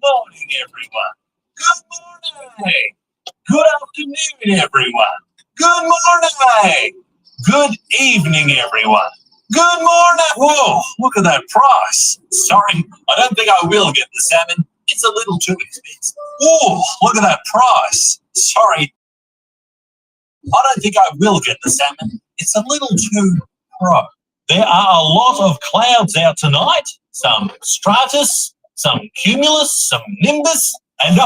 morning, everyone. Good morning. Good afternoon, everyone. Good morning. Good evening, everyone. Good morning. Whoa, look at that price. Sorry, I don't think I will get the salmon. It's a little too expensive. Whoa, look at that price. Sorry, I don't think I will get the salmon. It's a little too pro. There are a lot of clouds out tonight. Some stratus, some cumulus, some nimbus, and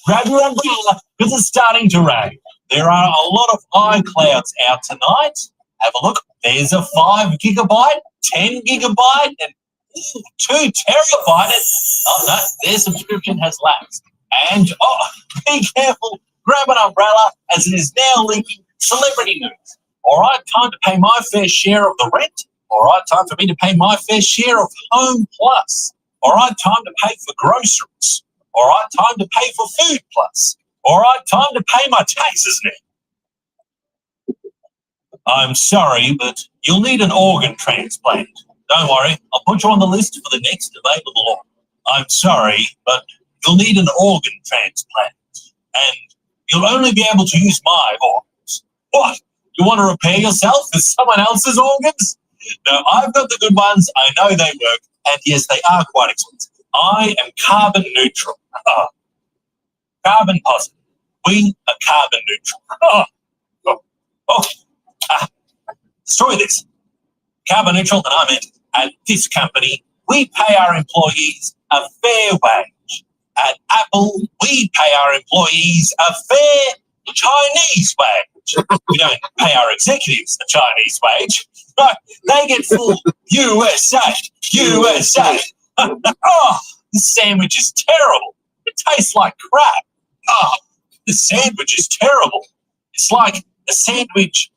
grab your umbrella because it's starting to rain. There are a lot of eye clouds out tonight. Have a look. There's a 5 gigabyte, 10 gigabyte, and 2 terabyte. Oh no, their subscription has lapsed. And be careful. Grab an umbrella as it is now leaking celebrity news. All right, time to pay my fair share of the rent. All right, time for me to pay my fair share of Home Plus. All right, time to pay for groceries. All right, time to pay for Food Plus. All right, time to pay my taxes now. I'm sorry, but you'll need an organ transplant. Don't worry, I'll put you on the list for the next available organ. I'm sorry, but you'll need an organ transplant. And you'll only be able to use my organs. What? You want to repair yourself with someone else's organs? No, I've got the good ones. I know they work. And yes, they are quite expensive. I am carbon neutral. Carbon positive. We are carbon neutral. Destroy this. Carbon neutral, and I meant at this company, we pay our employees a fair wage. At Apple, we pay our employees a fair Chinese wage. We don't pay our executives a Chinese wage. Right? They get full USA. USA. This sandwich is terrible. It tastes like crap. This sandwich is terrible. It's like a sandwich.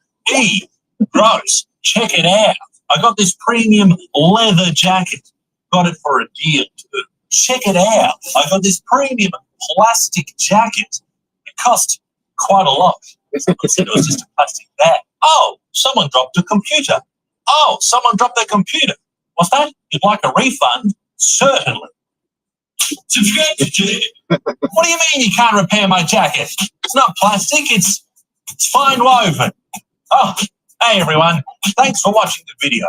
Gross. Check it out. I got this premium leather jacket. Got it for a deal too. Check it out. I got this premium plastic jacket. It cost quite a lot. Someone said it was just a plastic bag. Oh, someone dropped a computer. Oh, someone dropped their computer. What's that? You'd like a refund? Certainly. What do you mean you can't repair my jacket? It's not plastic, it's fine woven. Oh, hey everyone. Thanks for watching the video.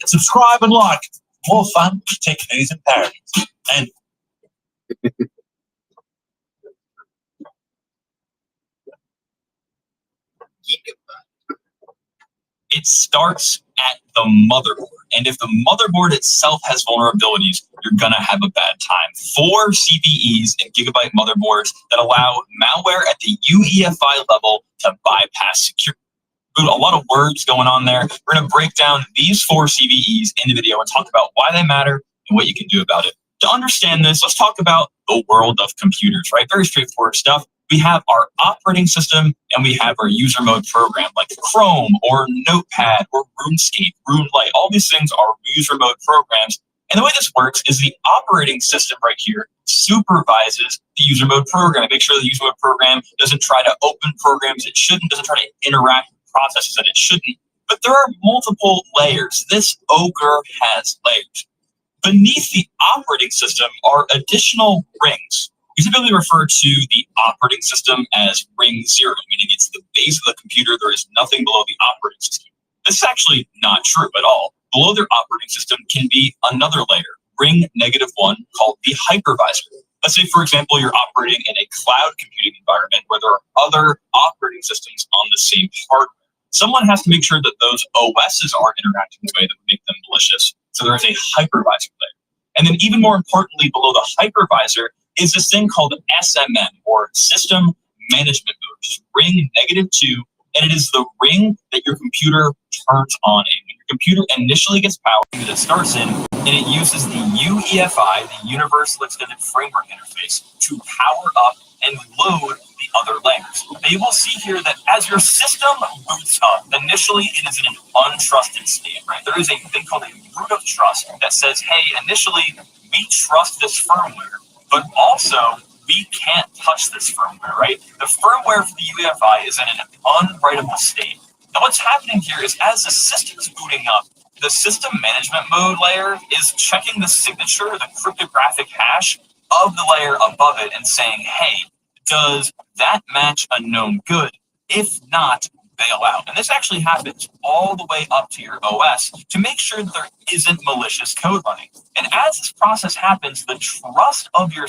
And subscribe and like. More fun, tech news and parodies. And it starts at the motherboard. And if the motherboard itself has vulnerabilities, you're going to have a bad time. 4 CVEs and gigabyte motherboards that allow malware at the UEFI level to bypass security. A lot of words going on there. We're going to break down these 4 CVEs in the video and talk about why they matter and what you can do about it. To understand this, let's talk about the world of computers, right? Very straightforward stuff. We have our operating system and we have our user mode program like Chrome or Notepad or RuneScape, RuneLite. All these things are user mode programs. And the way this works is the operating system right here supervises the user mode program. It makes sure the user mode program doesn't try to open programs it shouldn't, doesn't try to interact with processes that it shouldn't. But there are multiple layers. This ogre has layers. Beneath the operating system are additional rings. We typically refer to the operating system as ring 0, meaning it's the base of the computer. There is nothing below the operating system. This is actually not true at all. Below their operating system can be another layer, ring -1, called the hypervisor. Let's say, for example, you're operating in a cloud computing environment where there are other operating systems on the same hardware. Someone has to make sure that those OSs are interacting in a way that would make them malicious. So there is a hypervisor layer. And then even more importantly, below the hypervisor is this thing called SMM, or System Management Mode, which is ring -2, and it is the ring that your computer turns on. And when your computer initially gets power, that it starts in, and it uses the UEFI, the Universal Extended Framework Interface, to power up and load the other layers. Now you will see here that as your system boots up, initially it is in an untrusted state, right? There is a thing called a root of trust that says, hey, initially we trust this firmware, but also we can't touch this firmware, right? The firmware for the UEFI is in an unwritable state. Now what's happening here is as the system is booting up, the system management mode layer is checking the signature, the cryptographic hash of the layer above it and saying, hey, does that match a known good? If not, bail out. And this actually happens all the way up to your OS to make sure that there isn't malicious code running. And as this process happens, the trust of your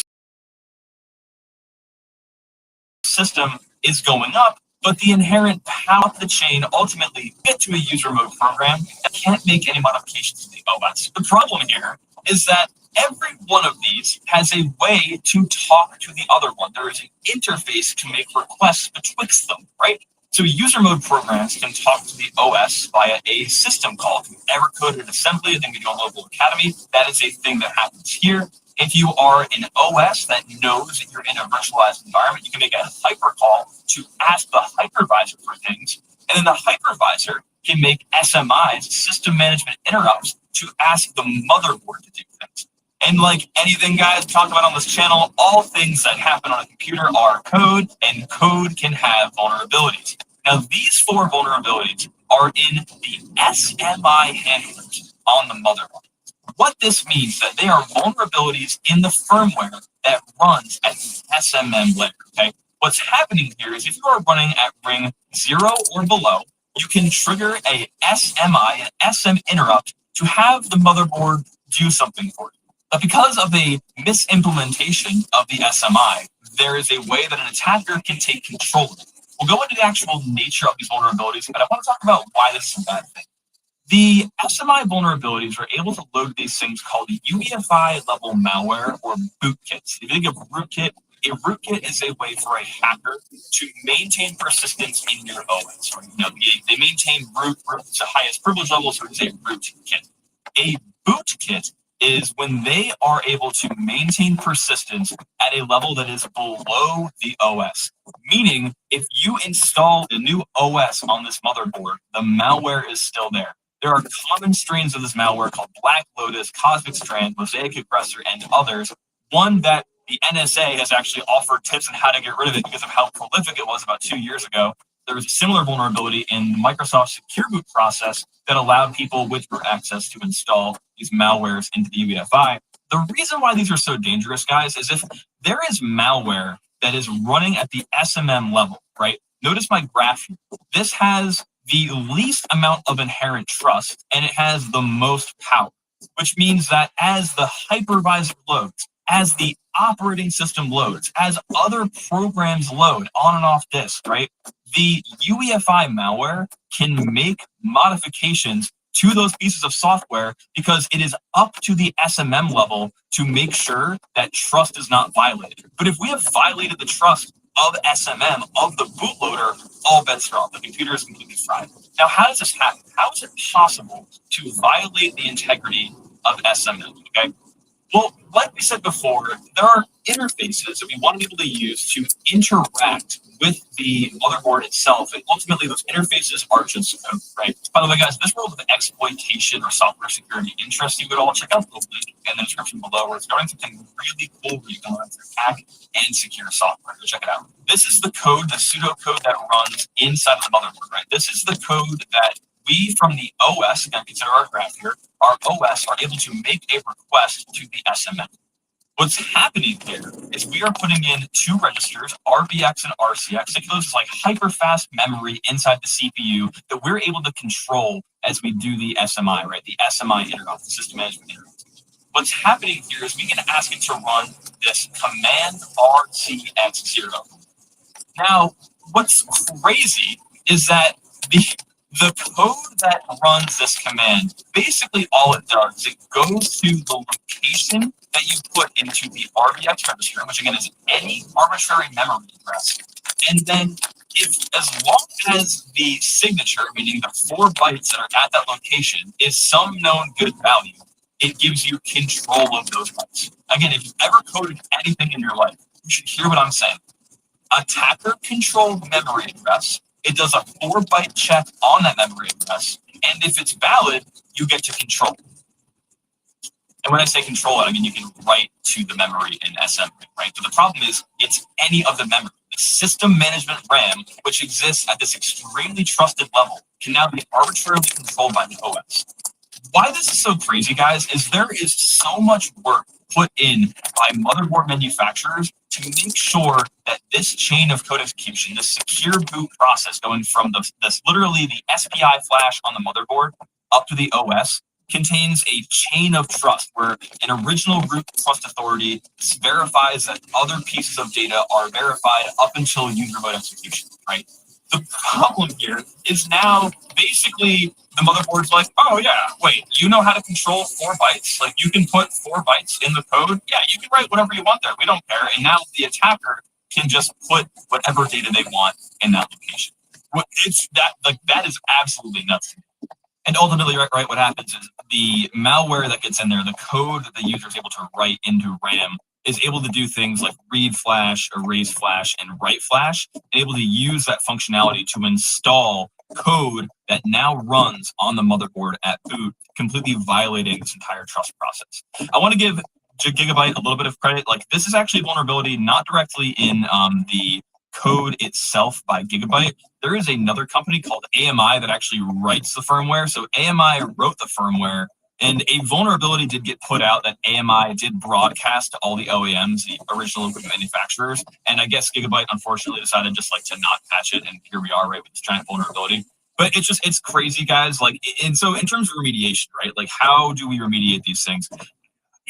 system is going up, but the inherent power of the chain ultimately get to a user mode program that can't make any modifications to the OS. The problem here is that every one of these has a way to talk to the other one. There is an interface to make requests betwixt them, right? So user mode programs can talk to the OS via a system call. If you've ever coded assembly, I think we do on Local Academy, that is a thing that happens here. If you are an OS that knows that you're in a virtualized environment, you can make a hypercall to ask the hypervisor for things. And then the hypervisor can make SMIs, system management interrupts, to ask the motherboard to do things. And like anything guys talk about on this channel, all things that happen on a computer are code, and code can have vulnerabilities. Now, these 4 vulnerabilities are in the SMI handlers on the motherboard. What this means that they are vulnerabilities in the firmware that runs at the SMM layer, okay? What's happening here is if you are running at ring 0 or below, you can trigger a SMI, an SM interrupt, to have the motherboard do something for you. But because of a misimplementation of the SMI, there is a way that an attacker can take control of it. We'll go into the actual nature of these vulnerabilities, but I want to talk about why this is a bad thing. The SMI vulnerabilities are able to load these things called UEFI level malware or bootkits. If you think of rootkit, a rootkit is a way for a hacker to maintain persistence in your OS. Or, they maintain root to highest privilege level, so it's a rootkit. A bootkit is when they are able to maintain persistence at a level that is below the OS. Meaning, if you install a new OS on this motherboard, the malware is still there. There are common strains of this malware called Black Lotus, Cosmic Strand, Mosaic Aggressor, and others. One that the NSA has actually offered tips on how to get rid of it because of how prolific it was about 2 years ago. There was a similar vulnerability in the Microsoft Secure Boot process that allowed people with root access to install these malwares into the UEFI. The reason why these are so dangerous, guys, is if there is malware that is running at the SMM level, right? Notice my graph here. This has the least amount of inherent trust, and it has the most power, which means that as the hypervisor loads, as the operating system loads, as other programs load on and off disk, right? The UEFI malware can make modifications to those pieces of software because it is up to the SMM level to make sure that trust is not violated. But if we have violated the trust of SMM, of the bootloader, all bets are off. The computer is completely fried. Now, how does this happen? How is it possible to violate the integrity of SMM, okay? Well, like we said before, there are interfaces that we want to be able to use to interact with the motherboard itself, and ultimately those interfaces are just code, right? By the way, guys, this world of exploitation or software security interests you at all, check out the link in the description below where it's going something really cool where you can learn to hack and secure software. Go check it out. This is the code, the pseudocode that runs inside of the motherboard, right? This is the code that we from the OS, again, consider our graph here, our OS are able to make a request to the SMM. What's happening here is we are putting in 2 registers, RBX and RCX. Think of those as like hyper-fast memory inside the CPU that we're able to control as we do the SMI, right? The SMI interrupt, the system management interrupt. What's happening here is we can ask it to run this command RCX0. Now, what's crazy is that the code that runs this command, basically all it does is it goes to the location that you put into the RBX register, which again is any arbitrary memory address. And then as long as the signature, meaning the 4 bytes that are at that location, is some known good value, it gives you control of those bytes. Again, if you've ever coded anything in your life, you should hear what I'm saying. Attacker-controlled memory address, it does a 4-byte check on that memory address, and if it's valid, you get to control it. And when I say control it, I mean you can write to the memory in SM, right? But the problem is it's any of the memory. The system management RAM, which exists at this extremely trusted level, can now be arbitrarily controlled by the OS. Why this is so crazy, guys, is there is so much work put in by motherboard manufacturers to make sure that this chain of code execution, this secure boot process going from this literally the SPI flash on the motherboard up to the OS, contains a chain of trust where an original root trust authority verifies that other pieces of data are verified up until user mode execution, right? The problem here is now basically the motherboard's like, oh yeah, wait, you know how to control 4 bytes? Like you can put 4 bytes in the code? Yeah, you can write whatever you want there. We don't care. And now the attacker can just put whatever data they want in that location. It's that like that is absolutely nuts. And ultimately, right, what happens is the malware that gets in there, the code that the user is able to write into RAM is able to do things like read flash, erase flash, and write flash, and able to use that functionality to install code that now runs on the motherboard at boot, completely violating this entire trust process. I want to give Gigabyte a little bit of credit. Like this is actually a vulnerability not directly in the code itself by Gigabyte. There is another company called AMI that actually writes the firmware. So AMI wrote the firmware, and a vulnerability did get put out that AMI did broadcast to all the OEMs, the original equipment manufacturers. And I guess Gigabyte unfortunately decided just like to not patch it, and here we are, right, with this giant vulnerability. But it's crazy, guys. Like, and so in terms of remediation, right, like how do we remediate these things?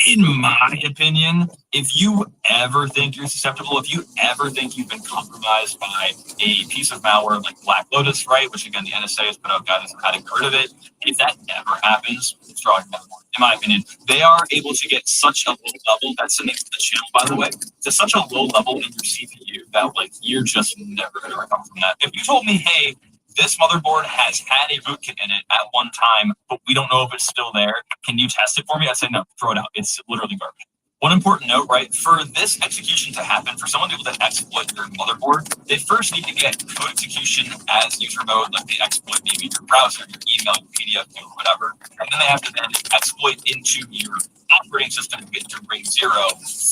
In my opinion, if you ever think you're susceptible, if you ever think you've been compromised by a piece of malware like Black Lotus, right, which again the NSA has put out guidance on how to get rid of it, if that ever happens, throw it in my opinion. They are able to get such a low level, that's the name of the channel, by the way, to such a low level in your CPU that like you're just never going to recover from that. If you told me, hey, this motherboard has had a rootkit in it at one time, but we don't know if it's still there. Can you test it for me? I'd say no, throw it out. It's literally garbage. One important note, right? For this execution to happen, for someone to be able to exploit your motherboard, they first need to get code execution as user mode, like they exploit maybe your browser, your email, your PDF, or whatever. And then they have to then exploit into your operating system to get to ring 0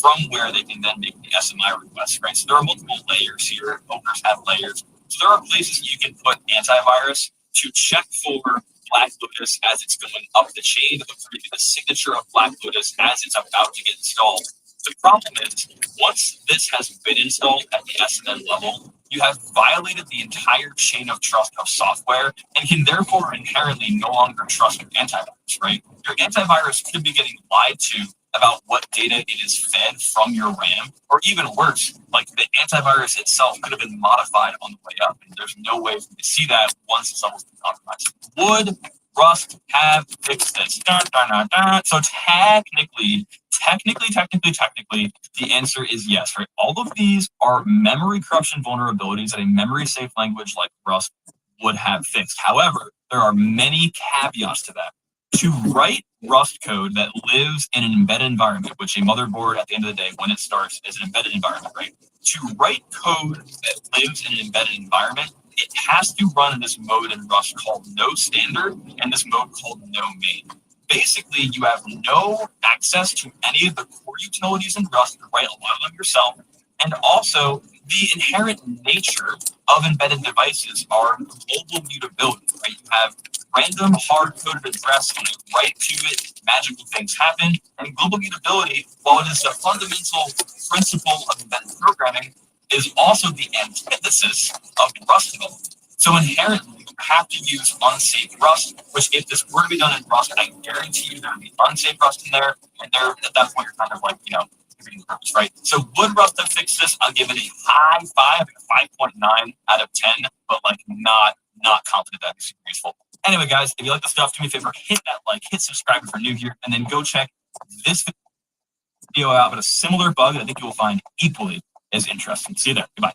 from where they can then make the SMI request, right? So there are multiple layers here. Openers have layers. So there are places you can put antivirus to check for Black Lotus as it's going up the chain, or maybe the signature of Black Lotus as it's about to get installed. The problem is, once this has been installed at the SNN level, you have violated the entire chain of trust of software and can therefore inherently no longer trust your antivirus, right? Your antivirus could be getting lied to about what data it is fed from your RAM, or even worse, like the antivirus itself could have been modified on the way up, and there's no way for you to see that once the level's been compromised. Would Rust have fixed this? So technically, the answer is yes, right? All of these are memory corruption vulnerabilities that a memory-safe language like Rust would have fixed. However, there are many caveats to that. To write Rust code that lives in an embedded environment, which a motherboard at the end of the day, when it starts, is an embedded environment, right? To write code that lives in an embedded environment, it has to run in this mode in Rust called no standard and this mode called no main. Basically, you have no access to any of the core utilities in Rust to write a lot of them yourself. And also, the inherent nature of embedded devices are global mutability, right? You have random hard-coded address, and you write to it, magical things happen. And global mutability, while it is a fundamental principle of embedded programming, is also the antithesis of Rust development. So inherently, you have to use unsafe Rust, which if this were to be done in Rust, I guarantee you there would be unsafe Rust in there, and there at that point you're kind of like, the purpose, right? So would Rust have fixed this? I'll give it a high 5, 5.9 out of 10, but like not confident that it's super useful. Anyway, guys, if you like the stuff, do me a favor, hit that like, hit subscribe if you're new here, and then go check this video out about a similar bug that I think you will find equally as interesting. See you there. Goodbye.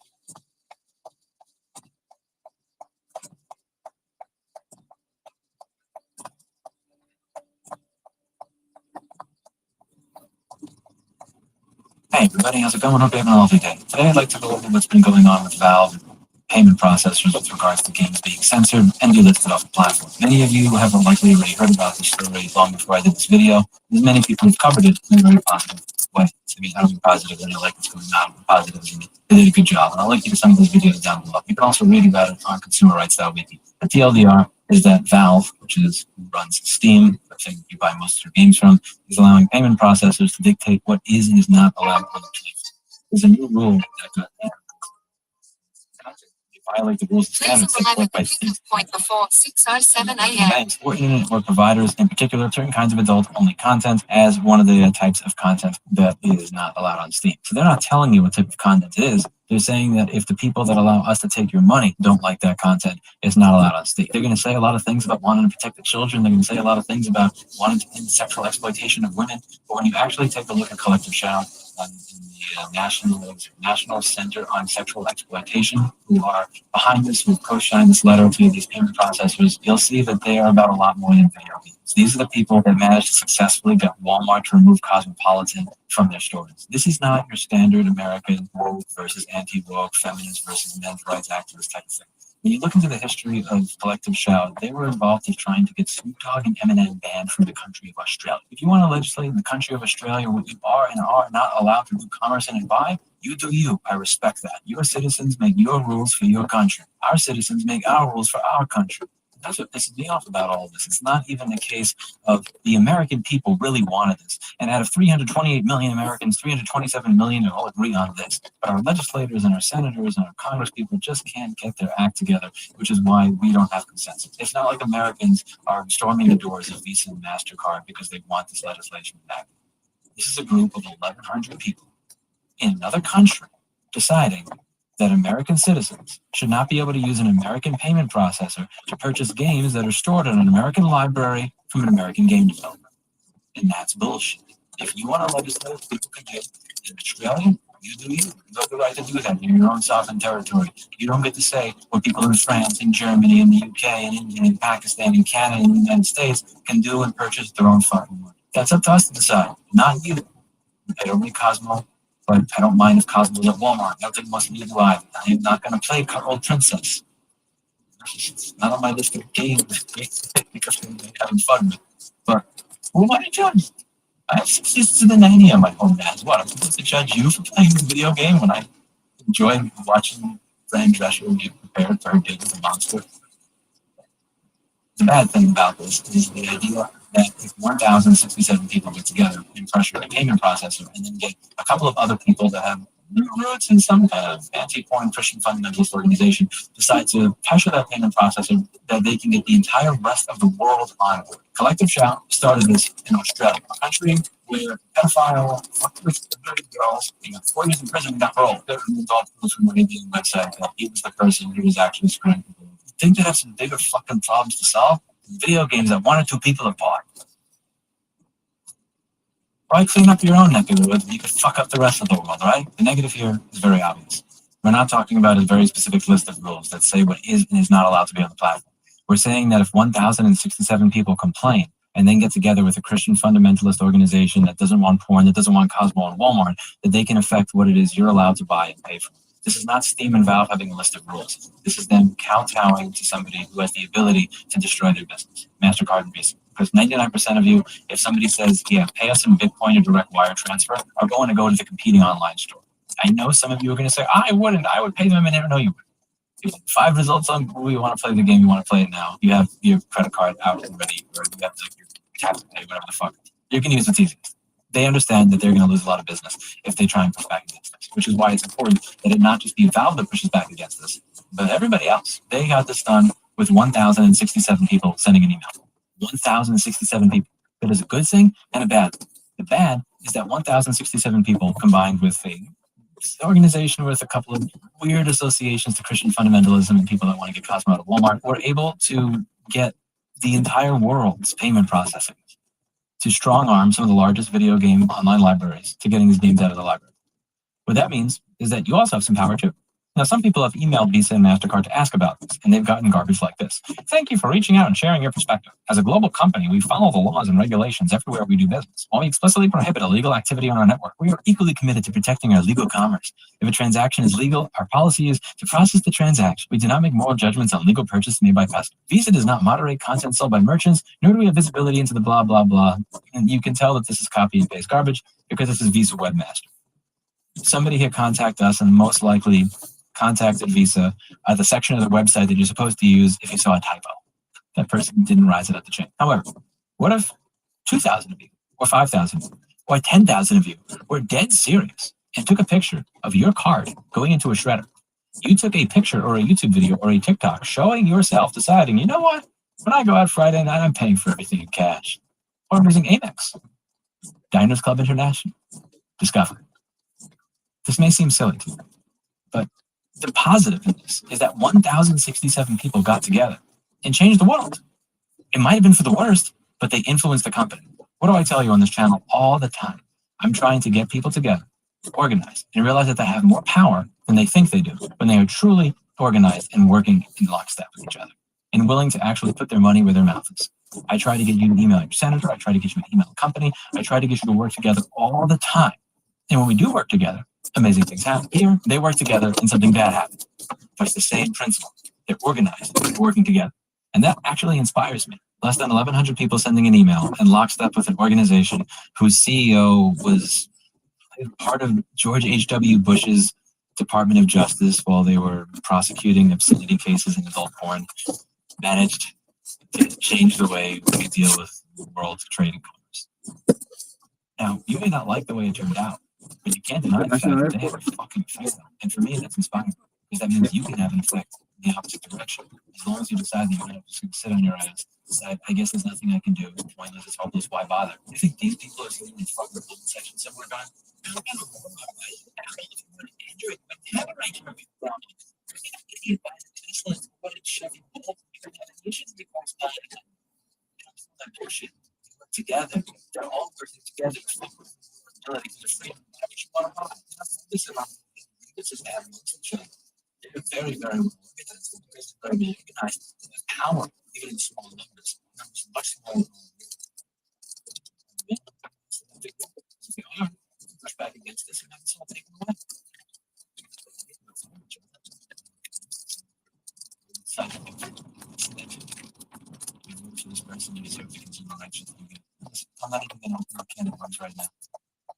Hey everybody, how's it going? Hope you're having a lovely day. Today I'd like to go over what's been going on with Valve payment processors with regards to games being censored and delisted off the platform. Many of you have likely already heard about this story long before I did this video. There's many people who've covered it in a very positive way. I mean, I was positive and I like what's going on. Positive and they did a good job. And I'll link you to some of those videos down below. You can also read about it on Consumer Rights Wiki. The TLDR, is that Valve, which is who runs Steam, the thing you buy most of your games from, is allowing payment processors to dictate what is and is not allowed on the platform. There's a new rule that got violate the rules and standards set forth by states. Banks or internet or providers, in particular, certain kinds of adult-only content as one of the types of content that is not allowed on Steam. So they're not telling you what type of content it is. They're saying that if the people that allow us to take your money don't like that content, it's not allowed on Steam. They're going to say a lot of things about wanting to protect the children. They're going to say a lot of things about wanting to end sexual exploitation of women. But when you actually take a look at Collective Shout in the National Center on Sexual Exploitation, who are behind this, who co-signed this letter to these payment processors, you'll see that they are about a lot more than video games. These are the people that managed to successfully get Walmart to remove Cosmopolitan from their stores. This is not your standard American woke versus anti-woke, feminist versus men's rights activist type of thing. When you look into the history of Collective Shout, they were involved in trying to get Snoop Dogg and Eminem banned from the country of Australia. If you want to legislate in the country of Australia what you are and are not allowed to do commerce in and buy, you do you. I respect that. Your citizens make your rules for your country. Our citizens make our rules for our country. That's what pisses me off about all of this. It's not even a case of the American people really wanted this. And out of 328 million Americans, 327 million all agree on this. But our legislators and our senators and our Congress people just can't get their act together, which is why we don't have consensus. It's not like Americans are storming the doors of Visa and MasterCard because they want this legislation back. This is a group of 1,100 people in another country deciding that American citizens should not be able to use an American payment processor to purchase games that are stored in an American library from an American game developer. And that's bullshit. If you want to legislate, people can do it. In Australia, you do you. You have the right to do that in your own sovereign territory. You don't get to say what people in France, in Germany, in the UK, in India, in Pakistan, in Canada, in the United States can do and purchase their own fucking money. That's up to us to decide, not you. I don't need Cosmo. But I don't mind if Cosmo's at Walmart. I don't think most of you do either. I am not going to play Cuckold Princess. It's not on my list of games because I'm having fun with it. But who am I to judge? I have 6 sisters and a nanny on my home as what? I'm supposed to judge you for playing the video game when I enjoy watching Fran Drescher get prepared for her date with a monster? The bad thing about this is the idea that if 1,067 people get together and pressure a payment processor and then get a couple of other people that have roots in some kind of anti-porn Christian fundamentalist organization decide to pressure that payment processor that they can get the entire rest of the world on board. Collective Shout started this in Australia, a country where pedophile, girls, 4 years in prison and got parole. There were adult rules from the Arabian website that he was the person who was actually screwing people. You think they have some bigger fucking problems to solve? Video games that 1 or 2 people have bought. Why clean up your own neck of the woods? You could fuck up the rest of the world, right? The negative here is very obvious. We're not talking about a very specific list of rules that say what is and is not allowed to be on the platform. We're saying that if 1,067 people complain and then get together with a Christian fundamentalist organization that doesn't want porn, that doesn't want Cosmo and Walmart, that they can affect what it is you're allowed to buy and pay for. This is not Steam and Valve having a list of rules. This is them kowtowing to somebody who has the ability to destroy their business, MasterCard and Visa. Because 99% of you, if somebody says, yeah, pay us in Bitcoin or direct wire transfer, are going to go to the competing online store. I know some of you are going to say, I wouldn't. I would pay them and never know you would. You have 5 results on Google, you want to play the game, you want to play it now. You have your credit card out and ready, or you have your tap to pay, whatever the fuck. You can use what's easiest. They understand that they're going to lose a lot of business if they try and push back against this, which is why it's important that it not just be Valve that pushes back against this, but everybody else. They got this done with 1,067 people sending an email. 1,067 people. That is a good thing and a bad thing. The bad is that 1,067 people combined with a organization with a couple of weird associations to Christian fundamentalism and people that want to get Cosmo out of Walmart were able to get the entire world's payment processing to strong arm some of the largest video game online libraries to getting these games out of the library. What that means is that you also have some power too. Now, some people have emailed Visa and MasterCard to ask about this, and they've gotten garbage like this. Thank you for reaching out and sharing your perspective. As a global company, we follow the laws and regulations everywhere we do business. While we explicitly prohibit illegal activity on our network, we are equally committed to protecting our legal commerce. If a transaction is legal, our policy is to process the transaction. We do not make moral judgments on legal purchase made by customers. Visa does not moderate content sold by merchants, nor do we have visibility into the blah, blah, blah. And you can tell that this is copy and paste garbage because this is Visa Webmaster. Somebody here contact us and most likely contacted Visa at the section of the website that you're supposed to use if you saw a typo. that person didn't rise it up the chain. However, what if 2,000 of you, or 5,000, or 10,000 of you were dead serious and took a picture of your card going into a shredder? You took a picture or a YouTube video or a TikTok showing yourself deciding, you know what? When I go out Friday night, I'm paying for everything in cash. Or I'm using Amex, Diners Club International, Discover. This may seem silly to you, but the positive in this is that 1,067 people got together and changed the world. It might have been for the worst, but they influenced the company. What do I tell you on this channel all the time? I'm trying to get people together, organized, and realize that they have more power than they think they do when they are truly organized and working in lockstep with each other and willing to actually put their money where their mouth is. I try to get you to email your senator. I try to get you to email a company. I try to get you to work together all the time. And when we do work together, amazing things happen. Here, they work together and something bad happens. But it's the same principle. They're organized, they're working together. And that actually inspires me. Less than 1,100 people sending an email and lockstep with an organization whose CEO was part of George H.W. Bush's Department of Justice while they were prosecuting obscenity cases in adult porn, managed to change the way we deal with world trade and commerce. Now, you may not like the way it turned out, but you can't deny the fact that they have a fucking effect. And for me, that's inspiring because that means you can have an effect in the opposite direction. As long as you decide that you're not just going to sit on your ass, decide, I guess there's nothing I can do. It's pointless, it's hopeless, why bother? I think these people are sitting in front of the comment section somewhere going, I don't know if you want to Android, but they have a right to review them. Idiot buys a Tesla and put it shoving all the different definitions because that bullshit. They work together. They're all working together to fight for ability to freedom. Whatever you want to buy. This is having each other. They're very, very well organized. They're very well organized. The power, even in small numbers, much smaller than if we are, push back against this and have this all taken away. This person you deserve to consume righteous. I'm not even going to open up can of worms right now.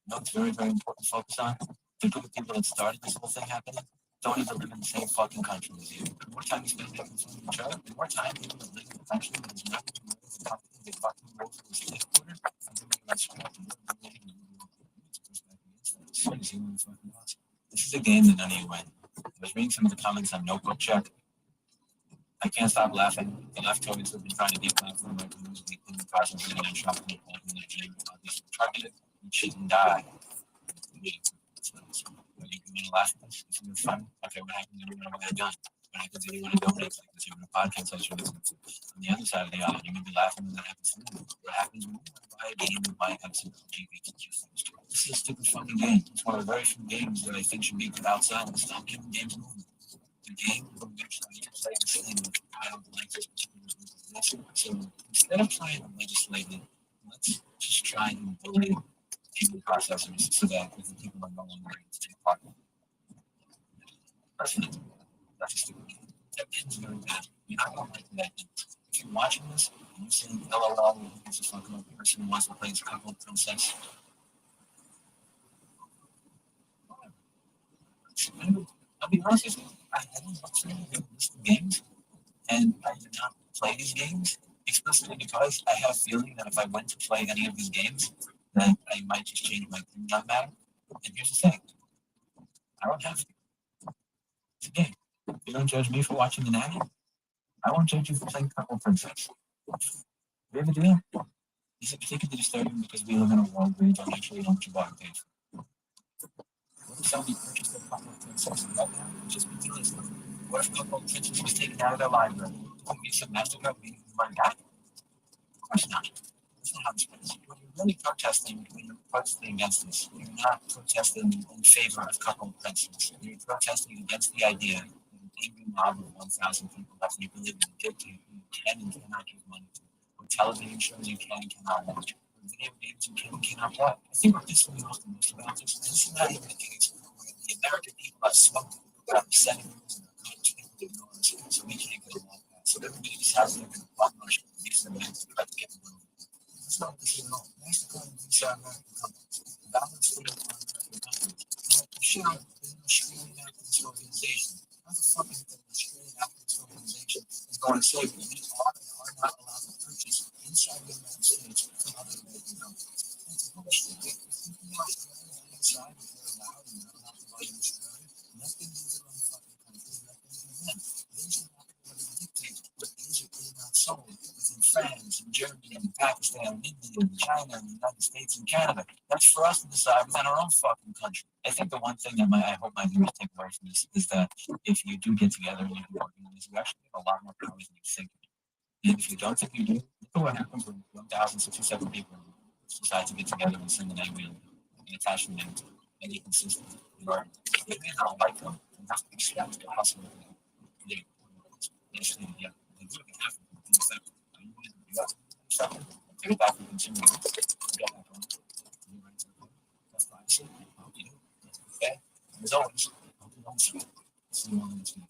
You know it's very, very important to focus on? The group of people that started this whole thing happening don't even live in the same fucking country as you. The more time you spend making fun of each other, the more time people that live in the country that is not in the company they fucking roll for the state quarter, and doing less work. This is a game that none of you win. I was reading some of the comments on Notebook Check. I can't stop laughing. The leftovers have been trying to deplatform my news in the process of internet shopping and Nigeria about these targeted and cheat and die. You want to laugh at this? This is fun. Okay, what happens if you want to buy a gun? What happens if you want to donate like this? You want a podcast I should listen to? On the other side of the aisle, you're going to be laughing when that happens to you. What happens when you want to buy a game and buy episodes of LGBTQ things? This is a stupid fucking game. It's one of the very few games that I think should be put outside and stop giving games movement. The game will eventually legislate this thing with I don't like this particular organization. So instead of trying to legislate it, let's just try and delay payment processors so that the people are no longer able to take part in it. That's a stupid game. That ends very bad. You're not going to like that end. If you're watching this and you're saying LOL, who's a fucking person who wants to play as a couple of princess, I'll be honest with you, I haven't watched any of these games, and I do not play these games explicitly because I have a feeling that if I went to play any of these games, that I might just change my opinion on that. And here's the thing, I don't have to. It's a game. You don't judge me for watching the nanny. I won't judge you for playing Couple Princess. We have a deal. Is it particularly disturbing because we live in a world where you don't actually know what you bought and paid for? What if somebody purchased a Couple Princess right now? Just be realistic. What if Couple Princess was taken out of their library? Would we some MasterCard meaning the money back? Of course not. That's not how this works. When you're really protesting, when you're protesting against this, you're not protesting in favor of Couple Princess. You're protesting against the idea that an angry mob of 1,000 people have the ability to dictate who you can and cannot give money to, or television shows you can and cannot watch, or video games you can and cannot play. I think what this really knows the most about this is not even the case where the American people are smoked about the senators and the country people ignore us, so we can't get along. So everybody decides they're going to bond rush and use their money to try to get the money. That's not what this is at all. MasterCard and Visa are American companies. Balance for American companies. Shut up. There's no Australian Activist Organization. How the fuck is an Australian Activist Organization is going to say we are and are not and India and China and the United States and Canada. That's for us to decide within our own fucking country. I think the one thing that I hope my viewers take away from this is that if you do get together and you do organize, you actually have a lot more power than you think. And if you don't think you do, look at what happens when 1,067 people decide to get together and sing an angry and attach them to any consistent. They may not like them, and that's the step to hustle. They actually, yeah, they do it half of the step. You have to second, take it back and continue. Get back on. That's privacy. Okay? As always, hope you don't see you on the next video.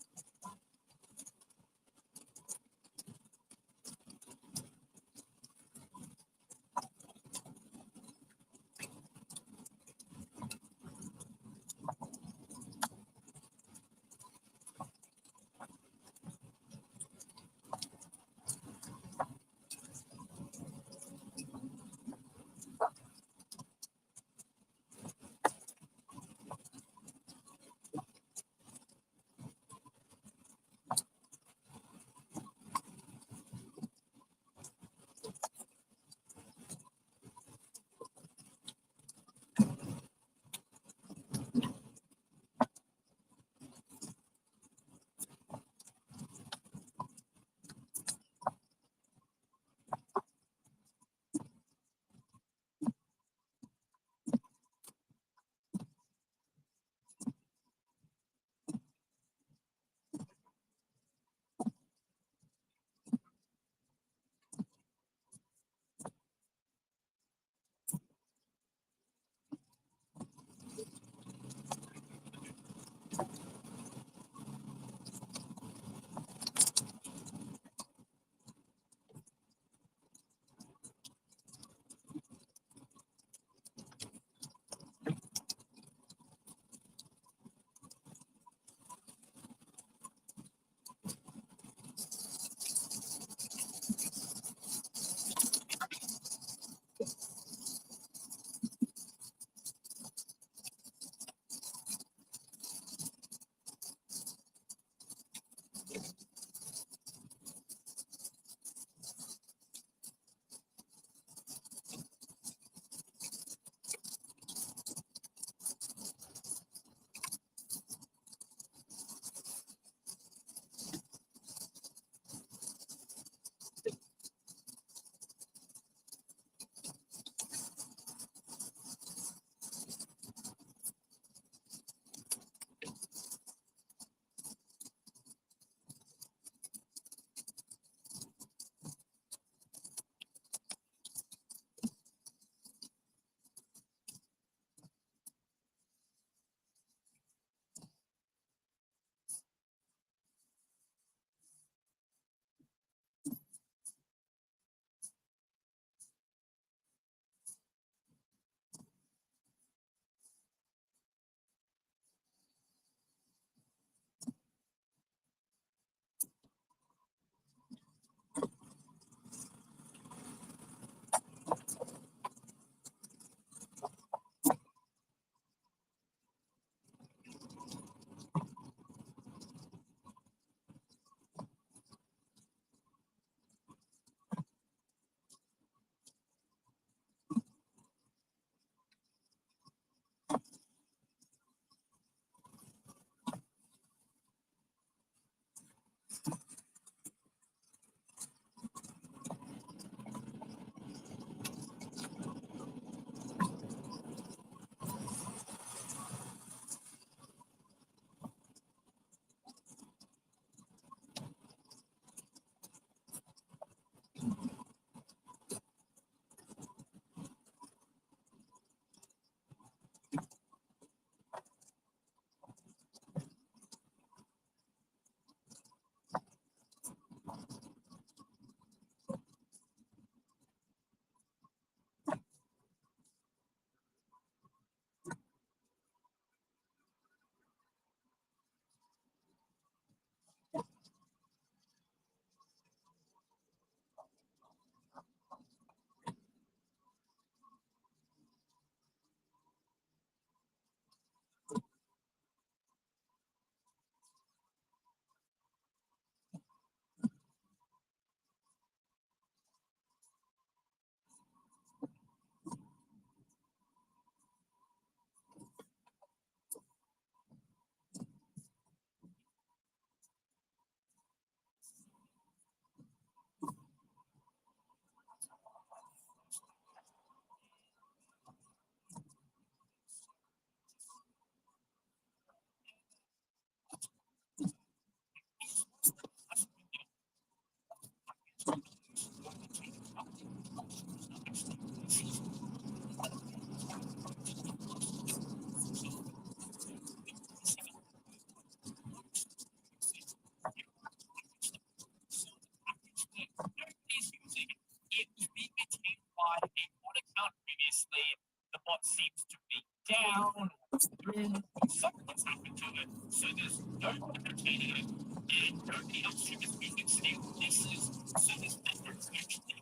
seems to be down or through. Something's happened to it, so there's no one entertaining it, and nobody else should just make it stay places. So this network's actually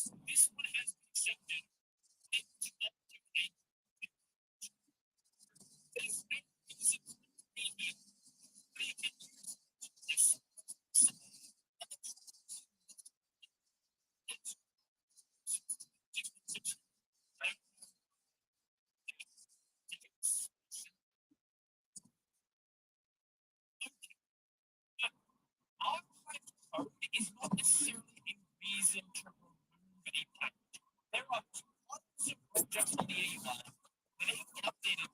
so this one has been accepted. Code is not necessarily a reason to remove a package. There are tons of projects on the AI that have been updated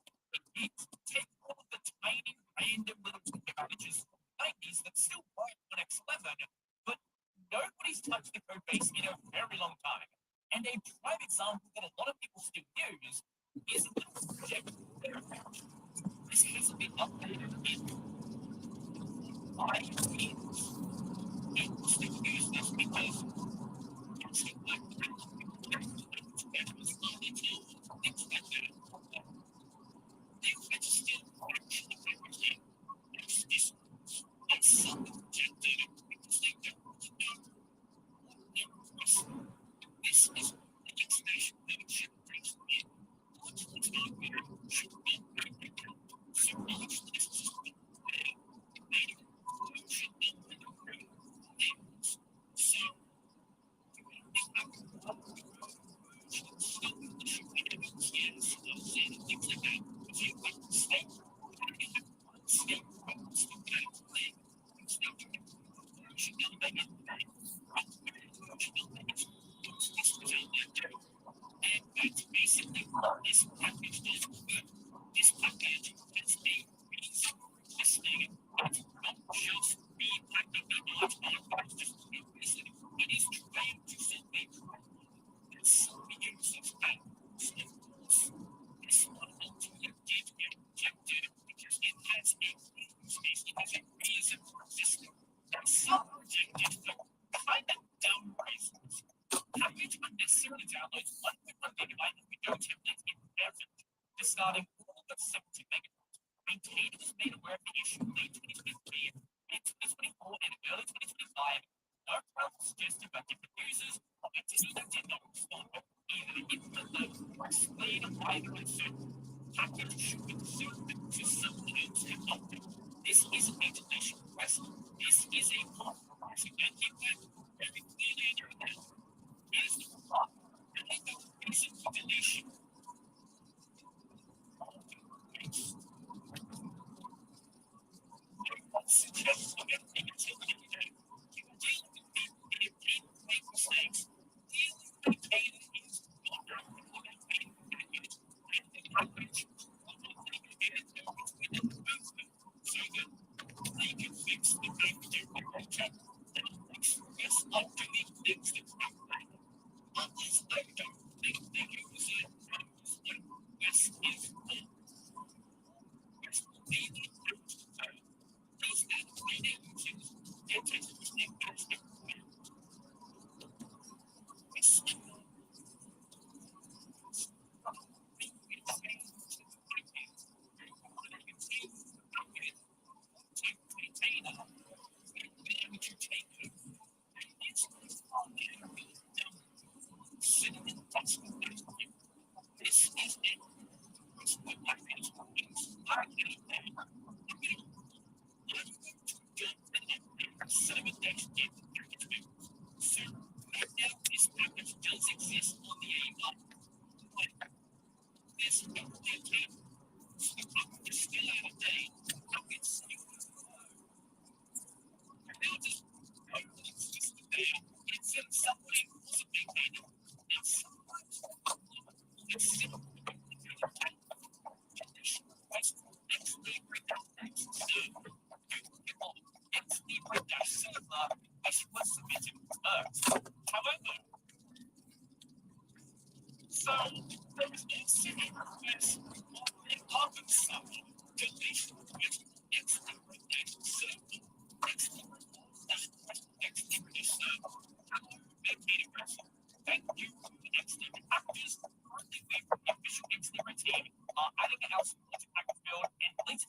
take all of the tiny random little packages from the 90s that still work on X11, but nobody's touched the code base in a very long time. And a prime example that a lot of people still use is the project Buttercup. This hasn't been updated in 5 years. People still use this because it's like this package does work. This package has a reason for existing. It's not just being like a large market, it's just a reason. It is trying to solve a problem that some users have. This one ultimately did get rejected because it has a use case, it has a reason for existing. And some rejected for kind of dumb reasons. Package unnecessarily downloads 1.1 gigabyte of Windows templates in Revit, discarding all but 70 megabytes. Maintainers made aware of the issue late 2023, mid 2024, and early 2025. No problems suggested by different users, or Nintendo did not respond either to implement or explain why the uncertain package should be consumed to someone else have not been. This isn't a deletion request. This is a compromise. You can't keep that very clearly in your head. Here's the problem. And I think the reason for deletion suggests of everything until the end of the day. You will deal with people who make mistakes. Dealing with maintaining is not implementing and the package will not make it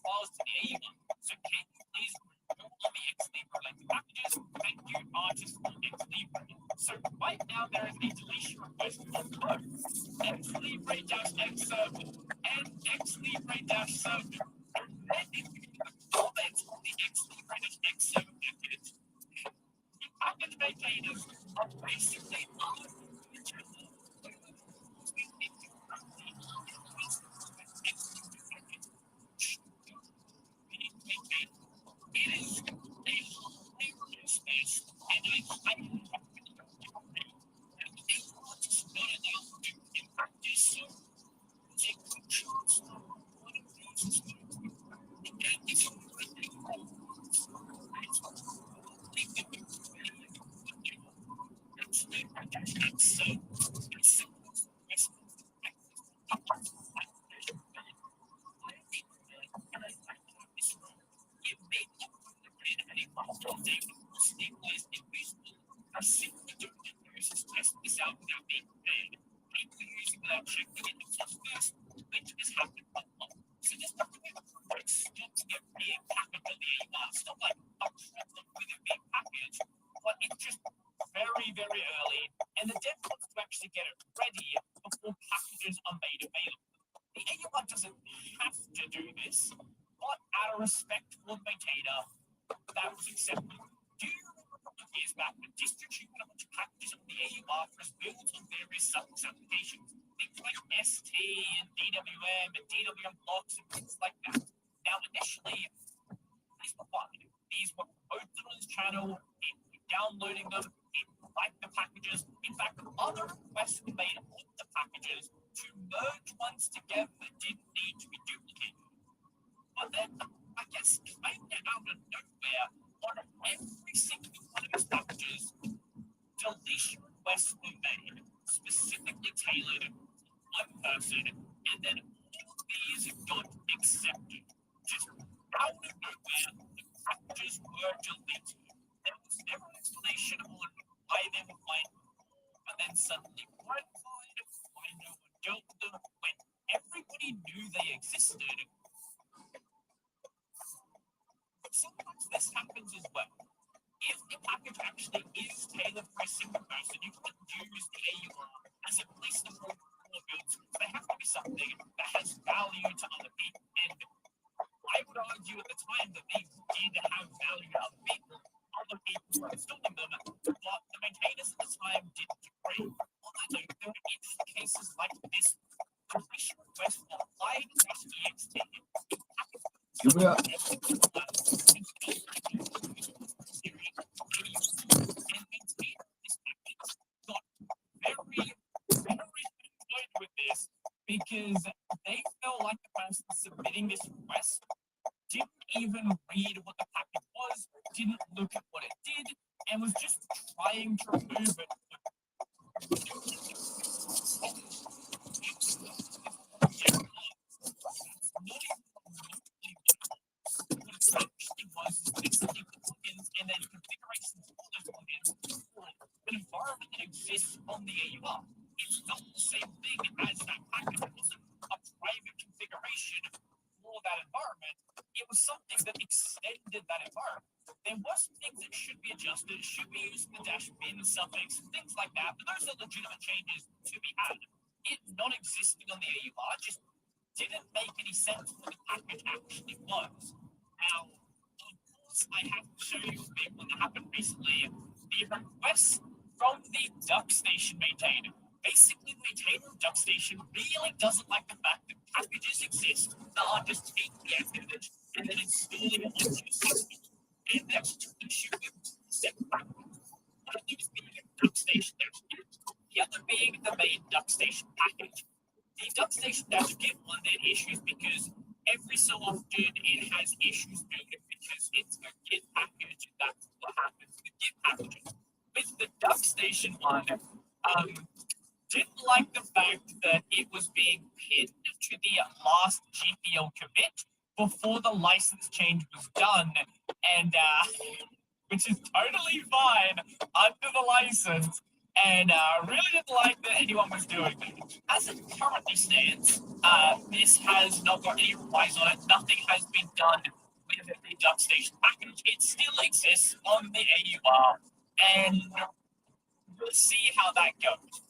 files to the AUR. So can you please remove all the X-Libra related packages? Thank you, artist for X-Libra. So right now there is a deletion request on both X-Libra-X server and X-Libra-server. And then if you comment on the X-Libra-X server package, the package maintainers are basically very early, and the dev wants to actually get it ready before packages are made available. The AUR doesn't have to do this, but out of respect for the maintainer, that was acceptable. Do you remember a couple of years back when districts put a bunch of packages on the AUR for as builds on various Sublux applications, things like ST and DWM and DWM blocks and things like that? Now, initially, these were fine. These were open on his channel, downloading them, like the packages. In fact, other requests were made on the packages to merge ones together that didn't need to be duplicated. But then, I guess, kind of out of nowhere, on every single one of his packages, deletion requests were made, specifically tailored for one person, and then all of these got accepted. Just out of nowhere, the packages were deleted. There was never an explanation on why they were fine, but then suddenly weren't fine, why no one dealt with them, when everybody knew they existed. But sometimes this happens as well. If the package actually is tailored for a single person, you can use the AUR as a place to hold core builds. They have to be something that has value to other people. And I would argue at the time that they did have value to other people. Other people were installing them, but the maintainers at the time didn't agree. On that note, there are interesting cases like this. Deletion requests are applied across EXT. Because they felt like the person submitting this request didn't even read what the package was, didn't look at what it did, and was just trying to remove it. And then configurations for those plugins for an environment that exists on the AUR. It's not the same thing as that package. It wasn't a private configuration for that environment. It was something that extended that environment. There were some things that should be adjusted, should be used in the dash bin suffix, things like that, but those are legitimate changes to be had. It not existing on the AUR just didn't make any sense what the package actually was. Now, I have to show you a big one that happened recently. The request from the DuckStation maintainer. Basically, the maintainer of DuckStation really doesn't like the fact that packages exist that are just taking the image and then installing it onto the system. And that's the issue with separate packages. One of these being a DuckStation -Git, the other being the main DuckStation package. The DuckStation -Git one then issues because every so often it has issues building because it's a Git package, and that's what happens with Git packages. With the DuckStation one, didn't like the fact that it was being pinned to the last GPL commit before the license change was done, and which is totally fine under the license. and really didn't like that anyone was doing that. As it currently stands, this has not got any replies on it. Nothing has been done with the duck station package. It still exists on the AUR, and we'll see how that goes.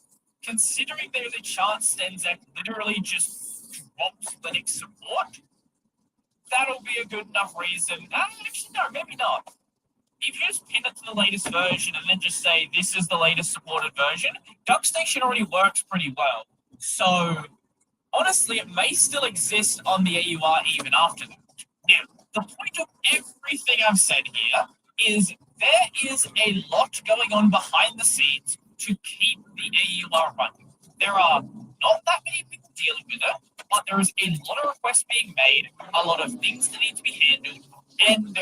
Considering there's a chance Stenzek literally just drops Linux support, that'll be a good enough reason. Actually, no, maybe not. If you just pin it to the latest version and then just say this is the latest supported version, DuckStation already works pretty well. So honestly, it may still exist on the AUR even after that. Now, the point of everything I've said here is there is a lot going on behind the scenes to keep the AUR running. There are not that many people dealing with it, but there is a lot of requests being made, a lot of things that need to be handled, and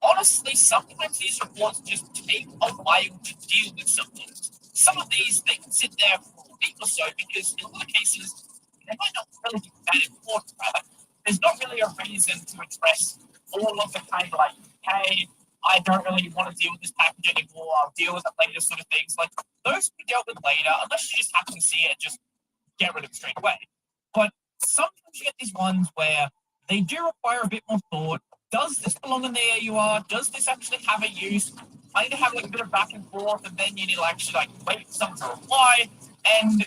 honestly, sometimes these reports just take a while to deal with sometimes. Some of these, they can sit there for a week or so because in a lot of cases, they might not really be that important, rather. There's not really a reason to address all of the kind of like, hey, I don't really want to deal with this package anymore, I'll deal with it later sort of things. Like, those can be dealt with later, unless you just happen to see it and just get rid of it straight away. But sometimes you get these ones where they do require a bit more thought. Does this belong in the AUR? Does this actually have a use? I need to have like a bit of back and forth, and then you need to actually like wait for someone to reply. And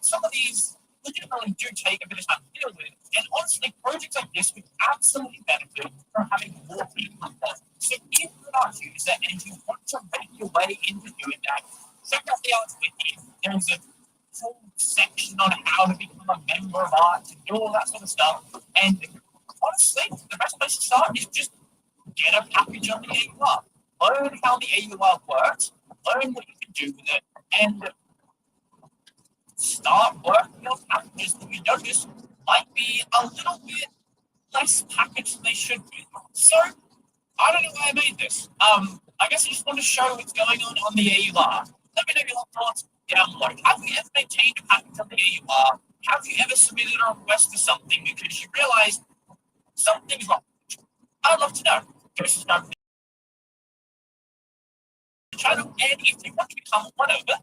some of these legitimately do take a bit of time to deal with. And honestly, projects like this would absolutely benefit from having more people involved. So if you're not a user and you want to make your way into doing that, check out the Arts Wiki. There's a full section on how to become a member of Arts and do all that sort of stuff. And honestly, the best place to start is just get a package on the AUR. Learn how the AUR works, learn what you can do with it, and start working on packages that you notice might be a little bit less packaged than they should be. So, I don't know why I made this. I guess I just want to show what's going on the AUR. Let me know your thoughts down below. Have you ever maintained a package on the AUR? Have you ever submitted a request to something because you realized something's wrong? I'd love to know. Go subscribe to the channel, and if you want to become one of them,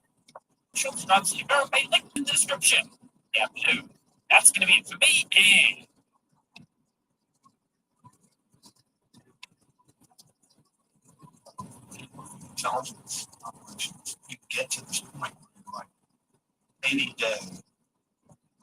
subscribe to the verify link in the description down below. That's going to be it for me, and intelligence operations, you get to this point where you're like, any day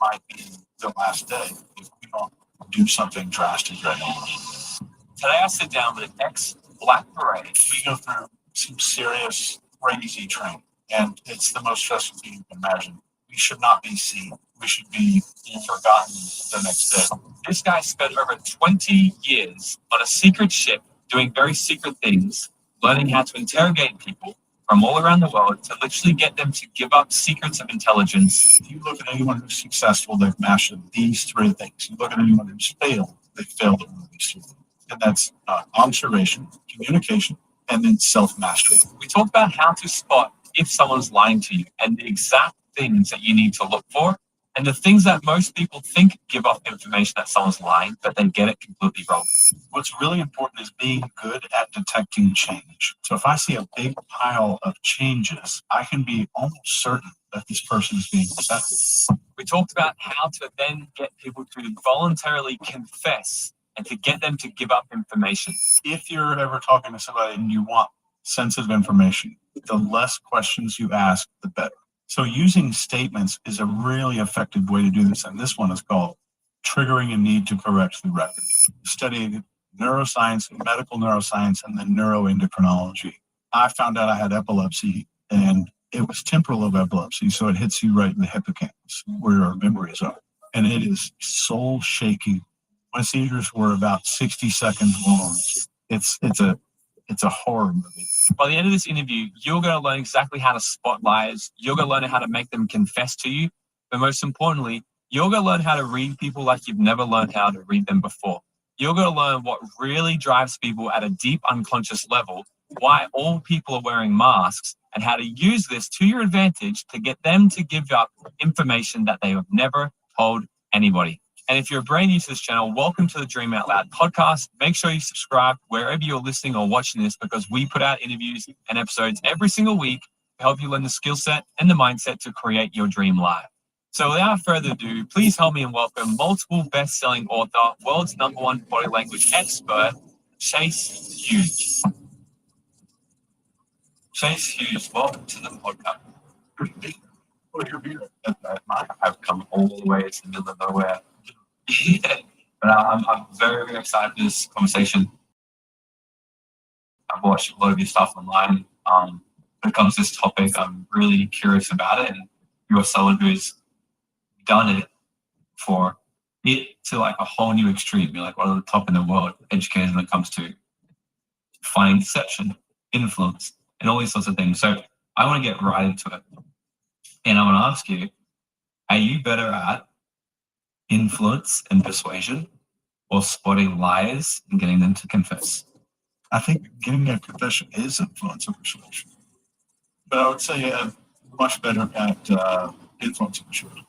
might be the last day if we don't do something drastic right now. Today I sit down with an ex-Black Beret. We go through some serious, crazy training, and it's the most stressful thing you can imagine. We should not be seen. We should be forgotten the next day. This guy spent over 20 years on a secret ship doing very secret things, learning how to interrogate people from all around the world to literally get them to give up secrets of intelligence. If you look at anyone who's successful, they've mastered these three things. You look at anyone who's failed, they failed at one of these three things. And that's observation, communication, and then self-mastery. We talked about how to spot if someone's lying to you and the exact things that you need to look for, and the things that most people think give off information that someone's lying, but they get it completely wrong. What's really important is being good at detecting change. So if I see a big pile of changes, I can be almost certain that this person is being deceptive. We talked about how to then get people to voluntarily confess and to get them to give up information. If you're ever talking to somebody and you want sensitive information, the less questions you ask, the better. So using statements is a really effective way to do this. And this one is called triggering a need to correct the record. Studying neuroscience, medical neuroscience, and then neuroendocrinology. I found out I had epilepsy, and it was temporal lobe epilepsy. So it hits you right in the hippocampus where our memories are. And it is soul shaking. My seizures were about 60 seconds long. It's a horror movie. By the end of this interview, you're going to learn exactly how to spot liars. You're going to learn how to make them confess to you. But most importantly, you're going to learn how to read people like you've never learned how to read them before. You're going to learn what really drives people at a deep unconscious level, why all people are wearing masks, and how to use this to your advantage to get them to give up information that they have never told anybody. And if you're brand new to this channel, welcome to the Dream Out Loud podcast. Make sure you subscribe wherever you're listening or watching this, because we put out interviews and episodes every single week to help you learn the skill set and the mindset to create your dream life. So without further ado, please help me and welcome multiple best-selling author, world's #1 body language expert, Chase Hughes. Chase Hughes, welcome to the podcast. I've come all the way to the middle of nowhere. Yeah. But I'm very, very excited for this conversation. I've watched a lot of your stuff online. When it comes to this topic, I'm really curious about it. And you're someone who's done it for it to like a whole new extreme. You're like one of the top in the world educators when it comes to finding deception, influence, and all these sorts of things. So I want to get right into it. And I want to ask you, are you better at influence and persuasion or spotting liars and getting them to confess? I think getting a confession is influence and persuasion. But I would say I'm much better at influence and persuasion.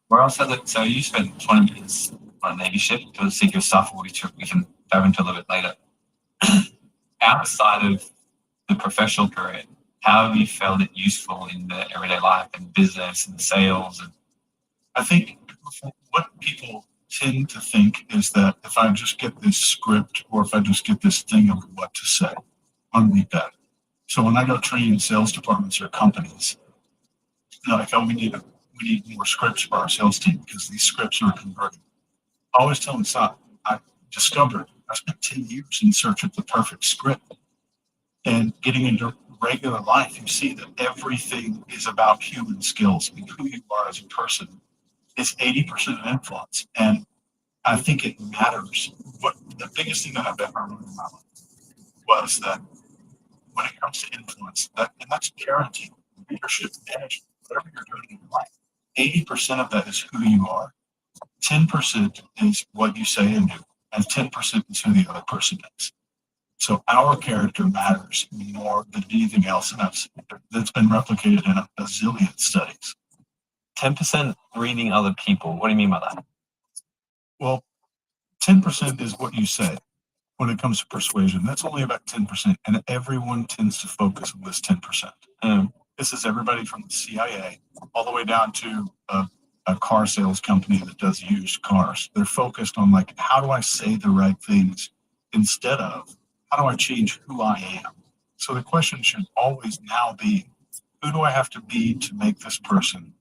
Where else has it? So you spent 20 minutes on a Navy ship to seek your stuff, which we can dive into a little bit later. Outside of the professional career, how have you felt it useful in the everyday life and business and sales? And I think what people tend to think is that if I just get this script or if I just get this thing of what to say, I'm going to be better. So when I go train in sales departments or companies, like, oh, we need more scripts for our sales team because these scripts are converting. I always tell them, I spent 10 years in search of the perfect script. And getting into regular life, you see that everything is about human skills and who you are as a person is 80% of influence. And I think it matters. What the biggest thing that I've ever learned in my life was that when it comes to influence, and that's guaranteed, leadership, management, whatever you're doing in your life, 80% of that is who you are. 10% is what you say and do, and 10% is who the other person is. So our character matters more than anything else, and that's been replicated in a bazillion studies. 10% reading other people. What do you mean by that? Well, 10% is what you say when it comes to persuasion. That's only about 10%, and everyone tends to focus on this 10%. This is everybody from the CIA all the way down to a car sales company that does used cars. They're focused on, like, how do I say the right things instead of how do I change who I am? So the question should always now be, who do I have to be to make this person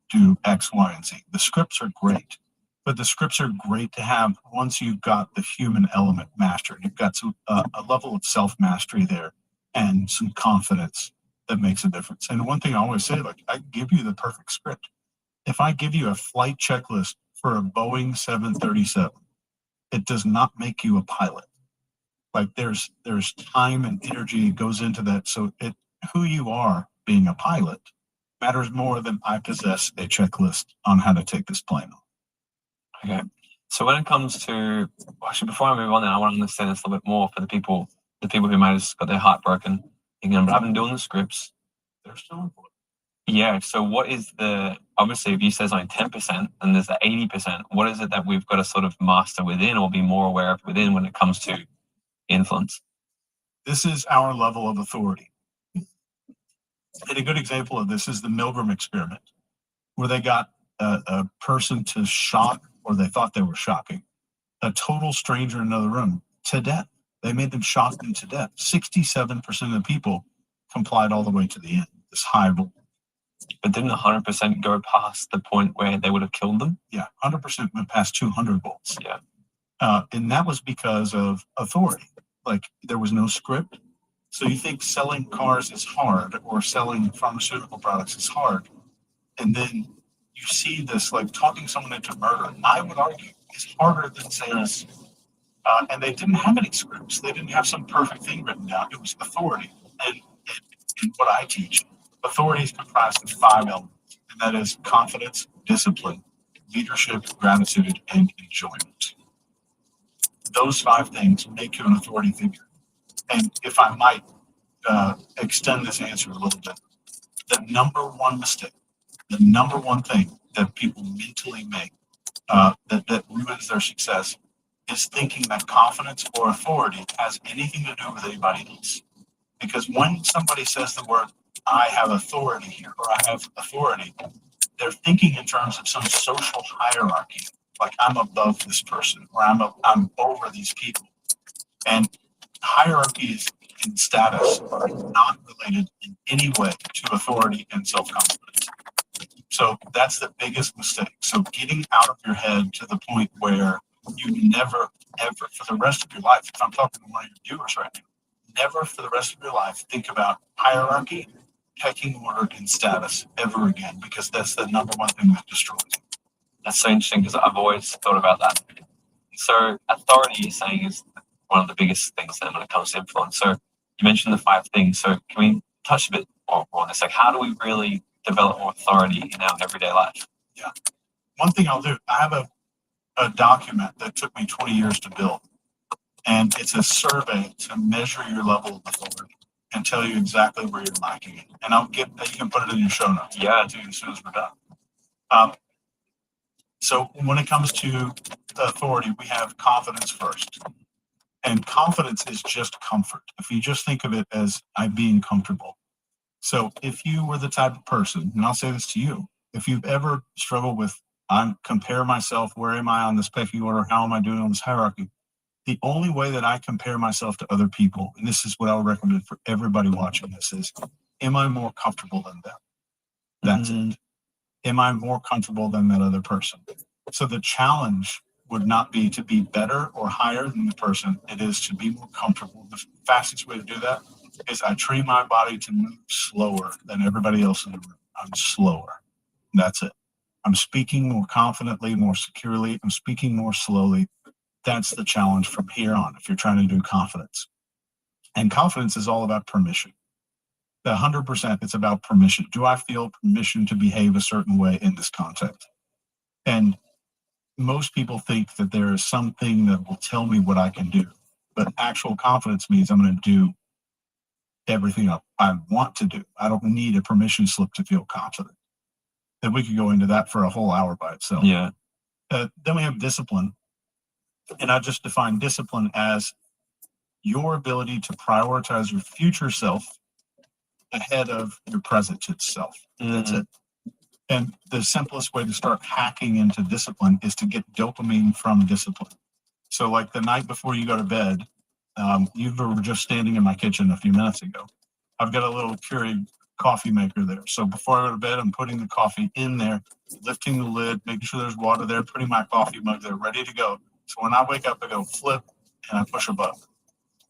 do X, Y, and Z? The scripts are great, but the scripts are great to have once you've got the human element mastered. You've got a level of self-mastery there and some confidence that makes a difference. And one thing I always say, like, I give you the perfect script. If I give you a flight checklist for a Boeing 737, it does not make you a pilot. Like, there's time and energy goes into that. So who you are being a pilot matters more than I possess a checklist on how to take this plane on. Okay. So when it comes to, actually, before I move on, then I want to understand this a little bit more for the people who might have got their heart broken. Again, but I've been doing the scripts. They're still important. Yeah. So what is obviously if you say only 10% and there's the 80%, what is it that we've got to sort of master within or be more aware of within when it comes to influence? This is our level of authority. And a good example of this is the Milgram experiment, where they got a person to shock, or they thought they were shocking, a total stranger in another room to death. They made them shock them to death. 67% of the people complied all the way to the end, this high rule. But didn't 100% go past the point where they would have killed them? Yeah, 100% went past 200 volts. Yeah. And that was because of authority. Like, there was no script. So you think selling cars is hard or selling pharmaceutical products is hard. And then you see this, like, talking someone into murder, I would argue, is harder than sales. And they didn't have any scripts. They didn't have some perfect thing written down. It was authority. And what I teach, authority is comprised of 5 elements, and that is confidence, discipline, leadership, gratitude, and enjoyment. Those 5 things make you an authority figure. And if I might extend this answer a little bit, the number one mistake, the number one thing that people mentally make that ruins their success is thinking that confidence or authority has anything to do with anybody else. Because when somebody says the word, I have authority here, or I have authority, they're thinking in terms of some social hierarchy, like I'm above this person, or I'm over these people. And hierarchies in status are not related in any way to authority and self-confidence. So that's the biggest mistake. So getting out of your head to the point where you never, ever, for the rest of your life, if I'm talking to one of your viewers right now, never for the rest of your life think about hierarchy, pecking order, and status ever again, because that's the number one thing that destroys you. That's so interesting because I've always thought about that. So authority, you're saying, is one of the biggest things then when it comes to influence. So you mentioned the 5 things. So can we touch a bit more on this? Like, how do we really develop more authority in our everyday life? Yeah. One thing I'll do, I have a document that took me 20 years to build. And it's a survey to measure your level of authority and tell you exactly where you're lacking it. And you can put it in your show notes. Yeah. To you as soon as we're done. So when it comes to authority, we have confidence first. And confidence is just comfort. If you just think of it as I'm being comfortable. So if you were the type of person, and I'll say this to you, if you've ever struggled with, compare myself, where am I on this pecking order? How am I doing on this hierarchy? The only way that I compare myself to other people, and this is what I would recommend for everybody watching this, is, am I more comfortable than them? That's it. Am I more comfortable than that other person? So the challenge would not be to be better or higher than the person. It is to be more comfortable. The fastest way to do that is I train my body to move slower than everybody else in the room. I'm slower. That's it. I'm speaking more confidently, more securely. I'm speaking more slowly. That's the challenge from here on if you're trying to do confidence. And confidence is all about permission. 100%, it's about permission. Do I feel permission to behave a certain way in this context? And most people think that there is something that will tell me what I can do. But actual confidence means I'm going to do everything I want to do. I don't need a permission slip to feel confident. And we could go into that for a whole hour by itself. Yeah. Then we have discipline. And I just define discipline as your ability to prioritize your future self ahead of your present self. That's it. And the simplest way to start hacking into discipline is to get dopamine from discipline. So like the night before you go to bed, you were just standing in my kitchen a few minutes ago. I've got a little Keurig coffee maker there. So before I go to bed, I'm putting the coffee in there, lifting the lid, making sure there's water there, putting my coffee mug there, ready to go. So when I wake up, I go flip and I push a button.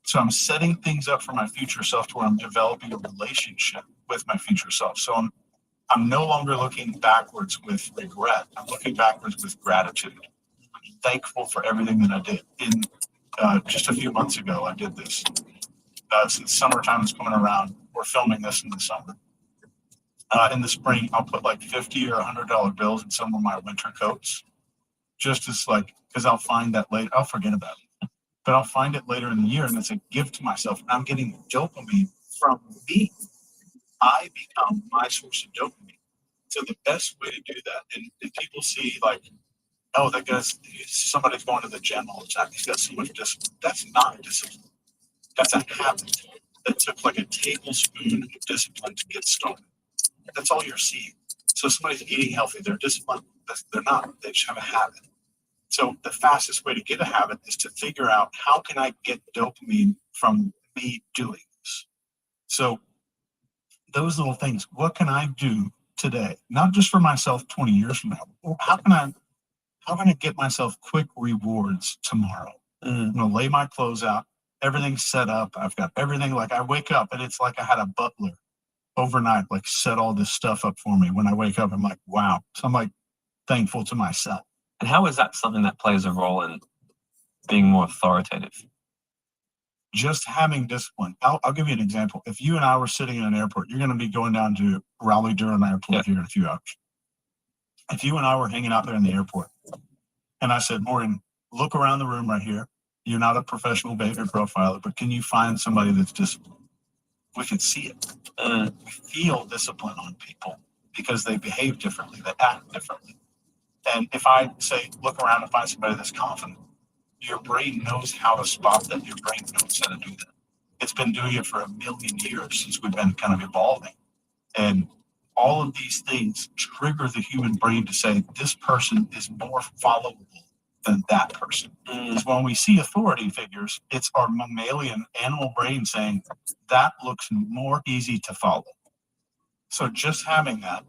So I'm setting things up for my future self to where I'm developing a relationship with my future self. So I'm no longer looking backwards with regret. I'm looking backwards with gratitude. I'm thankful for everything that I did. Just a few months ago, I did this. Since summertime is coming around, we're filming this in the summer. In the spring, I'll put like $50 or $100 bills in some of my winter coats, just as because I'll find that later. I'll forget about it, but I'll find it later in the year, and it's a gift to myself. And I'm getting dopamine from me. I become my source of dopamine. So the best way to do that, and if people see oh, that guy's somebody's going to the gym all the time, he's got so much discipline. That's not discipline. That's a habit that took like a tablespoon of discipline to get started. That's all you're seeing. So somebody's eating healthy, they're disciplined. They're not. They just have a habit. So the fastest way to get a habit is to figure out how can I get dopamine from me doing this. So those little things, what can I do today? Not just for myself 20 years from now. How can I get myself quick rewards tomorrow? I'm gonna lay my clothes out, everything's set up. I've got everything. Like I wake up and it's like I had a butler overnight, like set all this stuff up for me. When I wake up, I'm like, wow. So I'm like thankful to myself. And how is that something that plays a role in being more authoritative? Just having discipline. I'll give you an example. If you and I were sitting in an airport, you're going to be going down to Raleigh-Durham Airport here in a few hours. If you and I were hanging out there in the airport, and I said, Morgan, look around the room right here. You're not a professional behavior profiler, but can you find somebody that's disciplined? We can see it. We feel discipline on people because they behave differently, they act differently. And if I say, look around and find somebody that's confident, your brain knows how to spot that. Your brain knows how to do that. It's been doing it for 1 million years since we've been kind of evolving. And all of these things trigger the human brain to say, this person is more followable than that person. Because when we see authority figures, it's our mammalian animal brain saying, that looks more easy to follow. So just having that,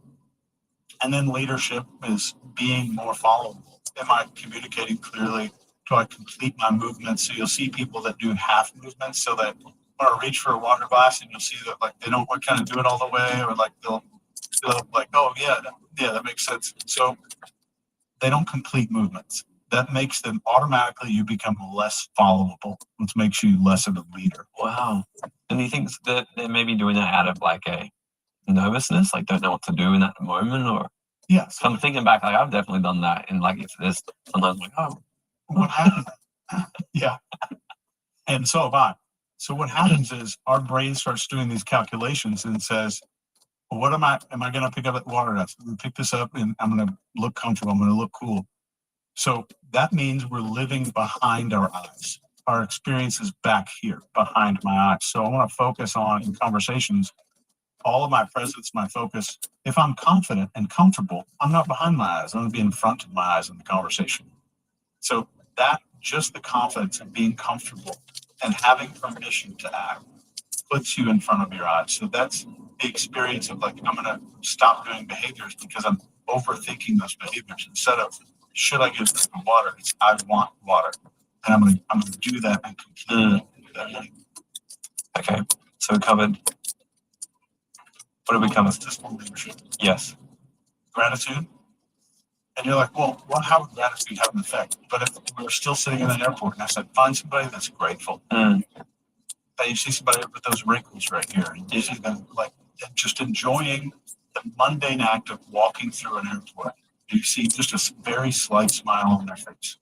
and then leadership is being more followable. Am I communicating clearly? Do I complete my movements? So you'll see people that do half movements, so that when I reach for a water glass and you'll see that like they don't kind of do it all the way, or like they'll like, oh yeah, that makes sense. So they don't complete movements. That makes them automatically, you become less followable, which makes you less of a leader. Wow. And do you think that they're maybe doing that out of like a nervousness, like don't know what to do in that moment? Or yeah, so I'm thinking back, like I've definitely done that. And like if there's sometimes like, oh, what happened? Yeah. And so have I. So what happens is our brain starts doing these calculations and says, well, what am I going to pick up at water? I'm going to pick this up and I'm going to look comfortable. I'm going to look cool. So that means we're living behind our eyes. Our experience is back here behind my eyes. So I want to focus on in conversations, all of my presence, my focus. If I'm confident and comfortable, I'm not behind my eyes. I'm going to be in front of my eyes in the conversation. So that just the confidence and being comfortable and having permission to act puts you in front of your eyes. So that's the experience of like, I'm going to stop doing behaviors because I'm overthinking those behaviors. Instead of, should I give them water? It's, I want water. And I'm going to do that and completely do that. okay. So we covered, what did we cover? System leadership. Yes. Gratitude. And you're like, well, how would gratitude have an effect? But if we were still sitting in an airport and I said, find somebody that's grateful. And you see somebody with those wrinkles right here. And you see them like just enjoying the mundane act of walking through an airport. You see just a very slight smile on their face.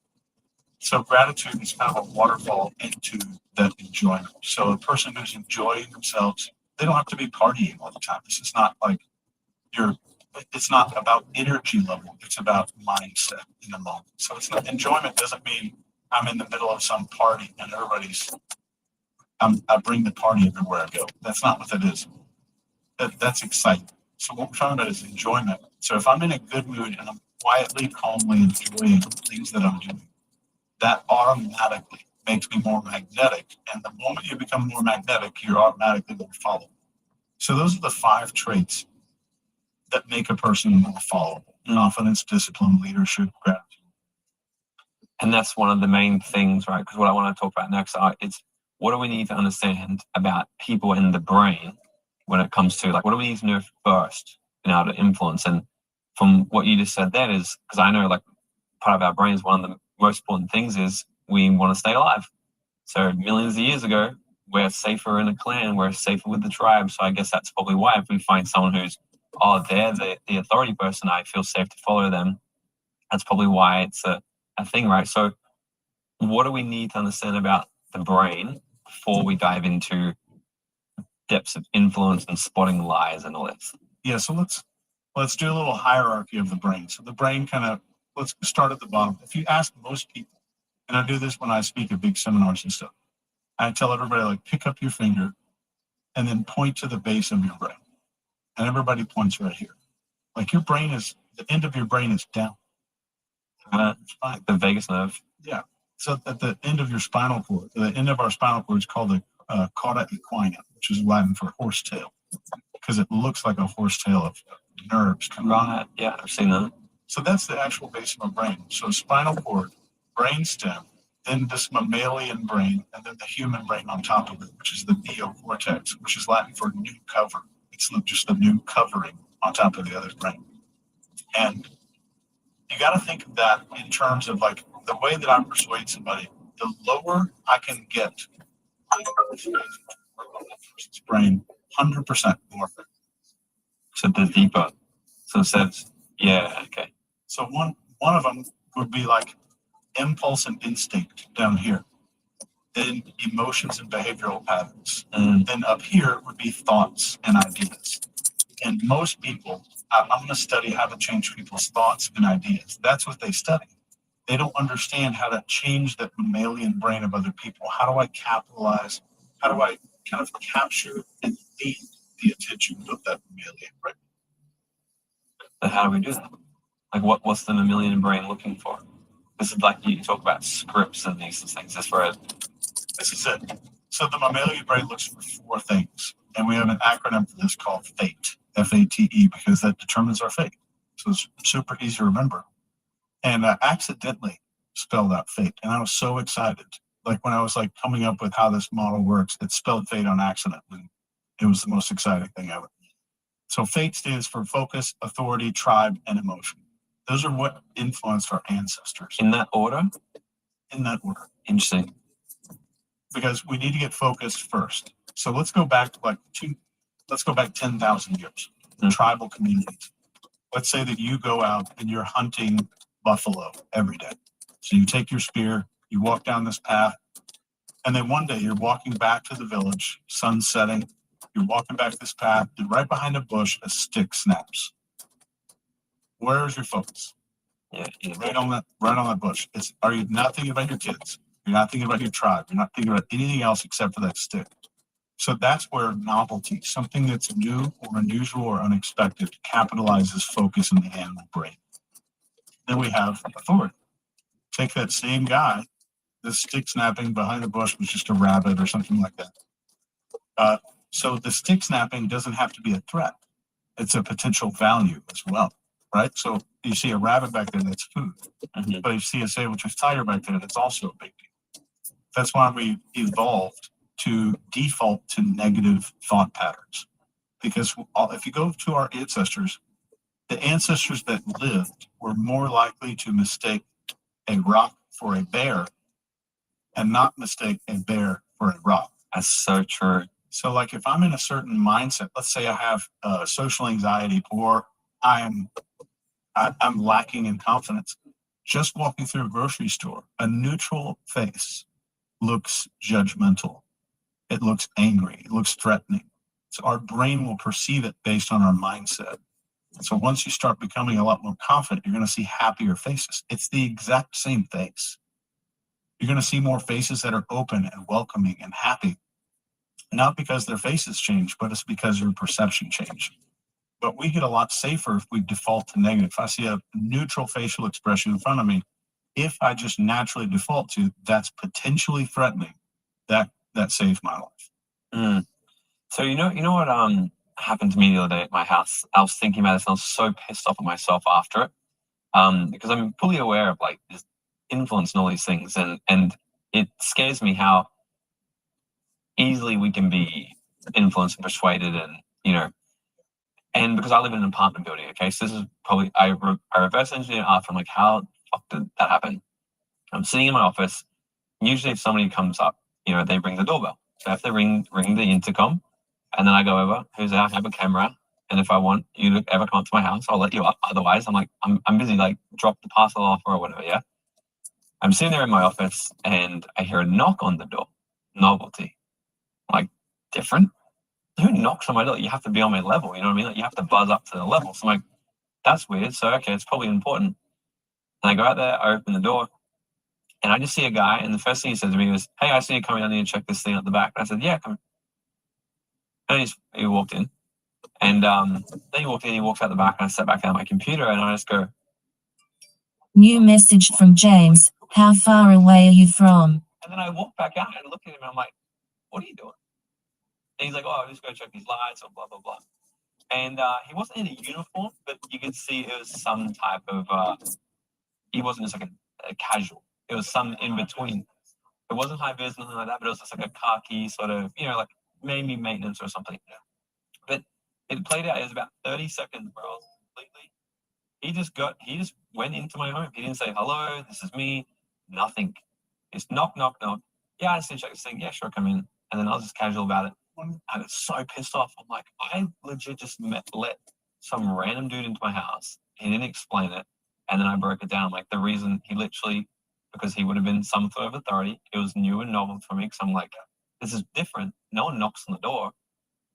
So gratitude is kind of a waterfall into that enjoyment. So a person who's enjoying themselves, they don't have to be partying all the time. This is not like it's not about energy level. It's about mindset in the moment. So it's not, enjoyment doesn't mean I'm in the middle of some party and I bring the party everywhere I go. That's not what that is. That's excitement. So what we're talking about is enjoyment. So if I'm in a good mood and I'm quietly, calmly enjoying things that I'm doing, that automatically makes me more magnetic. And the moment you become more magnetic, you're automatically going to follow. So those are the 5 traits that make a person more followable: confidence, discipline, leadership, gratitude. And that's one of the main things, right? Because what I want to talk about next is what do we need to understand about people in the brain when it comes to like, what do we need to know first in order to influence? And from what you just said there is, because I know like part of our brains, one of the most important things is we want to stay alive. So millions of years ago, we're safer in a clan, we're safer with the tribe. So I guess that's probably why if we find someone who's, oh, they're the authority person, I feel safe to follow them. That's probably why it's a thing, right? So what do we need to understand about the brain before we dive into depths of influence and spotting lies and all this? Yeah, so let's do a little hierarchy of the brain. So the brain let's start at the bottom. If you ask most people, and I do this when I speak at big seminars and stuff, I tell everybody, like, pick up your finger and then point to the base of your brain. And everybody points right here. Like the end of your brain is down. The vagus nerve. Yeah. So at the end of your spinal cord, the end of our spinal cord is called the cauda equina, which is Latin for horsetail, because it looks like a horsetail of nerves coming Right. Yeah, I've seen that. So that's the actual base of our brain. So spinal cord, brainstem, then this mammalian brain, and then the human brain on top of it, which is the neocortex, which is Latin for new cover. It's just the new covering on top of the other brain. And you got to think of that in terms of like the way that I persuade somebody, the lower I can get the person's brain, 100% more effective. So the deeper. So it says, yeah, okay. So one of them would be like impulse and instinct down here. Then emotions and behavioral patterns. And then up here would be thoughts and ideas. And most people, I'm going to study how to change people's thoughts and ideas. That's what they study. They don't understand how to change the mammalian brain of other people. How do I capitalize? How do I kind of capture and lead the attention of that mammalian brain. But how do we do that? Like, what's the mammalian brain looking for? This is like you talk about scripts and these things. This is it. So the mammalian brain looks for 4 things, and we have an acronym for this called FATE, F-A-T-E, because that determines our fate. So it's super easy to remember. And I accidentally spelled out fate, and I was so excited. Like when I was like coming up with how this model works, it spelled fate on accident, and it was the most exciting thing ever. So FATE stands for focus, authority, tribe, and emotion. Those are what influenced our ancestors. In that order? In that order. Interesting. Because we need to get focused first. So let's go back let's go back 10,000 years. Tribal communities. Let's say that you go out and you're hunting buffalo every day. So you take your spear, you walk down this path, and then one day you're walking back to the village, sun setting, you're walking back this path, and right behind a bush, a stick snaps. Where is your focus? Yeah. Right on that bush. Are you not thinking about your kids? You're not thinking about your tribe. You're not thinking about anything else except for that stick. So that's where novelty, something that's new or unusual or unexpected, capitalizes focus in the animal brain. Then we have authority. Take that same guy, the stick snapping behind the bush was just a rabbit or something like that. So the stick snapping doesn't have to be a threat. It's a potential value as well, right? So you see a rabbit back there, that's food. Mm-hmm. But you see a saber-toothed tiger back there, that's also a big deal. That's why we evolved to default to negative thought patterns. Because if you go to our ancestors, the ancestors that lived were more likely to mistake a rock for a bear and not mistake a bear for a rock. That's so true. So like if I'm in a certain mindset, let's say I have social anxiety or I'm lacking in confidence, just walking through a grocery store, a neutral face looks judgmental. It looks angry. It looks threatening. So our brain will perceive it based on our mindset. And so once you start becoming a lot more confident, you're going to see happier faces. It's the exact same face. You're going to see more faces that are open and welcoming and happy. Not because their faces change, but it's because your perception changed. But we get a lot safer if we default to negative. If I see a neutral facial expression in front of me, if I just naturally default to that's potentially threatening, that saves my life. Mm. So you know what happened to me the other day at my house? I was thinking about this and I was so pissed off at myself after it. Because I'm fully aware of like this influence and all these things, and it scares me how easily we can be influenced and persuaded, and because I live in an apartment building, okay, so this is probably I reverse engineer after. I'm like, how the fuck did that happen? I'm sitting in my office. Usually, if somebody comes up, they ring the doorbell. So I have to ring the intercom, and then I go over. Who's there? I have a camera, and if I want you to ever come up to my house, I'll let you up. Otherwise, I'm busy. Like, drop the parcel off or whatever. Yeah. I'm sitting there in my office, and I hear a knock on the door. Novelty. Like, different. Who knocks on my door? You have to be on my level. You know what I mean? Like, you have to buzz up to the level. So I'm like, that's weird. So okay, it's probably important. And I go out there. I open the door. And I just see a guy, and the first thing he said to me was, "Hey, I see you coming down here and check this thing at the back." And I said, "Yeah, come." And he walked in, and then he walks out the back, and I sat back down at my computer, and I just go, "New message from James. How far away are you from?" And then I walk back out and look at him, and I'm like, "What are you doing?" And he's like, "Oh, I'm just going to check these lights," or blah blah blah. And he wasn't in a uniform, but you could see it was some type of. He wasn't just like a casual. It was some in between. It wasn't high vis, nothing like that, but it was just like a khaki sort of, like maybe maintenance or something. But it played out. It was about 30 seconds, bro. Completely. He just went into my home. He didn't say, "Hello, this is me." Nothing. Just knock, knock, knock. "Yeah, I just need to check this thing." "Yeah, sure, come in." And then I was just casual about it. I was so pissed off. I'm like, I legit just let some random dude into my house. He didn't explain it. And then I broke it down. Like, the reason he literally, because he would have been some sort of authority. It was new and novel for me because I'm like, this is different. No one knocks on the door.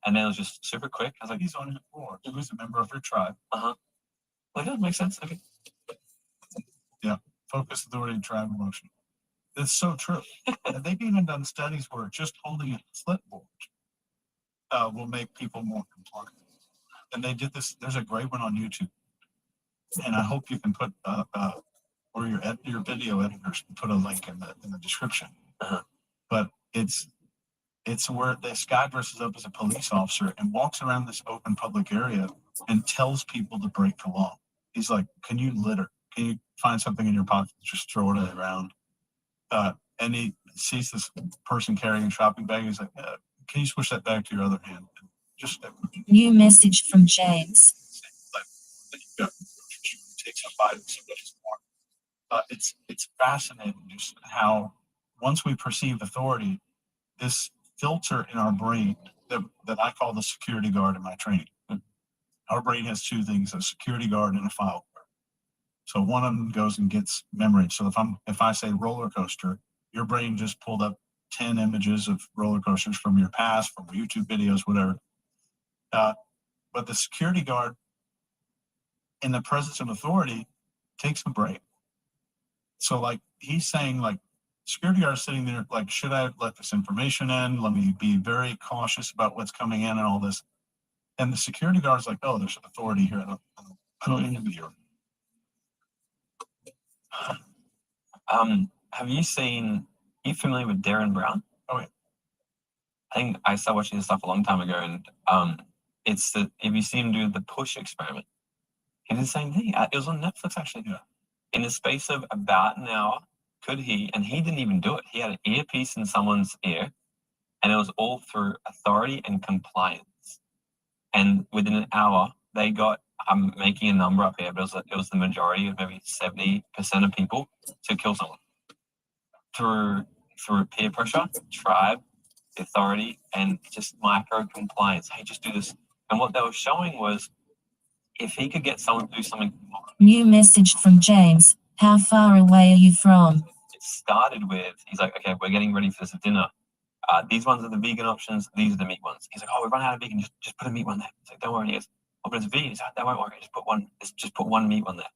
And then it was just super quick. I was like, He's on your floor. He was a member of your tribe. Like, that makes sense. Okay. Yeah. Focus, authority, tribe, emotion. It's so true. And they've even done studies where just holding a clipboard will make people more compliant. And they did this. There's a great one on YouTube, and I hope you can put or your video editors can put a link in the description. But it's where this guy dresses up as a police officer and walks around this open public area and tells people to break the law. He's like, "Can you litter? Can you find something in your pocket? Just throw it around." And he sees this person carrying a shopping bag. He's like, "Can you switch that bag to your other hand?" And just New message from James. like, takes a bite of somebody's arm. It's fascinating just how once we perceive authority, this filter in our brain that I call the security guard in my training. Our brain has two things: a security guard and a file guard. So one of them goes and gets memory. So if I say roller coaster, your brain just pulled up 10 images of roller coasters from your past, from YouTube videos, whatever. But the security guard, in the presence of authority, takes a break. So like he's saying, like, security guard is sitting there like, should I let this information in? Let me be very cautious about what's coming in and all this. And the security guard's like, oh, there's an authority here. I don't need to be here. Have you seen? Are you familiar with Darren Brown? Oh yeah. I think I started watching his stuff a long time ago, and it's the if you see him do the push experiment, he did the same thing. It was on Netflix actually. Yeah. In the space of about an hour, and he didn't even do it. He had an earpiece in someone's ear, and it was all through authority and compliance. And within an hour, they got, I'm making a number up here, but it was the majority of maybe 70% of people to kill someone through peer pressure, tribe, authority, and just micro compliance. Hey, just do this. And what they were showing was if he could get someone to do something tomorrow. New message from James. How far away are you from? It started with, he's like, okay, we're getting ready for this dinner. These ones are the vegan options. These are the meat ones. He's like, oh, we've run out of vegan. Just put a meat one there. He's like, don't worry. He goes, oh, but it's vegan. He's like, don't worry. Just put one meat one there.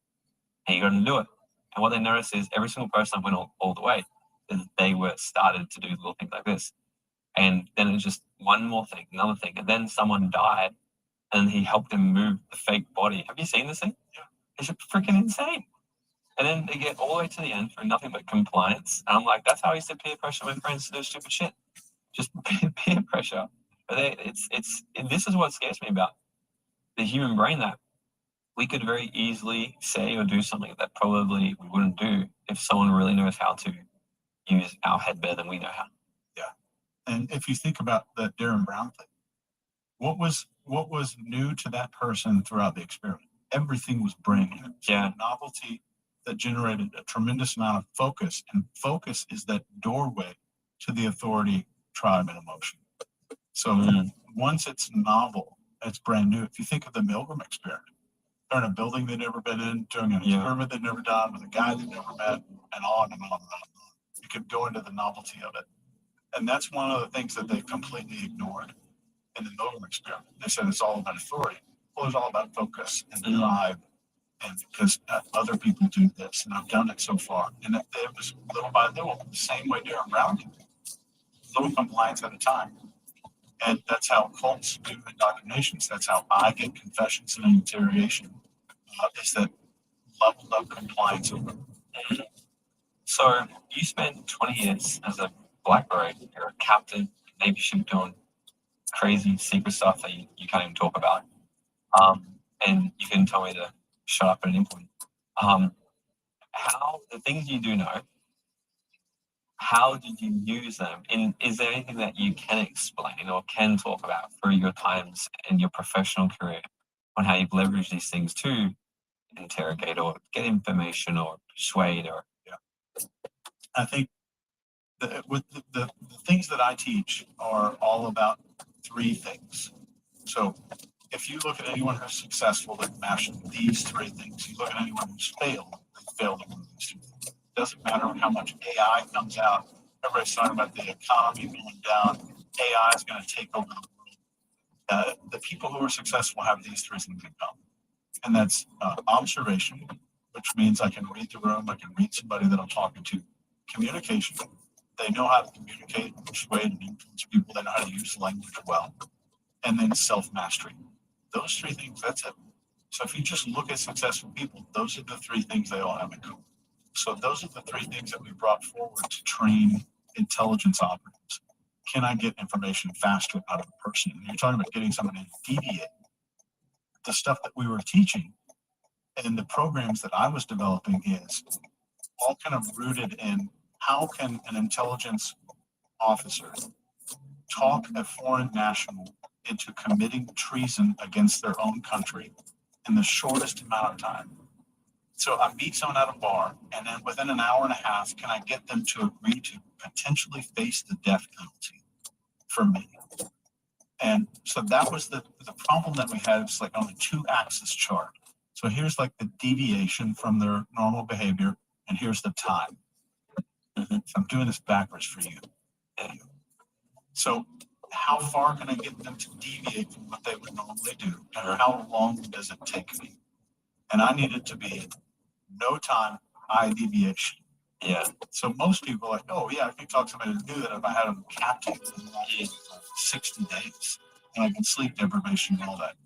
And you got to do it. And what they noticed is every single person that went all the way, they were started to do little things like this. And then it's just one more thing, another thing. And then someone died and he helped him move the fake body. Have you seen this thing? Yeah. It's freaking insane. And then they get all the way to the end for nothing but compliance. And I'm like, that's how I used to peer pressure my friends to do stupid shit. Just peer pressure. But this is what scares me about the human brain, that we could very easily say or do something that probably we wouldn't do if someone really knows how to use our head better than we know how. Yeah. And if you think about that Darren Brown thing, what was new to that person throughout the experiment? Everything was brand new. So Yeah. Novelty that generated a tremendous amount of focus, and focus is that doorway to the authority, tribe, and emotion. So once it's novel, it's brand new. If you think of the Milgram experiment, they're in a building they'd never been in, doing an experiment they'd never done with a guy they'd never met, and on and on and on. You could go into the novelty of it. And that's one of the things that they completely ignored in the Milgram experiment. They said it's all about authority. Well, it's all about focus and drive. And because other people do this, and I've done it so far. And it was little by little, the same way Darren Brown did. Little compliance at a time. And that's how cults do indoctrinations. That's how I get confessions and interrogation. Is that leveled up compliance over. So you spent 20 years as a Black Beret. You're a captain, Navy ship, doing crazy secret stuff that you can't even talk about. And you can tell me to shut up at any point. How the things you do know, how did you use them? And is there anything that you can explain or can talk about through your times in your professional career on how you've leveraged these things to interrogate or get information or persuade or? I think with the things that I teach are all about three things. So if you look at anyone who's successful, they've mastered these three things. You look at anyone who's failed, they've failed at one of these three things. It doesn't matter how much AI comes out. Everybody's talking about the economy going down. AI is going to take over the world. The people who are successful have these three things in common. And that's observation, which means I can read the room, I can read somebody that I'm talking to. Communication. They know how to communicate, persuade, and influence people. They know how to use language well. and then self-mastery. Those three things, that's it. So if you just look at successful people, those are the three things they all have in common. So those are the three things that we brought forward to train intelligence operatives. Can I get information faster out of a person? And you're talking about getting somebody to deviate. The stuff that we were teaching and the programs that I was developing is all kind of rooted in how can an intelligence officer talk a foreign national into committing treason against their own country in the shortest amount of time. So I meet someone at a bar, and then within an hour and a half, can I get them to agree to potentially face the death penalty for me? And so that was the problem that we had. It's like on a 2-axis chart. So here's like the deviation from their normal behavior, and here's the time. So I'm doing this backwards for you. So how far can I get them to deviate from what they would normally do? Or how long does it take me? And I need it to be no time, high deviation. Yeah. So most people are like, oh yeah, I can talk somebody to do that if I had them captive for 60 days. And I can sleep deprivation and all that.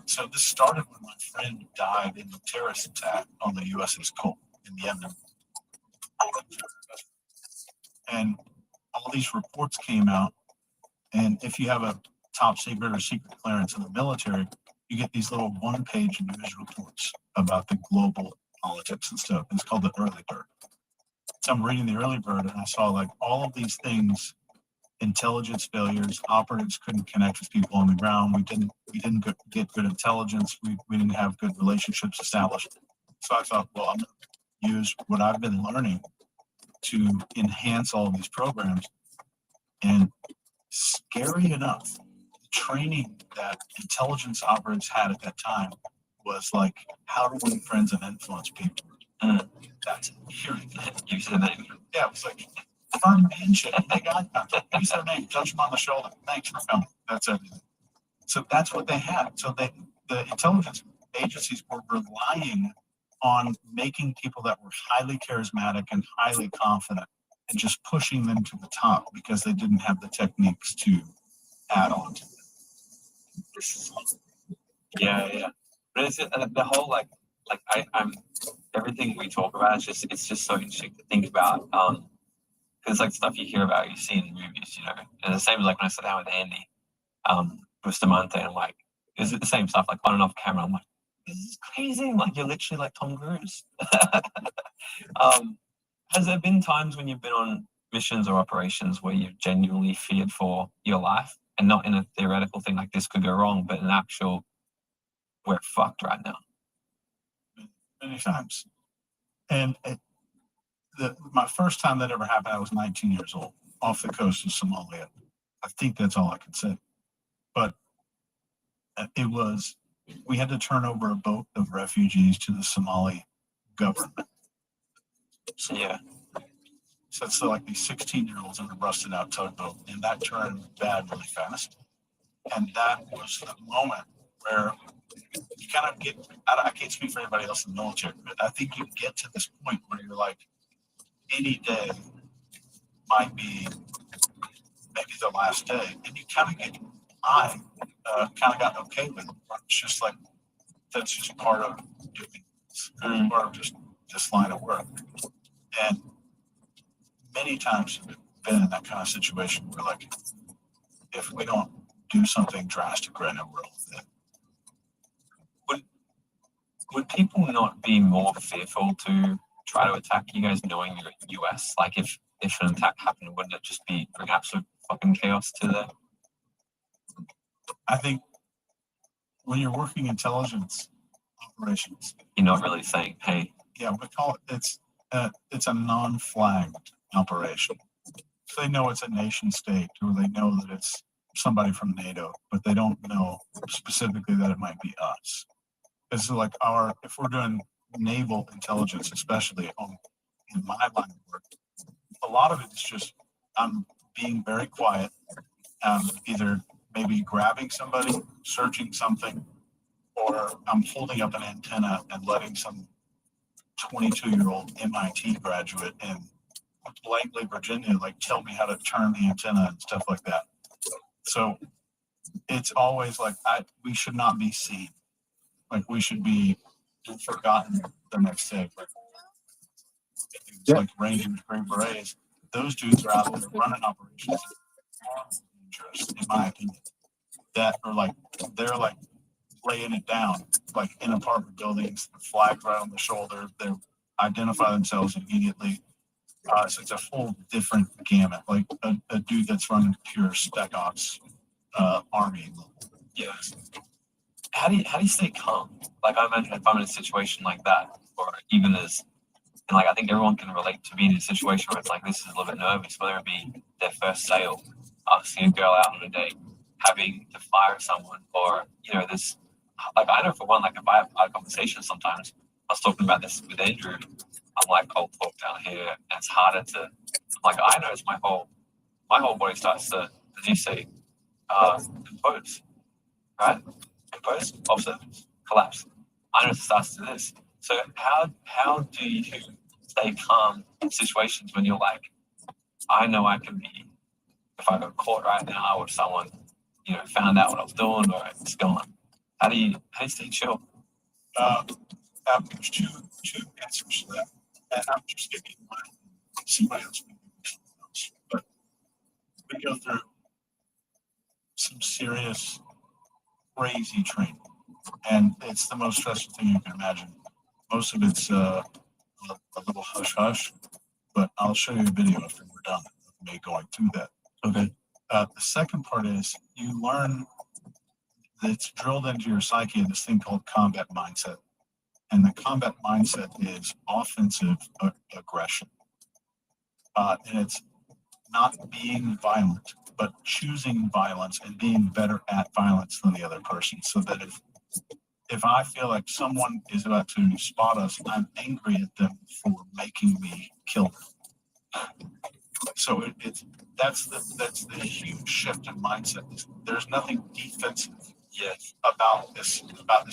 So this started when my friend died in the terrorist attack on the USS Cole in Yemen. And all these reports came out. And if you have a top secret or secret clearance in the military, you get these little 1-page news reports about the global politics and stuff. It's called the Early Bird. So I'm reading the Early Bird, and I saw like all of these things: intelligence failures, operatives couldn't connect with people on the ground. We didn't get good intelligence. We didn't have good relationships established. So I thought, well, I'm going to use what I've been learning to enhance all of these programs. And scary enough, the training that intelligence operatives had at that time was like how to win friends and influence people. That's it. Hearing that. Use the name. Yeah, it was like firm handshake. Make eye contact. Use their name. Touch them on the shoulder. Thanks for coming. That's everything. So that's what they had. So the intelligence agencies were relying on making people that were highly charismatic and highly confident and just pushing them to the top because they didn't have the techniques to add on to it. Yeah. But it's the whole I'm everything we talk about. It's just so interesting to think about. Because it's like stuff you hear about, you see in movies, you know. And the same as like when I sat down with Andy, Bustamante, and I'm like, is it the same stuff like on and off camera? I'm like, this is crazy. Like you're literally like Tom Cruise. Has there been times when you've been on missions or operations where you've genuinely feared for your life, and not in a theoretical thing like this could go wrong, but an actual we're fucked right now? Many times. And my first time that ever happened, I was 19 years old, off the coast of Somalia. I think that's all I can say. But we had to turn over a boat of refugees to the Somali government. So, Yeah. So it's like these 16-year-olds in a rusted out tugboat, and that turned bad really fast. And that was the moment where you kind of get, I can't speak for anybody else in the military, but I think you get to this point where you're like, any day might be maybe the last day. And you kind of get, kind of got okay with it. It's just like, that's just part of doing this, part of just this line of work. And many times we've been in that kind of situation where like, if we don't do something drastic right now, we're all dead. Would people not be more fearful to try to attack you guys knowing you're US? Like if an attack happened, wouldn't it just bring absolute fucking chaos to the... I think when you're working intelligence operations, You're not really saying, hey, yeah, we call it, it's a non-flagged operation. So they know it's a nation state, or they know that it's somebody from NATO, but they don't know specifically that it might be us. It's like if we're doing naval intelligence, especially in my line of work, a lot of it is just I'm being very quiet, either maybe grabbing somebody, searching something, or I'm holding up an antenna and letting some 22-year-old MIT graduate in Langley, Virginia, like tell me how to turn the antenna and stuff like that. So it's always like we should not be seen. Like we should be forgotten the next day. It's like Rangers, Green Berets. Those dudes are out there running operations. Dangerous, in my opinion. That are like they're like laying it down, like in apartment buildings, flags right on the shoulder. They identify themselves immediately. So it's a whole different gamut, like a dude that's running pure spec ops army level. Yeah. How do you stay calm? Like I imagine if I'm in a situation like that, or even as, and like I think everyone can relate to being in a situation where it's like this is a little bit nervous, whether it be their first sale, asking a girl out on a date, having to fire someone, or this. Like I know for one, like if I have a conversation sometimes, I was talking about this with Andrew. I'm like, I'll talk down here, and it's harder to. Like I notice my whole body starts to, as you say, compose, right? Compose, observe, collapse. I notice it starts to do this. So how do you stay calm in situations when you're like, I know I can be, if I got caught right now or someone, found out what I was doing or it's gone. How do you stay chill? There's two answers to that, and I'm just giving mine. Somebody else may be something else, but we go through some serious, crazy training, and it's the most stressful thing you can imagine. Most of it's a little hush hush, but I'll show you a video after we're done of me going through that. Okay. The second part is you learn that's drilled into your psyche this thing called combat mindset. And the combat mindset is offensive aggression. And it's not being violent, but choosing violence and being better at violence than the other person. So that if I feel like someone is about to spot us, I'm angry at them for making me kill them. So that's the huge shift in mindset. There's nothing defensive about this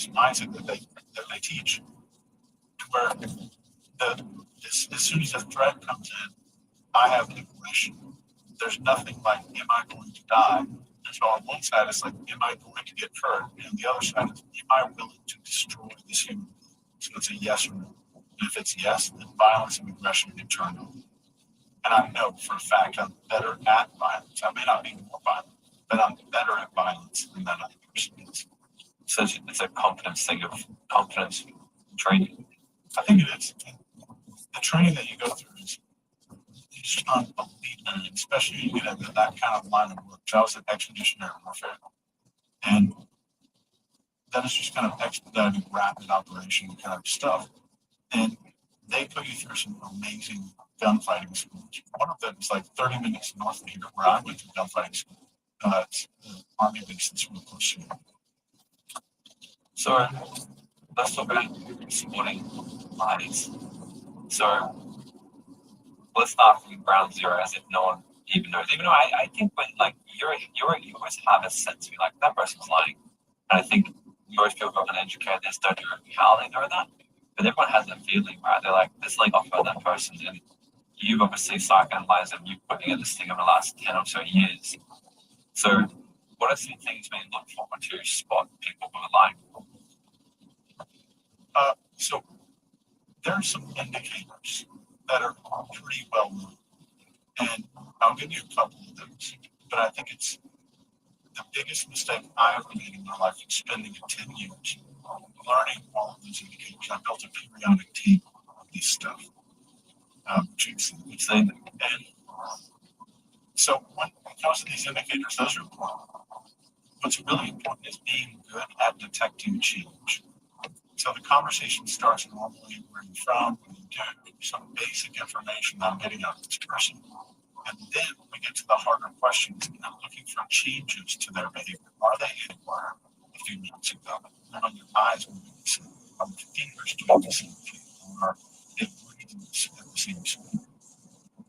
mindset that they teach. Where as soon as a threat comes in, I have aggression. There's nothing like, am I going to die? So on one side, it's like, am I going to get hurt? And the other side is, am I willing to destroy this human being? So it's a yes or no. And if it's yes, then violence and aggression get turned on. And I know for a fact I'm better at violence. I may not be more violent, but I'm better at violence than that other person is. So it's a confidence thing of confidence training. I think it is. The training that you go through is just unbelievable, especially when you get into that kind of line of work. So I was an expeditionary warfare, and that is just kind of expedited, rapid operation kind of stuff. And they put you through some amazing gunfighting schools. One of them is like 30 minutes north of here, where I went to gunfighting school. It's the Army base that's real close to me. So let's talk about supporting lines. So let's start from ground zero, as if no one even knows. Even though I think when like you always have a sense of like that person's lying, and I think most people who are uneducated this don't know how they know that, but everyone has that feeling, right? They're like, there's something off about that person, and you've obviously psychoanalyzed them. You've put together this thing over the last 10 or so years. So what are some things we look for to spot people who are lying? So there are some indicators that are pretty well known, and I'll give you a couple of those. But I think it's the biggest mistake I ever made in my life in spending 10 years learning all of those indicators. I built a periodic table of this stuff, and so when it comes to these indicators, those are important. What's really important is being good at detecting change. So the conversation starts normally where you're from, what you do, some basic information that I'm getting out of this person. And then we get to the harder questions, and I'm looking for changes to their behavior. Are they anywhere a few minutes ago? Are your eyes moving the same? Are your fingers doing the same thing? Are they breathing at the same speed?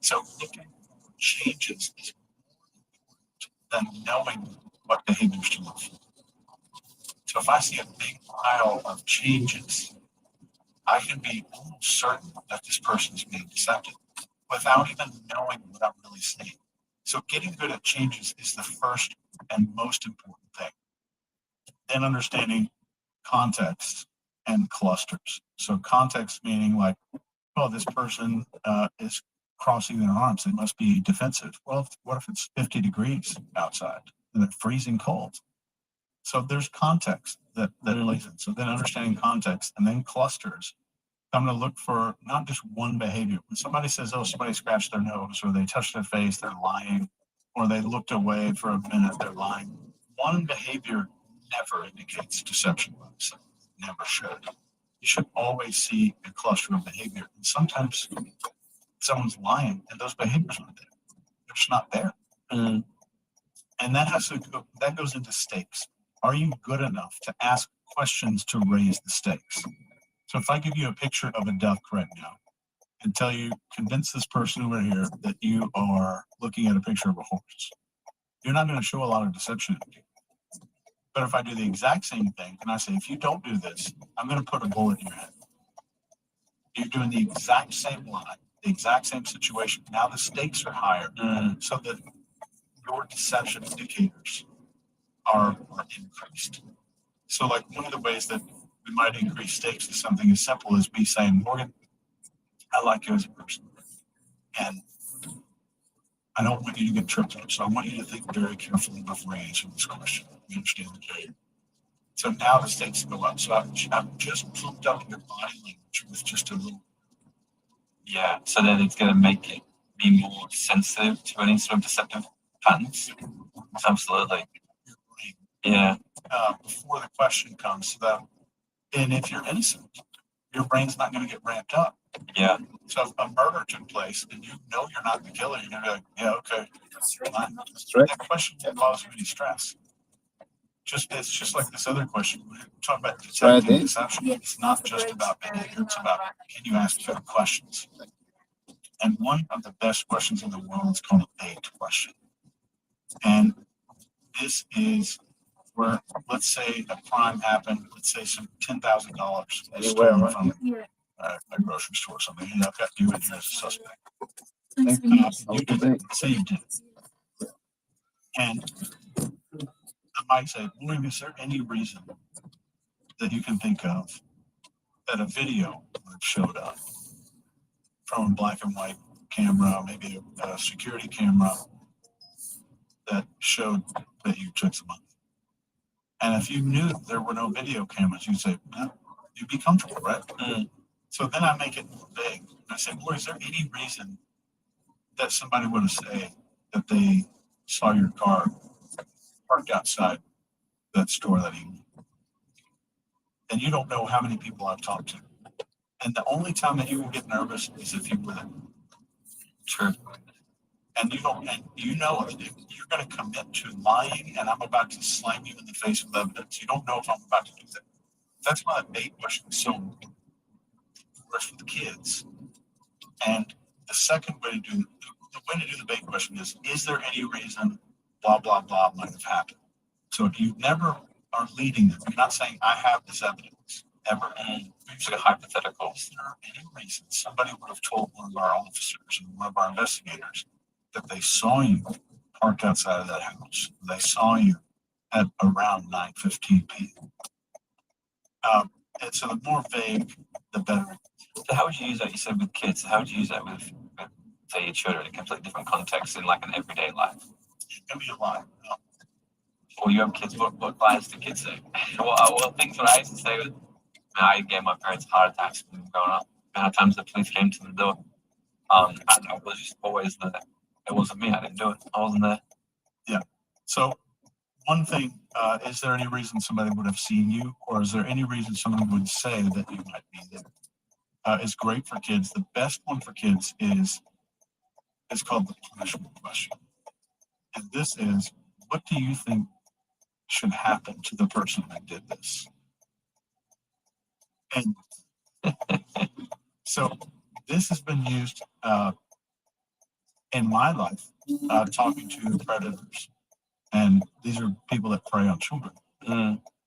So looking for changes is more important than knowing what behaviors to look for. So if I see a big pile of changes, I can be almost certain that this person is being deceptive without even knowing what I'm really seeing. So getting good at changes is the first and most important thing. Then understanding context and clusters. So context meaning like, oh, this person is crossing their arms. They must be defensive. Well, what if it's 50 degrees outside and it's freezing cold? So there's context that plays in. So then understanding context and then clusters. I'm going to look for not just one behavior. When somebody says, oh, somebody scratched their nose or they touched their face, they're lying, or they looked away for a minute, they're lying. One behavior never indicates deception. Never should. You should always see a cluster of behavior. And sometimes someone's lying and those behaviors aren't there. They're just not there. Mm. And that goes into stakes. Are you good enough to ask questions to raise the stakes? So if I give you a picture of a duck right now and tell you, convince this person over here that you are looking at a picture of a horse, you're not going to show a lot of deception. But if I do the exact same thing and I say, if you don't do this, I'm going to put a bullet in your head. You're doing the exact same line, the exact same situation. Now the stakes are higher so that your deception indicators are increased. So like one of the ways that we might increase stakes is something as simple as me saying, Morgan, I like you as a person. And I don't want you to get tripped up. So I want you to think very carefully before you answer this question. You understand the game? So now the stakes go up. So I've just pumped up your body language with just a little. Yeah, so then it's going to make it be more sensitive to any sort of deceptive patterns. Absolutely. Your brain Yeah. before the question comes. And if you're innocent, your brain's not going to get ramped up. Yeah. So if a murder took place and you know you're not the killer, you're going to be like, yeah, okay. Fine. right. That question won't cause you any stress. It's just like this other question. We're talking about detecting deception. It's not just about behavior. It's about, can you ask good questions? And one of the best questions in the world is called a bait question. And this is where, let's say a crime happened, let's say some $10,000 is stolen from a grocery store or something. And I've got you in here as a suspect. You did it. Say you did it. And I might say, William, is there any reason that you can think of that a video would have showed up from a black and white camera, maybe a security camera that showed that you took some money? And if you knew there were no video cameras, you'd say, no, you'd be comfortable, right? So then I make it more vague. I say, boy, is there any reason that somebody would have said that they saw your car parked outside that store that evening? And you don't know how many people I've talked to. And the only time that you will get nervous is if you were there. True. And you know that if you're going to commit to lying and I'm about to slam you in the face with evidence, you don't know if I'm about to do that. That's why that bait question is so important for the kids. And the second way to do the bait question is there any reason blah, blah, blah might have happened? So if you never are leading them, you're not saying I have this evidence ever. It's like a hypothetical. Is there any reason somebody would have told one of our officers and one of our investigators that they saw you parked outside of that house? They saw you at around 9:15 p.m. And so the more vague, the better. So how would you use that? You said with kids. How would you use that with say, your children in completely different contexts in like an everyday life? It can be a lot. Or you have kids, what lies do kids say? What things what I used to say with, I gave my parents heart attacks when we were growing up. The amount of times the police came to the door. I don't know, it was just always there. It wasn't me, I didn't do it. I wasn't there. Yeah. So one thing, is there any reason somebody would have seen you, or is there any reason someone would say that you might be there? It's great for kids. The best one for kids is called the punishment question. And this is, what do you think should happen to the person that did this? And so this has been used in my life, talking to predators. And these are people that prey on children.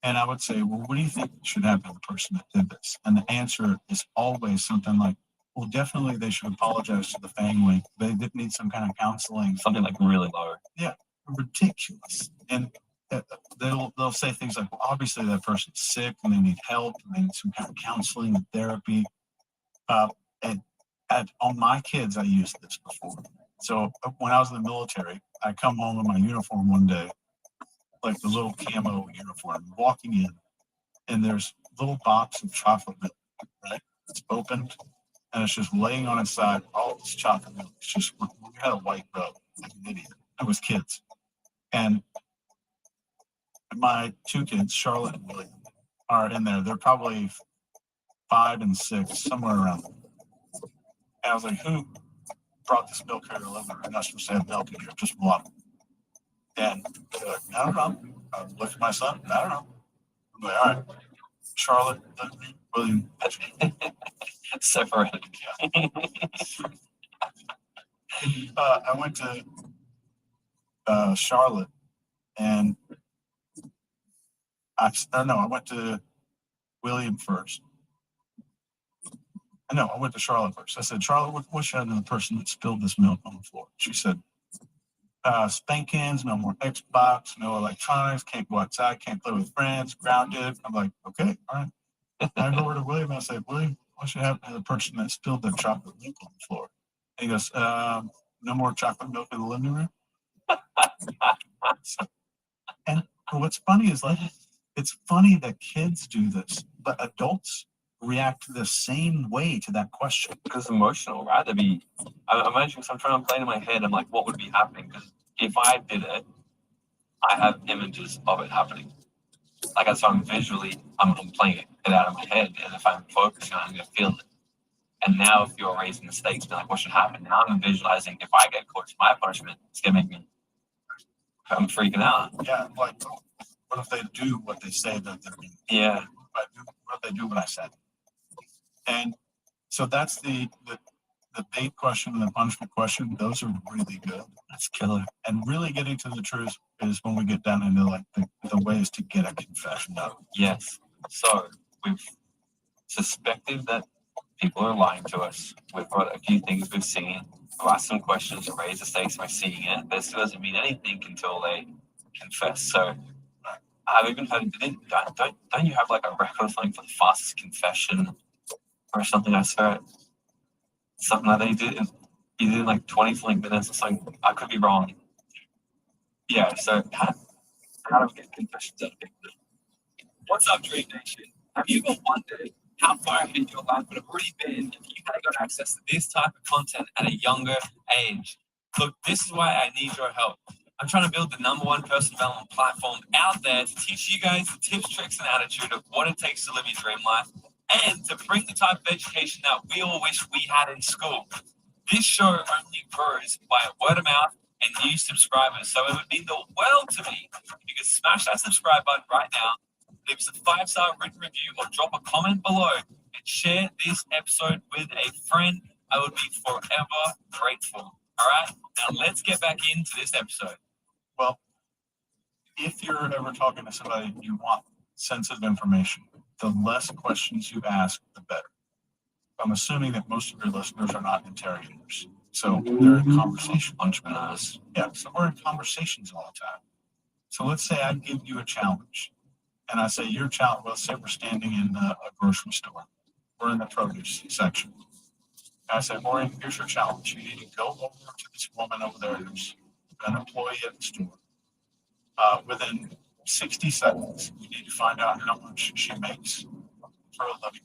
And I would say, well, what do you think should happen to the person that did this? And the answer is always something like, Well, definitely they should apologize to the family. They did need some kind of counseling. Something like really low. Ridiculous. And they'll say things like, well, obviously that person's sick and they need help and they need some kind of counseling and therapy. On my kids, I used this before. So when I was in the military, I come home in my uniform one day, like the little camo uniform, walking in, and there's a little box of chocolate milk, right? It's opened, and it's just laying on its side. All this chocolate milk. It's just, we had a white robe, like an idiot. It was kids. And my two kids, Charlotte and William, are in there. They're probably 5 and 6, somewhere around there. And I was like, who brought this milk here to live? I'm not supposed to have milk in here, just water. And they're like, I don't know. I looked at my son, I don't know. I'm like, all right, Charlotte, William. Separated. I went to Charlotte and I went to William first. I went to Charlotte first. I said, Charlotte, what should I do to the person that spilled this milk on the floor? She said, spankings, no more Xbox, no electronics, can't go outside, can't play with friends, grounded. I'm like, okay, all right. And I go over to William and I say, William, what should happen to the person that spilled their chocolate milk on the floor? And he goes, no more chocolate milk in the living room. And what's funny is it's funny that kids do this, but adults react the same way to that question. Because it's emotional, right? I'm imagining, because I'm trying to play in my head, I'm like, what would be happening? Because if I did it, I have images of it happening. Like, so I'm playing it out of my head, and if I'm focusing on it, I'm going to feel it. And now, if you're raising the stakes, be like, what should happen? Now I'm visualizing if I get caught, it's my punishment. It's going to make me, I'm freaking out. Yeah, like, what if they do what they say that they're doing? Yeah. What if they do what I said? And so that's the bait question and the punishment question. Those are really good. That's killer. And really getting to the truth is when we get down into like the ways to get a confession out. Yes. So we've suspected that people are lying to us. We've got a few things we've seen. We've asked some questions to raise the stakes by seeing it. This doesn't mean anything until they confess. So I've even heard, don't you have like a record or something for the fastest confession or something? I saw it. Something like that you did in like 20 minutes or something. I could be wrong. Yeah, so how do we get confessions out of people? What's up, Dream Nation? Have you ever wondered how far ahead your life would have already been if you had got access to this type of content at a younger age? Look, this is why I need your help. I'm trying to build the #1 personal development platform out there to teach you guys the tips, tricks, and attitude of what it takes to live your dream life, and to bring the type of education that we all wish we had in school. This show only grows by word of mouth and new subscribers, so it would mean the world to me if you could smash that subscribe button right now, leave us a 5-star written review, or drop a comment below and share this episode with a friend. I would be forever grateful. All right, now let's get back into this episode. Well, if you're ever talking to somebody and you want sensitive information, the less questions you ask, the better. I'm assuming that most of your listeners are not interrogators. So they're in conversation. Entrepreneurs. Yeah, so we're in conversations all the time. So let's say I give you a challenge. And I say, your challenge, let's say we're standing in a grocery store. We're in the produce section. And I say, Maureen, here's your challenge. You need to go over to this woman over there who's an employee at the store. Within 60 seconds, you need to find out how much she makes for a living.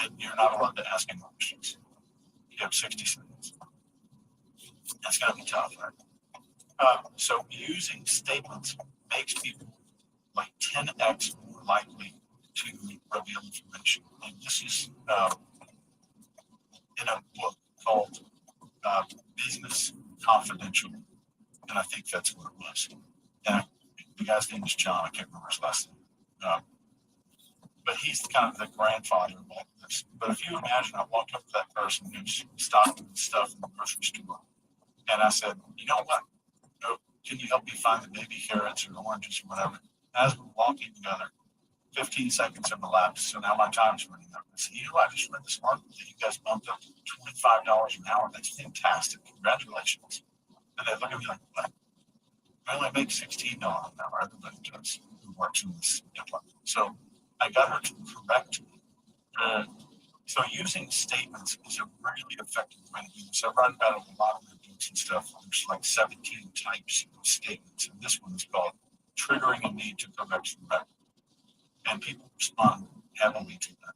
And you're not allowed to ask any questions. You have 60 seconds. That's going to be tough, right? So using statements makes people like 10x more likely to reveal information. And this is in a book called Business Confidential. And I think that's what it was. And the guy's name is John. I can't remember his last name. But he's kind of the grandfather of all this. But if you imagine, I walked up to that person who's stocking stuff in the grocery store, and I said, you know what? Can you help me find the baby carrots or oranges or whatever? As we're walking together, 15 seconds have elapsed, so now my time's running up. I said, I just read this article that you guys bumped up to $25 an hour. That's fantastic. Congratulations. And they look at me like, what? I only make $16 an hour. Everybody does who works in this department. So I got her to correct me. So using statements is a really effective way to do this. I write about it in a lot of my books and stuff. There's like 17 types of statements, and this one is called triggering a need to correct your record. And people respond heavily to that.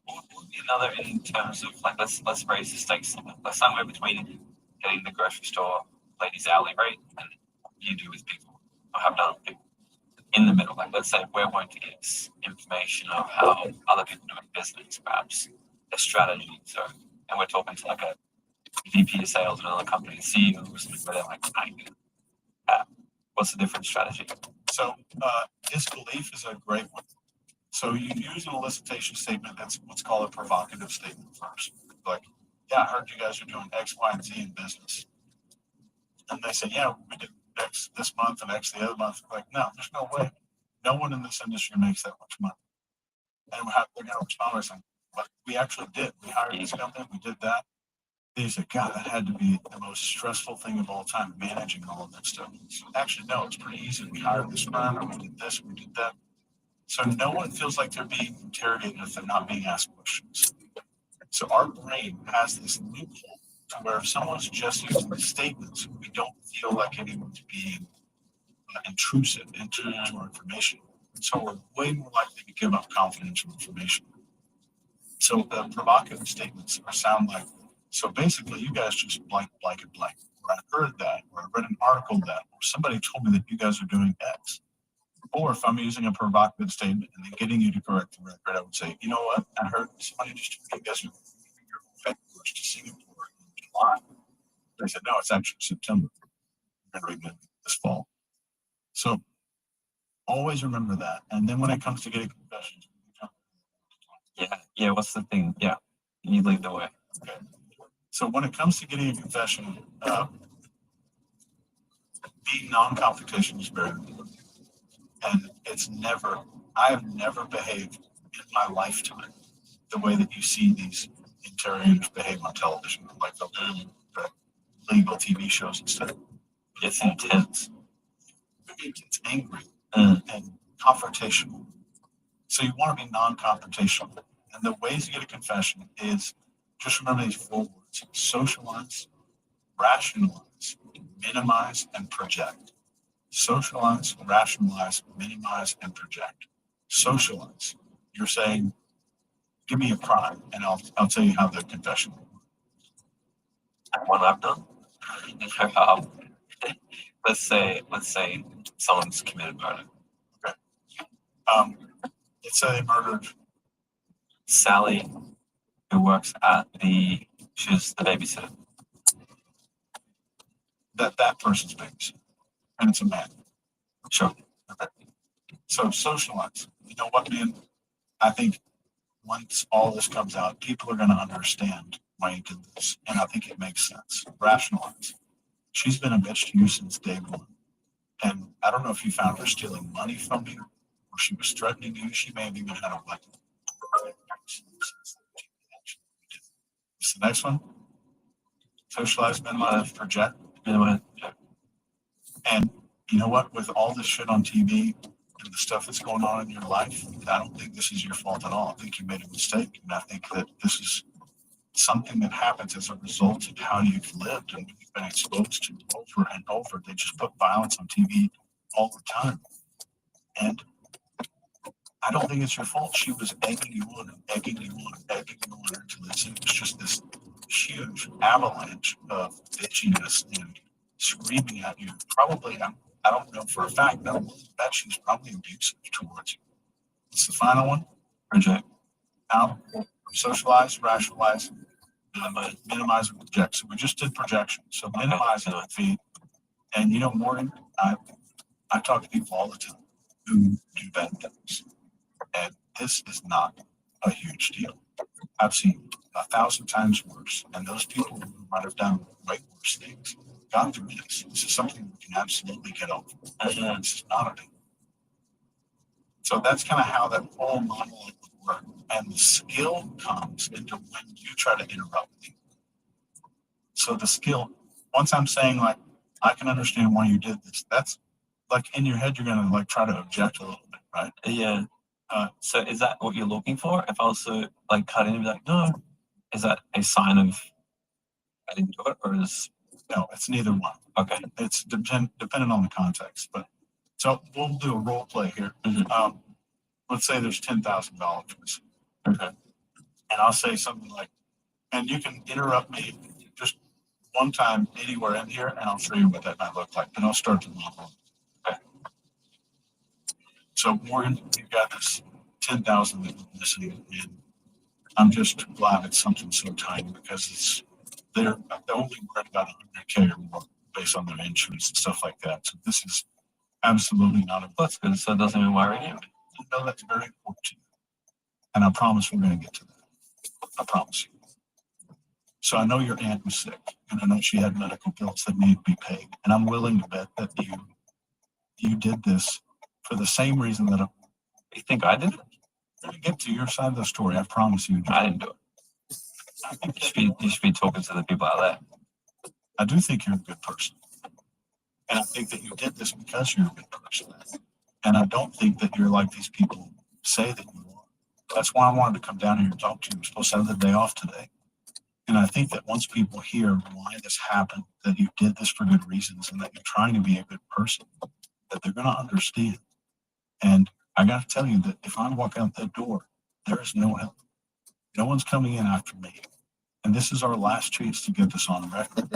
What would be another in terms of like let's raise the stakes like somewhere between getting the grocery store ladies alley rate and what you do with people or have done with people in the middle. Like let's say we're going to get information of how other people are doing business, perhaps their strategy. So and we're talking to like a VP of sales in another company, CEO or something where they're like, what's the different strategy? So disbelief is a great one. So you use an elicitation statement that's what's called a provocative statement first. Like, yeah, I heard you guys are doing X, Y, and Z in business. And they say, yeah, we did X this month and X the other month. Like, no, there's no way. No one in this industry makes that much money. And they're going to respond by saying, but we actually did. We hired this company, we did that. They say, God, that had to be the most stressful thing of all time, managing all of that stuff. So actually, no, it's pretty easy. We hired this firm, or we did this, we did that. So no one feels like they're being interrogated if they're not being asked questions. So our brain has this loophole to where if someone's just using statements, we don't feel like anyone's being intrusive into our information. So we're way more likely to give up confidential information. So the provocative statements sound like, so basically you guys just blank, blank, and blank. Or I heard that, or I read an article that, or somebody told me that you guys are doing X. Or if I'm using a provocative statement and then getting you to correct the record, I would say, you know what? I heard somebody just told you guys are moving your headquarters to Singapore in July. They said, no, it's actually September. We're going to be this fall. So always remember that. And then when it comes to getting confessions, Yeah. What's the thing? Yeah, you lead the way. okay. So when it comes to getting a confession, being non-confrontational is very important. And I have never behaved in my lifetime the way that you see these interrogators behave on television, like the legal TV shows and stuff. It's intense. It's angry and confrontational. So you want to be non-confrontational. And the ways to get a confession is just remember these 4 words: socialize, rationalize, minimize, and project. Socialize, rationalize, minimize, and project. Socialize. You're saying, give me a crime, and I'll tell you how the confession will work. And one I've done. Let's say someone's committed murder. Okay. Let's say they murdered Sally, who works at she's the babysitter. that person's babysitter, and it's a man. Sure. Okay. So socialize. You know what, man? I think once all this comes out, people are going to understand why you did this, and I think it makes sense. Rationalize. She's been a bitch to you since day one, and I don't know if you found her stealing money from you, or she was threatening you. She may have even had a weapon. What's the next one? Socialize, minimize, project. Minimize. And you know what? With all this shit on TV and the stuff that's going on in your life, I don't think this is your fault at all. I think you made a mistake. And I think that this is something that happens as a result of how you've lived and what you've been exposed to over and over. They just put violence on TV all the time. And I don't think it's your fault. She was egging you on and egging you on and egging you on until it was just this huge avalanche of bitchiness and screaming at you. Probably, I don't know for a fact, but I bet she's probably abusive towards you. What's the final one? Project. Now, socialize, rationalize, minimize, and project. So we just did projection. So minimize it, feet. And you know, Morgan, I talk to people all the time who do bad things. And this is not a huge deal. I've seen 1,000 times worse. And those people who might have done way worse things gone through this. This is something we can absolutely get over. This is not a deal. So that's kind of how that whole monologue would work. And the skill comes into when you try to interrupt me. So the skill, once I'm saying like, I can understand why you did this, that's like in your head, you're going to like try to object a little bit, right? Yeah. So is that what you're looking for? If I also like cut in and be like, no, is that a sign of I didn't do it, or is No, it's neither one. okay? It's dependent on the context. But so we'll do a role play here. Mhm. Let's say there's $10,000. Okay. And I'll say something like, and you can interrupt me just one time anywhere in here, and I'll show you what that might look like. And I'll start the monologue. Okay. So Morgan, you've got this 10,000 that you're missing, and I'm just glad it's something so tiny because they're only worried about 100K or more based on their insurance and stuff like that. So this is absolutely not a That's good. So it doesn't even worry you. no, that's very important to you. And I promise we're going to get to that. I promise you. So I know your aunt was sick, and I know she had medical bills that need to be paid. And I'm willing to bet that you did this for the same reason that You think I did it? I'm going to get to your side of the story. I promise you. I didn't do it. I think You should be talking to the people out there. I do think you're a good person. And I think that you did this because you're a good person. And I don't think that you're like these people say that you are. That's why I wanted to come down here and talk to you. I'm supposed to have the day off today. And I think that once people hear why this happened, that you did this for good reasons and that you're trying to be a good person, that they're going to understand. And I got to tell you that if I walk out that door, there is no help. No one's coming in after me. And this is our last chance to get this on record.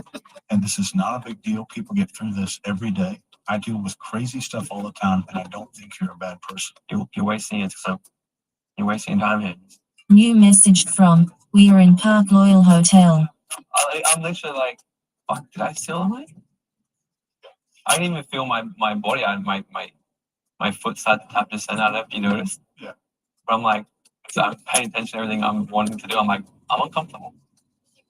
And this is not a big deal. People get through this every day. I deal with crazy stuff all the time, and I don't think you're a bad person. You're wasting it. So you're wasting time here. New message from, we are in Park Loyal Hotel. I'm literally like, fuck, did I steal the money? I didn't even feel my body. My foot started to tap just then. I don't know if you noticed. Yeah. But I'm like, so I'm paying attention to everything I'm wanting to do. I'm like, I'm uncomfortable.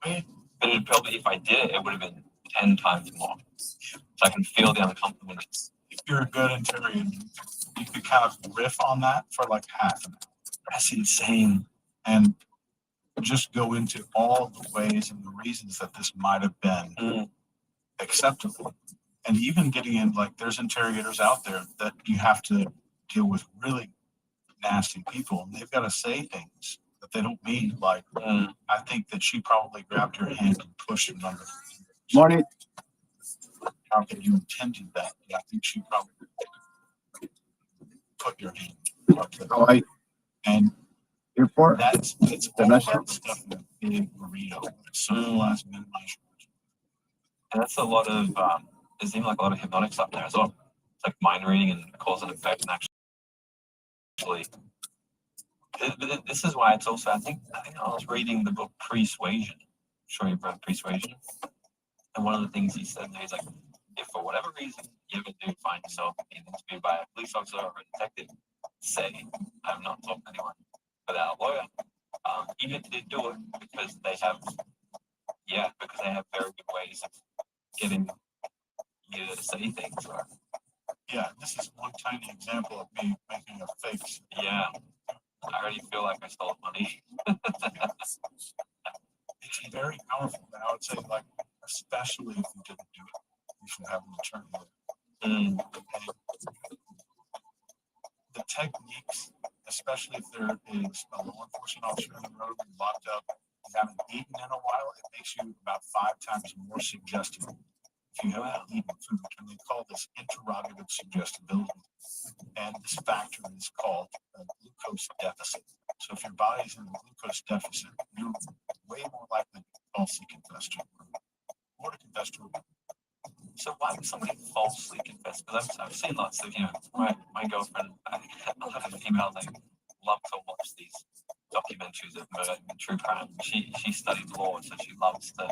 Man, But it probably, if I did it, it would have been 10 times more. So I can feel the uncomfortableness. if you're a good interviewer, you could kind of riff on that for like half an hour That's insane. and just go into all the ways and the reasons that this might have been Mm. acceptable. And even getting in, like, there's interrogators out there that you have to deal with really nasty people, and they've got to say things that they don't mean. Like, Mm. I think that she probably grabbed your hand and pushed it under. Morning. How could you intended that? I think she probably put your hand up there. How I And airport? it's all that stuff in a big burrito. So minimize. And that's a lot of, there's even like a lot of hypnotic stuff there as well. It's like mind reading and cause and effect and actually. This is why it's also, I think I was reading the book Persuasion. I'm sure you've read Persuasion. And one of the things he said there is like, if for whatever reason you ever do find yourself being interviewed by a police officer or a detective, say, I've not talked to anyone without a lawyer. Even if they do it because they have very good ways of getting you to say things. Or, Yeah, this is one tiny example of me making a face. yeah, I already feel like I stole money. It's very powerful. And I would say, like, especially if you didn't do it, you should have an attorney. Mm. The techniques, especially if there is a law enforcement officer in the road and locked up, you haven't eaten in a while, it makes you about 5 times more suggestible if you haven't eaten food. And they call this interrogative suggestibility. And this factor is called a glucose deficit. So if your body's in a glucose deficit, you're way more likely to falsely confess to it, or to confess to it. So why would somebody falsely confess? Because I've seen lots of, my girlfriend, I have a female that loves to watch these documentaries of murder and true crime. She studied law, so she loves to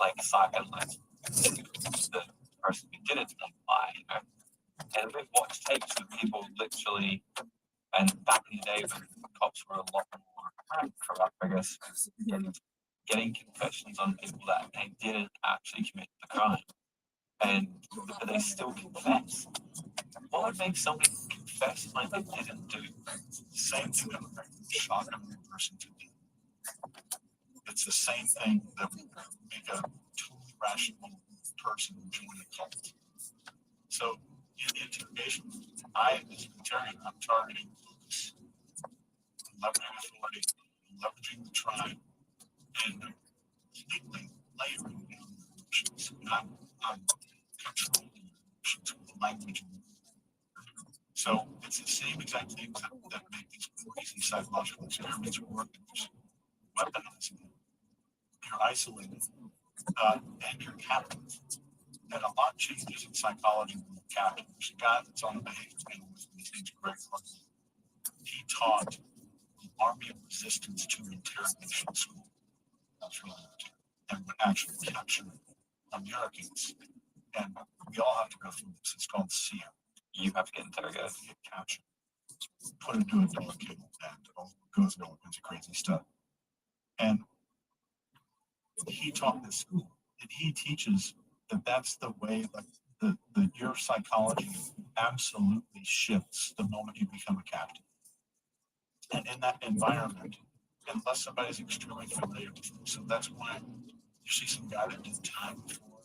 like psychoanalyze the person who did it to lie, And we've watched tapes of people literally, and back in the day when cops were a lot more corrupt, I guess, getting confessions on people that they didn't actually commit the crime. But they still confess. What would make somebody confess confess like they didn't do. Same thing that would shock a person to do. It's the same thing that would make a totally rational person join a cult. So in the interrogation, I, as an attorney, I'm targeting leveraging authority, leveraging the tribe, and completely layering down the emotions. I'm controlling the emotions with the language. So it's the same exact things that make these crazy psychological experiments work. Just weaponizing it. You're isolated, and you're captive. And a lot changes in psychology when you're captive. There's a guy that's on the behavior panel with me. His name's Greg Hartley. He taught the Army of Resistance to interrogation school. That's really interesting. And would actually capture Americans. And we all have to go through this. It's called SEAL. You have to get interrogated. Get captured, put into a dog kennel, and go through all kinds of crazy stuff. And he taught this school, and he teaches that that's the way that your psychology absolutely shifts the moment you become a captive. And in that environment, unless somebody's extremely familiar with it, so that's why you see some guy that did time before,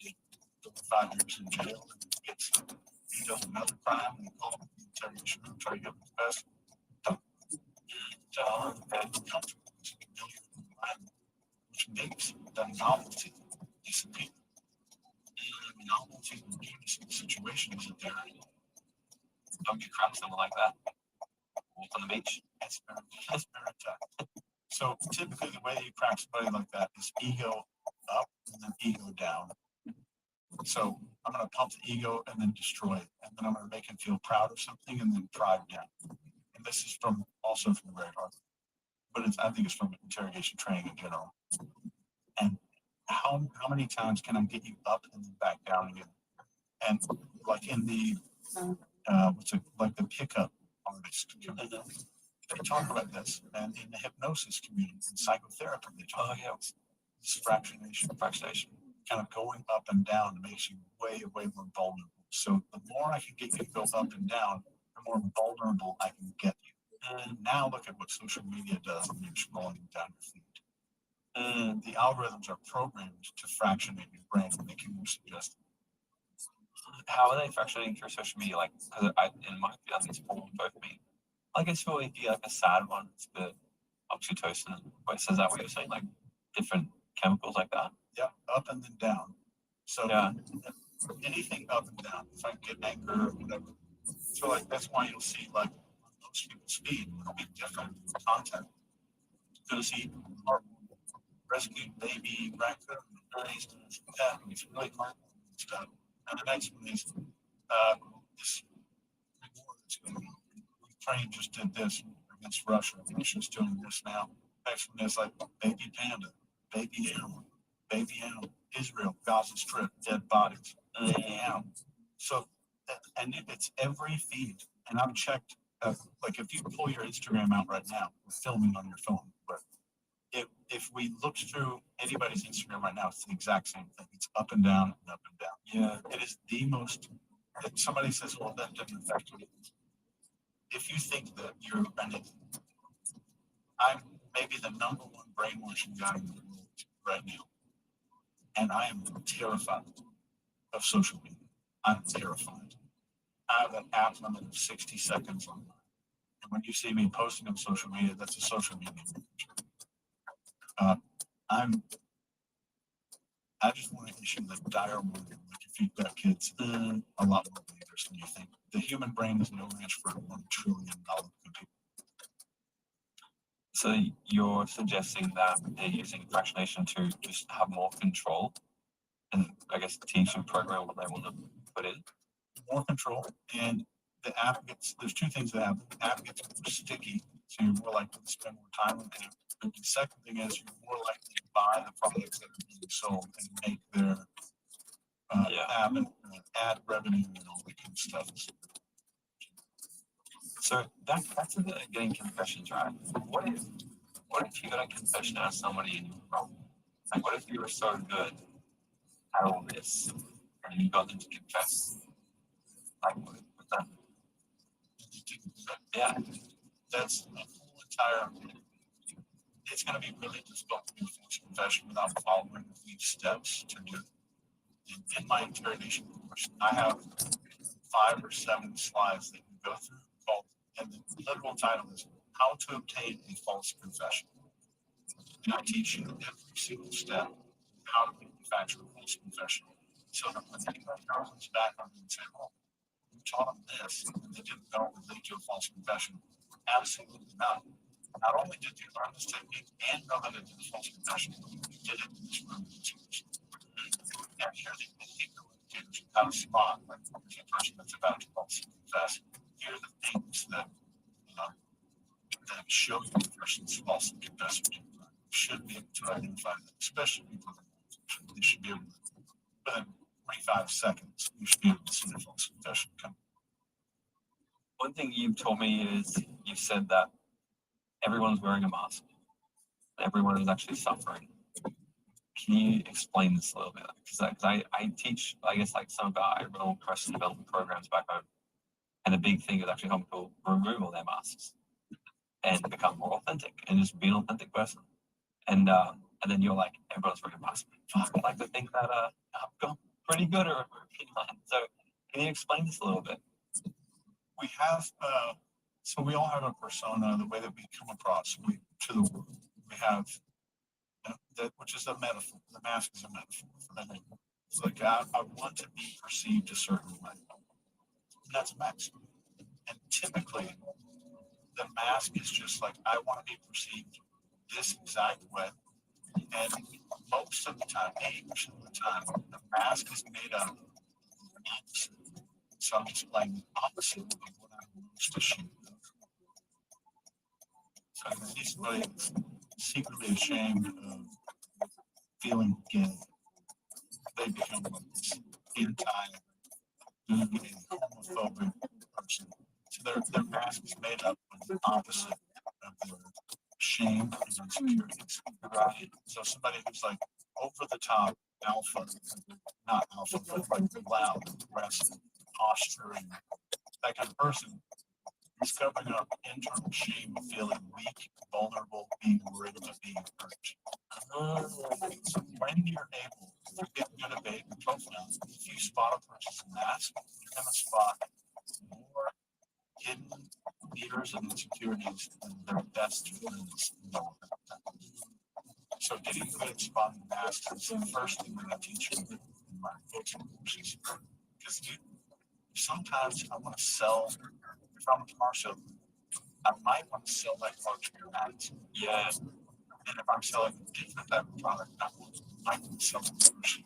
like, did 5 years in jail, and he does another crime, and they call him the interrogation room, try to get him his best. And comfortable, it's a familiar environment, which makes the novelty disappear. And the novelty and newness of the situation is that Don't you cramp someone like that? Walk on the beach. That's very tough. So typically the way that you crack somebody like that is ego up and then ego down. So I'm going to pump the ego and then destroy it. And then I'm going to make him feel proud of something and then pride down. And this is also from Greg Hartley. But I think it's from interrogation training in general. And how many times can I get you up and then back down again? And like in the like the pickup artist community, they talk about this, and in the hypnosis community, in psychotherapy, they talk about this fractionation, kind of going up and down makes you way more vulnerable. So the more I can get you to go up and down, the more vulnerable I can get you. And now look at what social media does when you're scrolling down your feed. The algorithms are programmed to fractionate your brain and make you more suggestive. How are they fractionating through social media? Like, because in my view, I think it's formed dopamine. I guess for if you like a sad one, it's the oxytocin. Wait, so is that what you're saying? Like different chemicals like that? Yeah, up and then down. So yeah, anything up and down. If I get anger or whatever. So like that's why you'll see like most people's feed will be different content. You'll see rescued baby raccoon, nice, it's really hard stuff. And the next one is this war that's going on. Ukraine just did this against Russia. Russia's doing this now. Next one is like baby panda, baby animal, Israel, Gaza Strip, dead bodies, animal. So, and it's every feed. And I've checked, like if you pull your Instagram out right now, we're filming on your phone, but if we looked through anybody's Instagram right now, it's the exact same thing. It's up and down and up and down. Yeah, it is the most. If somebody says, "Well, that doesn't affect me," if you think that you're an I'm maybe the number one brainwashing guy in the world right now, and I am terrified of social media. I'm terrified. I have an app limit of 60 seconds on mine, and when you see me posting on social media, that's a social media manager. I just want to issue the dire warning, like if you've got kids, a lot more dangerous than you think. The human brain is no match for $1 trillion computer. So you're suggesting that they're using fractionation to just have more control and I guess teach and program what they want to put in? More control, and the app there's two things that happen. The app gets more sticky, so you're more likely to spend more time on the app. But the second thing is you're more likely to buy the products that are being sold and make their app and ad revenue and all that kind of stuff. So that's a bit of getting confessions, right? What if you got a confession out of somebody and you were wrong? Like what if you were so good at all this and you got them to confess? Like what was that? Yeah, that's a whole entire. It's going to be really difficult to do false confession without following these steps to do it. In my interrogation course, I have 5 or 7 slides that you go through called, and the literal title is How to Obtain a False Confession. And I teach you every single step how to manufacture a false confession. So that when anybody comes back on me and say, "Oh, you taught them this, and they didn't know it would lead to a false confession," absolutely not. Not only did you learn this technique and know that it did a false confession, you did it in this room. And here the indicators how to spot like there's a person that's about to falsely confess. Here are the things that that show you the person's falsely confessing. You should be able to identify that, especially people that you should be able to, within 45 seconds, you should be able to see the false confession come. One thing you've told me is you've said that everyone's wearing a mask. Everyone is actually suffering. Can you explain this a little bit? Because I teach, I guess, like some of our real personal development programs back home. And the big thing is actually helping people remove all their masks and become more authentic and just be an authentic person. And then you're like, everyone's wearing a mask. Fuck, I like to think that I've got pretty good at removing mine. So can you explain this a little bit? We have, so we all have a persona, the way that we come across to the world. We have that, which is a metaphor. The mask is a metaphor for that. It's like I want to be perceived a certain way, and that's a mask. And typically, the mask is just like I want to be perceived this exact way. And most of the time, 80% of the time, the mask is made up of the opposite. So I'm just playing the opposite of what I'm most ashamed of. So I can see somebody secretly ashamed of feeling gay. They become like this homophobic person. So their mask is made up of the opposite of their shame and insecurities. Right? So somebody who's like over the top alpha, not alpha, but like loud, aggressive, posturing, that kind of person is covering up internal shame of feeling weak, vulnerable, being worried about being hurt. So when you're able to get good at behavior profiling, if you spot a person's mask, you're going to spot more hidden fears and insecurities than their best friends know about them. So getting good at spotting masks is the first thing that I teach you in my coaching courses. Because sometimes I want to sell, if I'm a car salesman, I might want to sell that car to your mask. Yeah. And if I'm selling a different type of product, I might want to sell it to you.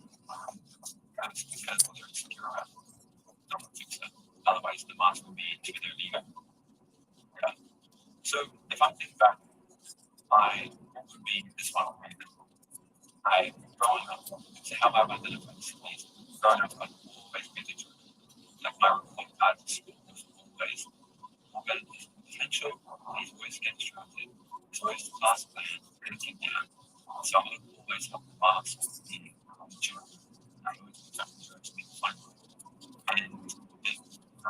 That's because they're insecure about it. Don't fix that. Otherwise, the mask will be into their ego. Okay. So if I think back, I would be this one. I growing up, so how I identify this place. Growing up, I always been a teacher. Like my report card in school was always this potential. He's always getting distracted. He's always the class plan, getting down. So I would always have the mask in the children. I would actually fun. And I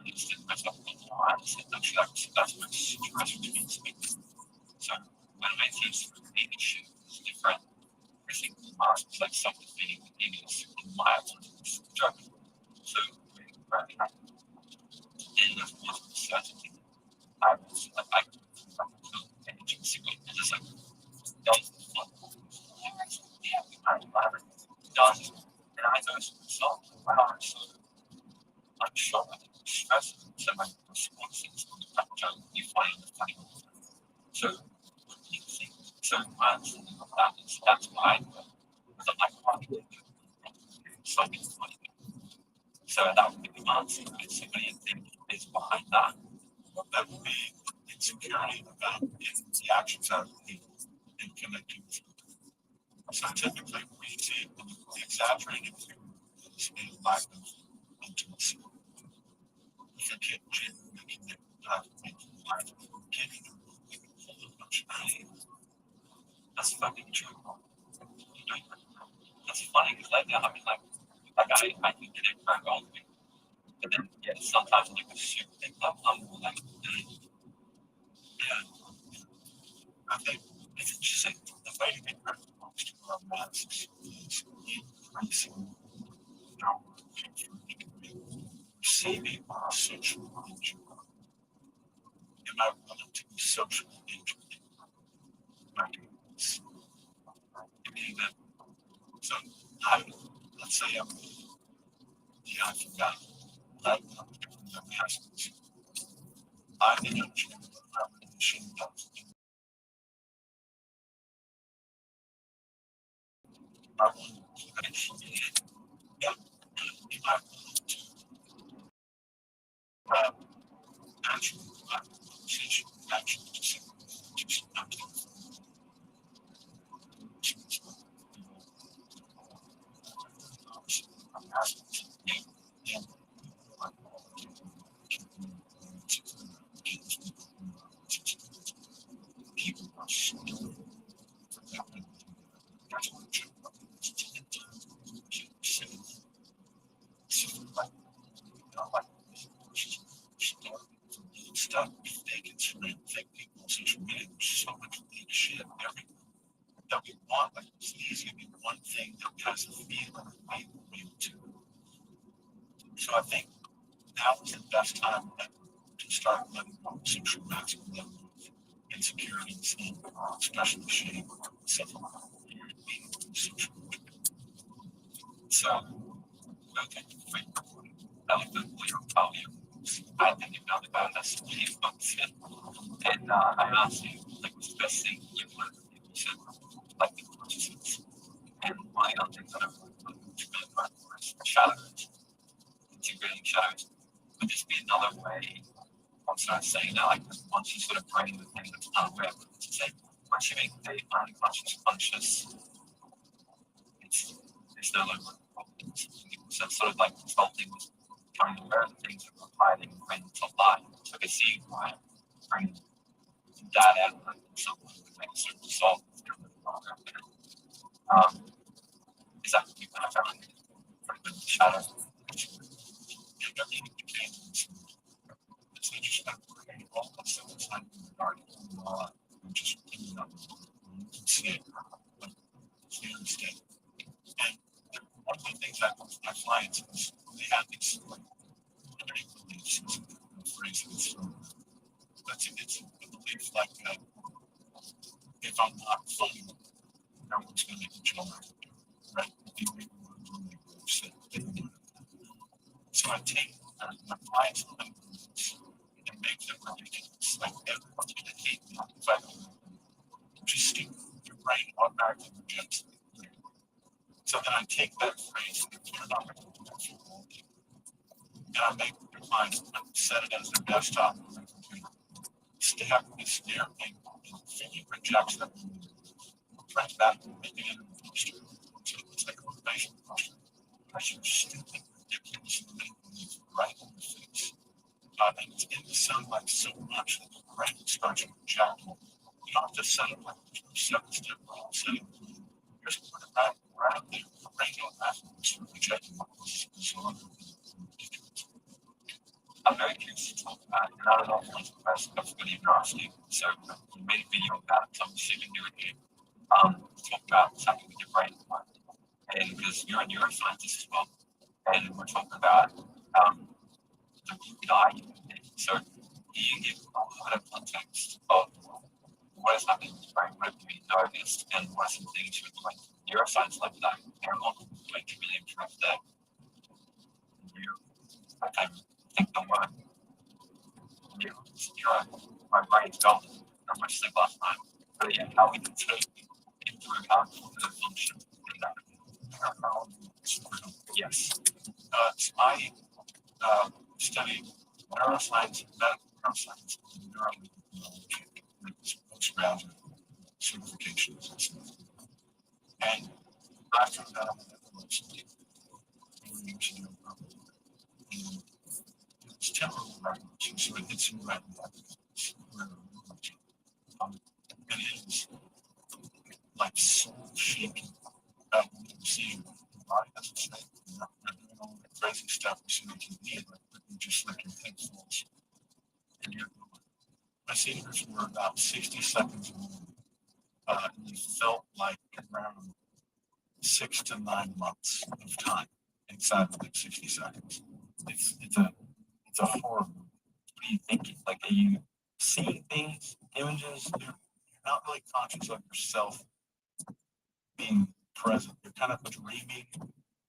just didn't mess up on the line. Actually, that's my stress between speaking. So when I teach leadership, it's different. I think the mask is like something being in my struggle. So right now, and that's one of the certainty. I was like, I and just like, does does, and I know it's not wow, so I'm sure that it's stressful, so my responses on the factor you find the funny. So, what do you think? So, my understanding of that is that's why I'm like, something funny. So, that would be the answer. If somebody think is behind that, that would be insecurity about the actions out of people and connecting with people. So typically we see the exaggerated view is a lack of intimacy. If you can't genuinely connect with that making life giving them full of emotionality, that's fucking true. You know, that's funny because lately I mean like I can connect very well with me. But then Yeah, sometimes like a super big level, I'm more like, Yeah. I think it's interesting. The way to get rid of most of our masks is increasing our receiving our social engagement. Am I willing to be social engagement? Okay, then, so let's say I forgot. The masks. I think I'm sure the machine does. I want to yeah, I actually, actually, stuff they can think people on social media. There's so much shit everywhere that we want. Like it's easy to be one thing that has a feeling that we will be able to. So I think now is the best time to start letting go of social maximum level of insecurities and especially shame and stuff like that. So, okay, wait. I like the clear value. I think about it as really fun fit. And I asked you, like, what's the best thing you've learned? You said, like, the consciousness. And one of the other things that I've learned was shadows. Integrating shadows would just be another way. I'll start saying that, like, once you sort of bring the thing that's unaware, to say, once you make the unconscious conscious, it's no longer a problem. So it's sort of like consulting with becoming aware of the things that we're hiding and bringing to light. So I can see why bringing that out of someone would make a certain result. Is that you kind of found pretty good shadow? It's interesting. Also, it's like dark just see it, clear state. And one of the things I want my clients is they have these like limiting beliefs and phrases. It's a belief like if I'm not funny, no one's going to enjoy it, right? So I take my clients' beliefs and make them ridiculous. Like everyone's going to hate me if I don't, which is stupid. Your brain automatically rejects it. So then I take that phrase and put it on my computer, and I make the clients set it as their desktop on their computer. Stare me and fully rejects them. Press back and make it into a poster. So it's like a motivation poster. That's your stupid, ridiculous, right in the face. And it's in the sunlight so much that the brain starts to reject it. You don't have to set it like a 7-step setting. Just put it right there. The brain automatically starts rejecting it. I'm very curious to talk about it. And I don't know if it's the best of video nasty. So we made a video about it, so I'm just going to do it here. Talk about what's happening with your brain. And because you're a neuroscientist as well. And we're talking about the guy. So you give a lot of context of what is happening with your brain, what have you noticed, and what are some things you would like neuroscience like that. Everyone like to really improve that. I think the word my brain's gone. Not much sleep last night. But yeah, how we can sort of improve how the function in that. Yes. So I studied neuroscience, medical neuroscience, and neuroimmunology, postgraduate certifications and stuff. And after that, I went to university of it's terrible, right? So it hits you right in the and it is like soul shaking. Seeing the body doesn't say, you're not doing all the crazy stuff. You see make you need, like just like your head falls. And my seizures were about 60 seconds long. And they felt like around 6 to 9 months of time inside of like 60 seconds. It's a horrible. What are you thinking? Like, are you seeing things, images? You're not really conscious of yourself being present. You're kind of dreaming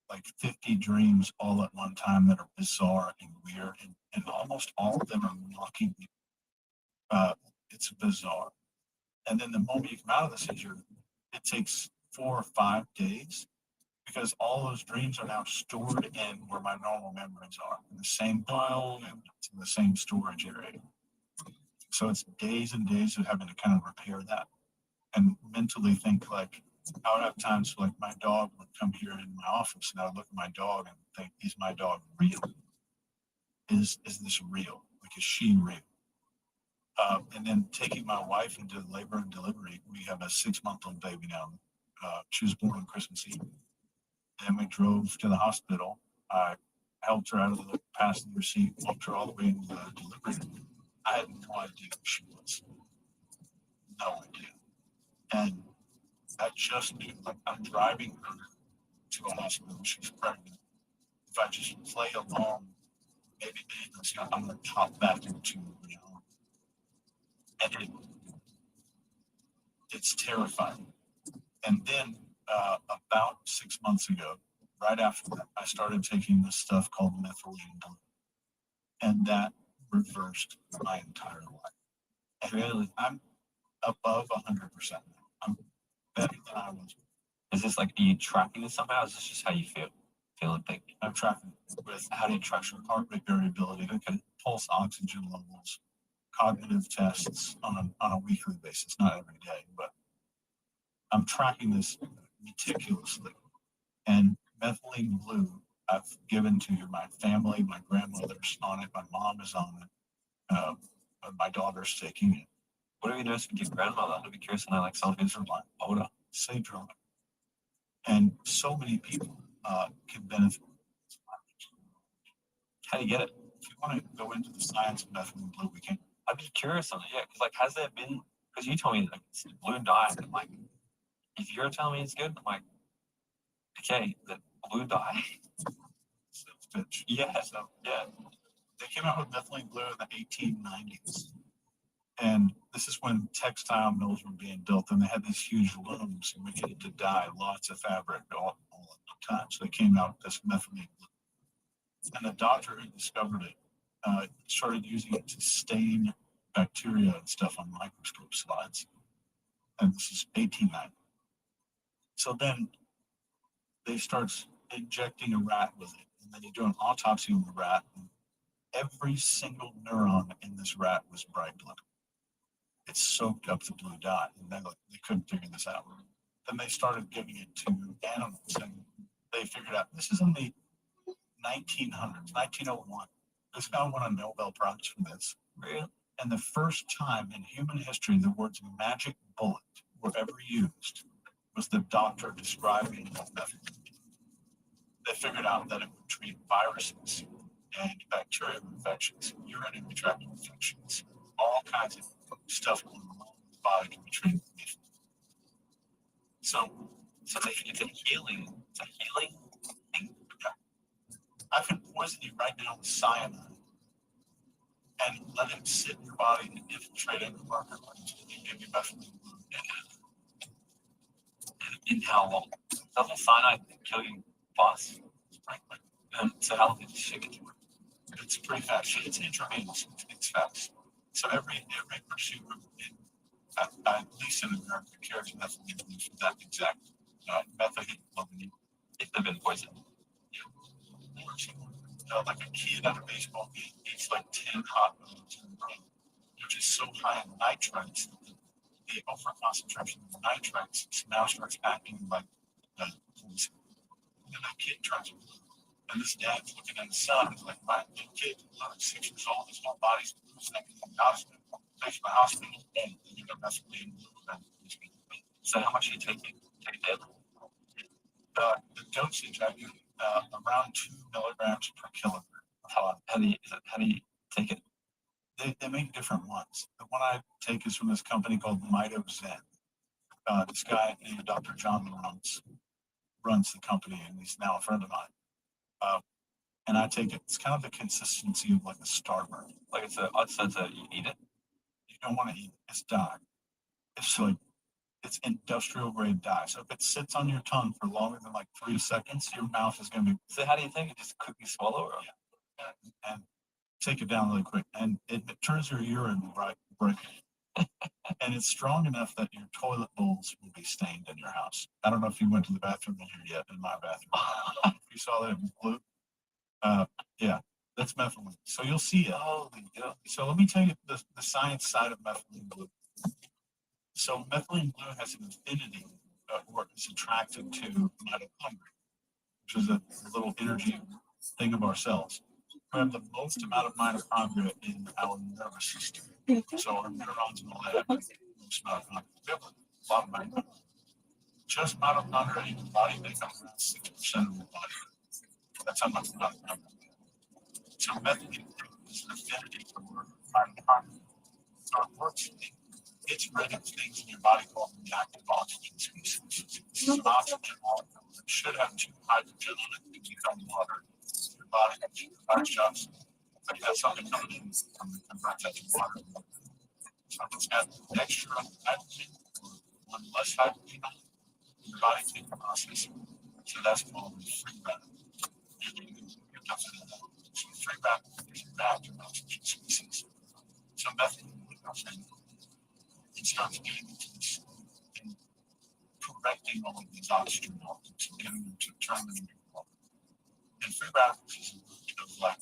like 50 dreams all at one time that are bizarre and weird, and almost all of them are mocking you. It's bizarre. And then the moment you come out of the seizure, it takes 4 or 5 days because all those dreams are now stored in where my normal memories are, in the same file and in the same storage area. So it's days and days of having to kind of repair that and mentally think like, I would have times like my dog would come here in my office and I would look at my dog and think, is my dog real? Is this real? Like, is she real? And then taking my wife into labor and delivery, we have a 6-month-old baby now. She was born on Christmas Eve. And we drove to the hospital. I helped her out of the passenger seat, walked her all the way into the delivery room. I had no idea who she was. No idea. And I just knew, like, I'm driving her to a hospital. She's pregnant. If I just play along, maybe I'm going to pop back into reality. And it's terrifying. And then about 6 months ago, right after that, I started taking this stuff called methylene, and that reversed my entire life. And really, I'm above 100% now. I'm better than I was. Is this like, are you tracking this somehow? Or is this just how you feel? Feel and think? I'm tracking with how do you track your heart rate variability, okay, pulse oxygen levels, cognitive tests on a weekly basis, not every day, but I'm tracking this meticulously. And methylene blue, I've given to my family, my grandmother's on it, my mom is on it, my daughter's taking it. What have you noticed with your grandmother? I'd be curious to know, like, someone who's like older. Sage drug. And so many people can benefit. How do you get it? If you want to go into the science of methylene blue, we can. I'd be curious on it, yeah. Because, like, has there been, because you told me, like, it's blue dye, and, like, if you're telling me it's good, I'm like, okay, the blue dye. Yeah, so, yeah. They came out with methylene blue in the 1890s. And this is when textile mills were being built, and they had these huge looms, and we needed to dye lots of fabric all at the time. So they came out with this methylene blue. And the doctor who discovered it started using it to stain bacteria and stuff on microscope slides. And this is 1890. So then they start injecting a rat with it. And then you do an autopsy on the rat. And every single neuron in this rat was bright blue. It soaked up the blue dye. And they couldn't figure this out. Then they started giving it to animals. And they figured out this is in the 1900s, 1901. This guy won a Nobel Prize for this. Really? And the first time in human history the words magic bullet were ever used was the doctor describing methylene. They figured out that it would treat viruses and bacterial infections, urinary tract infections, all kinds of stuff going on in the body can be treated with methylene. So it's a healing thing. I can poison you right now with cyanide and let it sit in your body and infiltrate every part of it and give you methylene blue. In how long? Doesn't cyanide kill you fast? Frankly, So how long did you shake it? it's pretty fast. It's intravenous. It's fast. So every procedure, at least in America, carries methylene blue for that exact method. If they've been poisoned. Like a kid at a baseball game eats like 10 hot dogs in a row, which is so high in nitrites that the over concentration of nitrites now starts acting like poison. And that kid turns blue. And this dad's looking at his son, he's like, my kid, 6 years old, his whole body's blue, in the hospital. Takes my hospital, and you got methylene blue. So how much are you taking? Take daily? The dosage I do around 2 milligrams per kilogram. pod. How do you take it? They make different ones. The one I take is from this company called Mito Zen. This guy named Dr. John runs the company, and he's now a friend of mine. And I take it. It's kind of the consistency of like a Starburst. Like I'd say you eat it. You don't want to eat it. It's dye. It's like it's industrial grade dye. So if it sits on your tongue for longer than like 3 seconds, your mouth is going to be. So how do you take it? Just quickly swallow, or And take it down really quick, and it turns your urine bright. And it's strong enough that your toilet bowls will be stained in your house. I don't know if you went to the bathroom in here yet. In my bathroom, if you saw that it was blue. Yeah, that's methylene. So you'll see it. So let me tell you the science side of methylene blue. So methylene blue has an affinity, or it's attracted to mitochondria, which is a little energy thing of our cells. We have the most amount of mitochondria in our nervous system. So our neurons and all that have the most mitochondria. We have a lot of mitochondria. Just mitochondria in the body make up around 6% of the body. That's how much mitochondria. So methylene is an affinity for mitochondria. So it works. It's ready things in your body called reactive oxygen species. This is an oxygen molecule that should have 2 hydrogen on it to become water. Your body shots, like that's something coming in from the convert that to water. So if it's got extra hydrogen or 1 less hydrogen on it, your body can process it. So that's called free radical. So free radical is a reactive oxygen species. So methylene it starts getting into this and correcting all of these oxygen molecules and getting them to turn them into water. And free radicals is like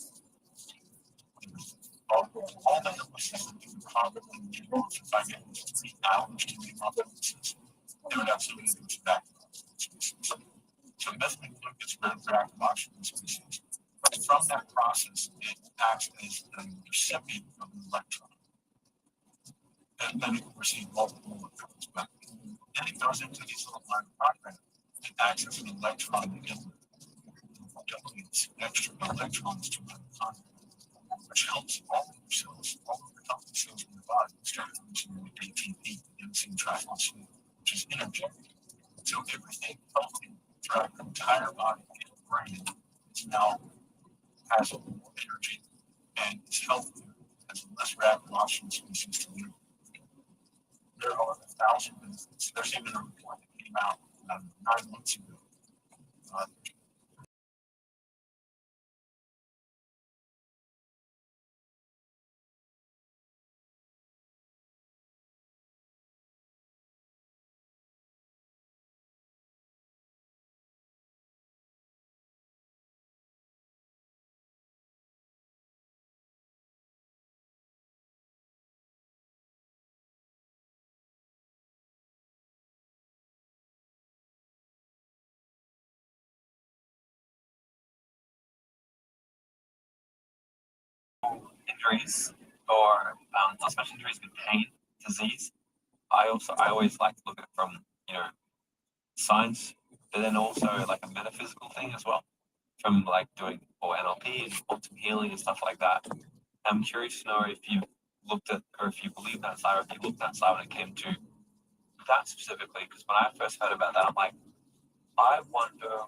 all that system can probably get off if I get 3 hours to get off of the system. They would absolutely do it back to oxygen species. So methylene blue gets rid of reactive oxygen species. But from that process, it acts as a recipient of an electron. And then it receives multiple electrons back. Then it goes into these little mitochondria and acts as an electron again. Delegates extra electrons to mitochondria, which helps all of your cells, all of the healthy cells in your body, start producing ATP, adenosine triphosphate, which is energy. So everything healthy throughout the entire body and brain is now has more energy and is healthier, has less reactive oxygen species to live. There are 1,000 benefits. There's even a report that came out 9 months ago. injuries or not so much injuries but pain, disease. I always like to look at it from science, but then also like a metaphysical thing as well, from like doing or NLP and quantum healing and stuff like that. I'm curious to know if you looked at or if you believe that side or if you looked at that side when it came to that specifically, because when I first heard about that, I'm like, I wonder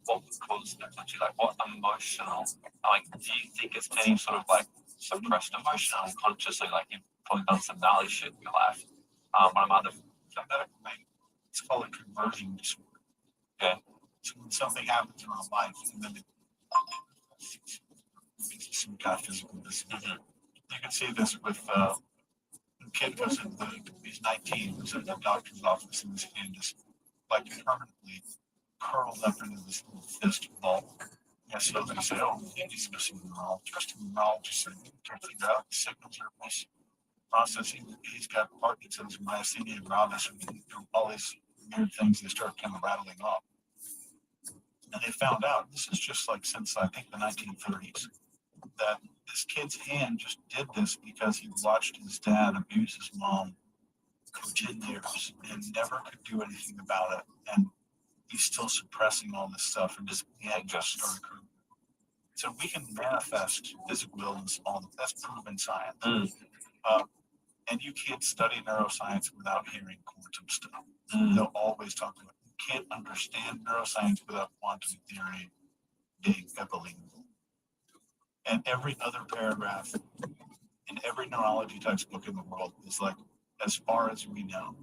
what would cause that, like what emotional, like, do you think it's any sort of like suppressed emotion unconsciously, like you've probably done some gnarly shit in your life? One of my other medical name, it's called a conversion disorder. Okay. So when something happens in our life and then it's some kind of physical disability. You can see this with the kid goes in he's 19, goes in the doctor's office and his hand is like permanently curled up into this little fist ball. Yeah, so they say, oh, he's missing the neurologist. The neurologist said, you can't figure out the signals are processing. He's got Parkinson's, myasthenia gravis, and all these weird things they start kind of rattling off. And they found out, this is just like since I think the 1930s, that this kid's hand just did this because he watched his dad abuse his mom for 10 years and never could do anything about it. And he's still suppressing all this stuff and his hand just started growing. So we can manifest physical illness all that's proven science. And you can't study neuroscience without hearing quantum stuff. They'll always talk about it. You can't understand neuroscience without quantum theory being unbelievable. And every other paragraph in every neurology textbook in the world is like, as far as we know,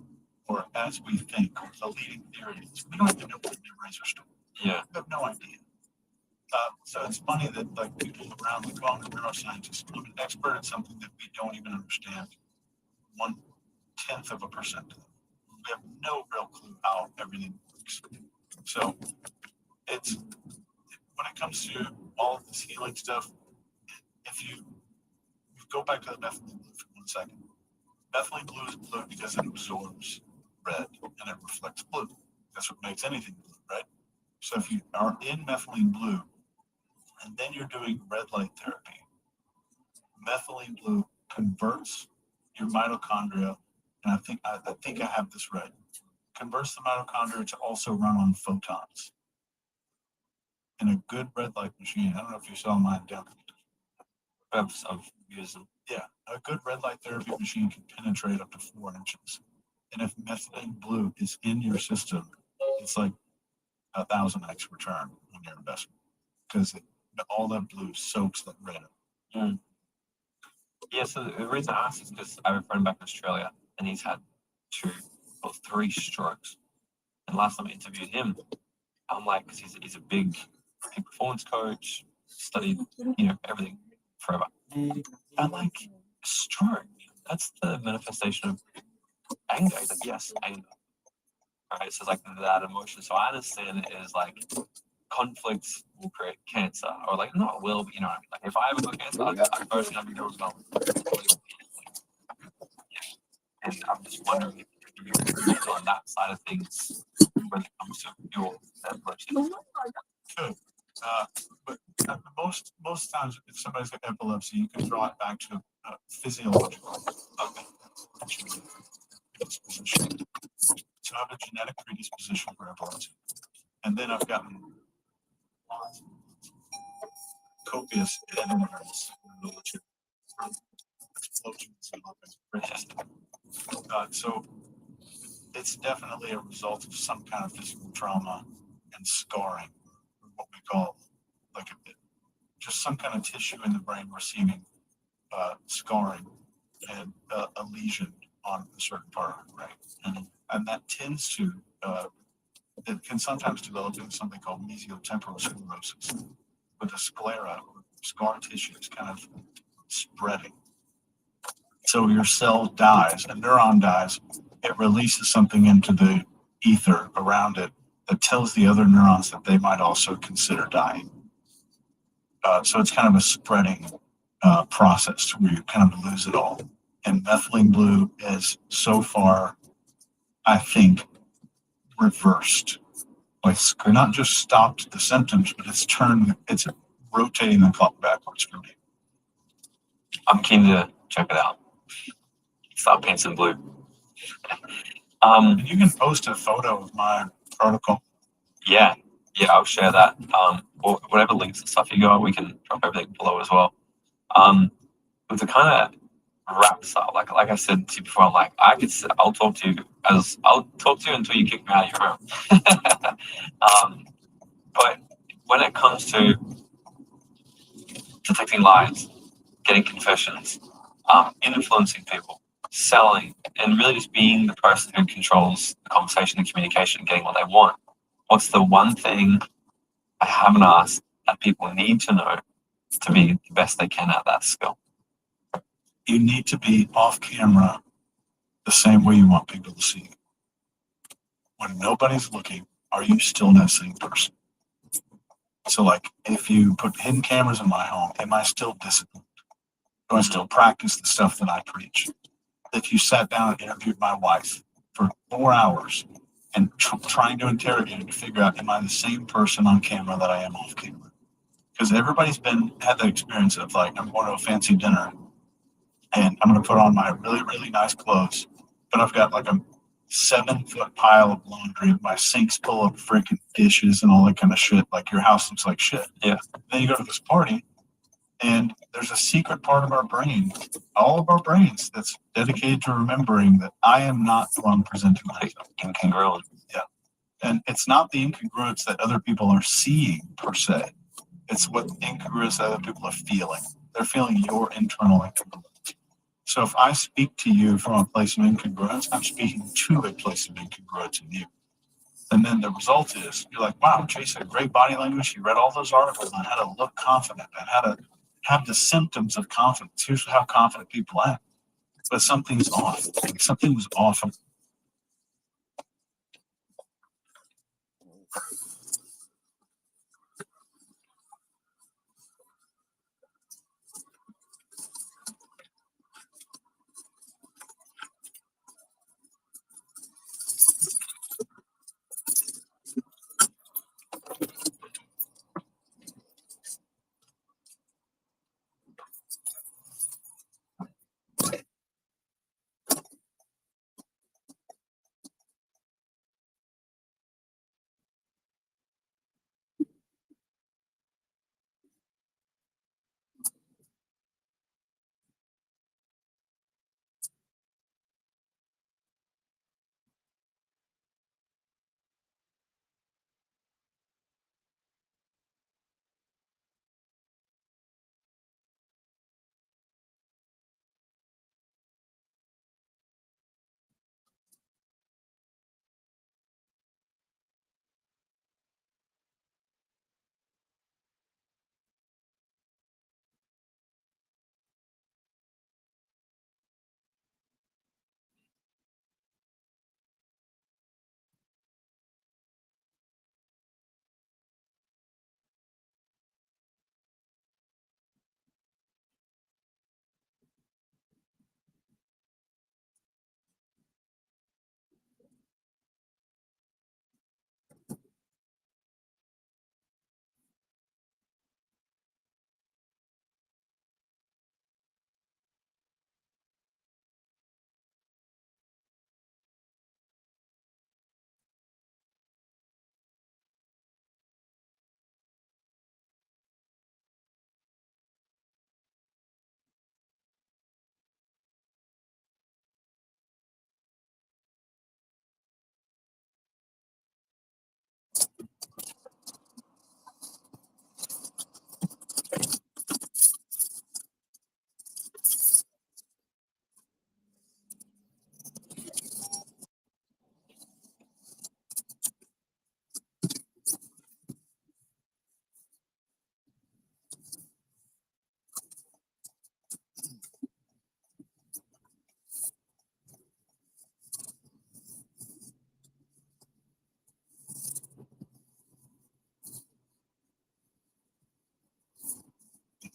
or as we think, or the leading theory is, we don't even know what memories are stored. Yeah. We have no idea. So it's funny that like people around the world are neuroscientists, I'm an expert at something that we don't even understand 0.1% of them. We have no real clue how everything works. So it's when it comes to all of this healing stuff, if you go back to the methylene blue for 1 second, methylene blue is blue because it absorbs red and it reflects blue. That's what makes anything blue, right? So if you are in methylene blue and then you're doing red light therapy, methylene blue converts your mitochondria, and I think I have this right. Converts the mitochondria to also run on photons. In a good red light machine, I don't know if you saw mine down. I've used them. Yeah, a good red light therapy machine can penetrate up to 4 inches. And if methylene blue is in your system, it's like 1,000x return on your investment because all that blue soaks that red up. Yeah, so the reason I asked is because I have a friend back in Australia and he's had 2 or 3 strokes. And last time I interviewed him, I'm like, because he's a big performance coach, studied, everything forever. I'm like, stroke, that's the manifestation of anger. He's like, yes, anger. All right, so it's like that emotion. So I understand it is like conflict will create cancer, or like not will, but you know what I mean. Like if I ever got cancer, I'd personally have no result. And I'm just wondering if you're on that side of things when it comes to your epilepsy. Good. But most times, if somebody's got epilepsy, you can draw it back to physiological predisposition. So I have a genetic predisposition for epilepsy, and then I've gotten copious evidence in the literature from explosions and so it's definitely a result of some kind of physical trauma and scarring, what we call like just some kind of tissue in the brain receiving scarring and a lesion on a certain part of the brain. And that tends to, it can sometimes develop into something called mesiotemporal sclerosis, with the sclera, scar tissue is kind of spreading. So your cell dies, a neuron dies, it releases something into the ether around it that tells the other neurons that they might also consider dying. So it's kind of a spreading process where you kind of lose it all. And methylene blue is so far, I think, reversed. Like not just stopped the symptoms, but it's rotating the clock backwards for me. I'm keen to check it out. Stop painting blue. And you can post a photo of my protocol. Yeah, I'll share that. Or whatever links and stuff you got, we can drop everything below as well. But to kind of wrap this up, like I said to you before, I'm like, I'll talk to you until you kick me out of your room. But when it comes to detecting lies, getting confessions, influencing people, selling, and really just being the person who controls the conversation and communication and getting what they want, what's the one thing I haven't asked that people need to know to be the best they can at that skill? You need to be off camera the same way you want people to see you. When nobody's looking, are you still that same person? So like if you put hidden cameras in my home, am I still disciplined? Do I still practice the stuff that I preach? If you sat down and interviewed my wife for 4 hours and trying to interrogate her to figure out, am I the same person on camera that I am off camera? Because everybody's had that experience of like, I'm going to a fancy dinner and I'm going to put on my really, really nice clothes, but I've got like a 7-foot pile of laundry. My sink's full of freaking dishes and all that kind of shit. Like your house looks like shit. Yeah. Then you go to this party, and there's a secret part of our brain, all of our brains, that's dedicated to remembering that I am not who I'm presenting myself. Incongruent. And it's not the incongruence that other people are seeing per se. It's what incongruence that other people are feeling. They're feeling your internal incongruence. So if I speak to you from a place of incongruence, I'm speaking to a place of incongruence in you. And then the result is you're like, wow, Chase had great body language. He read all those articles on how to look confident and how to have the symptoms of confidence. Here's how confident people act. But something's off. Something was off.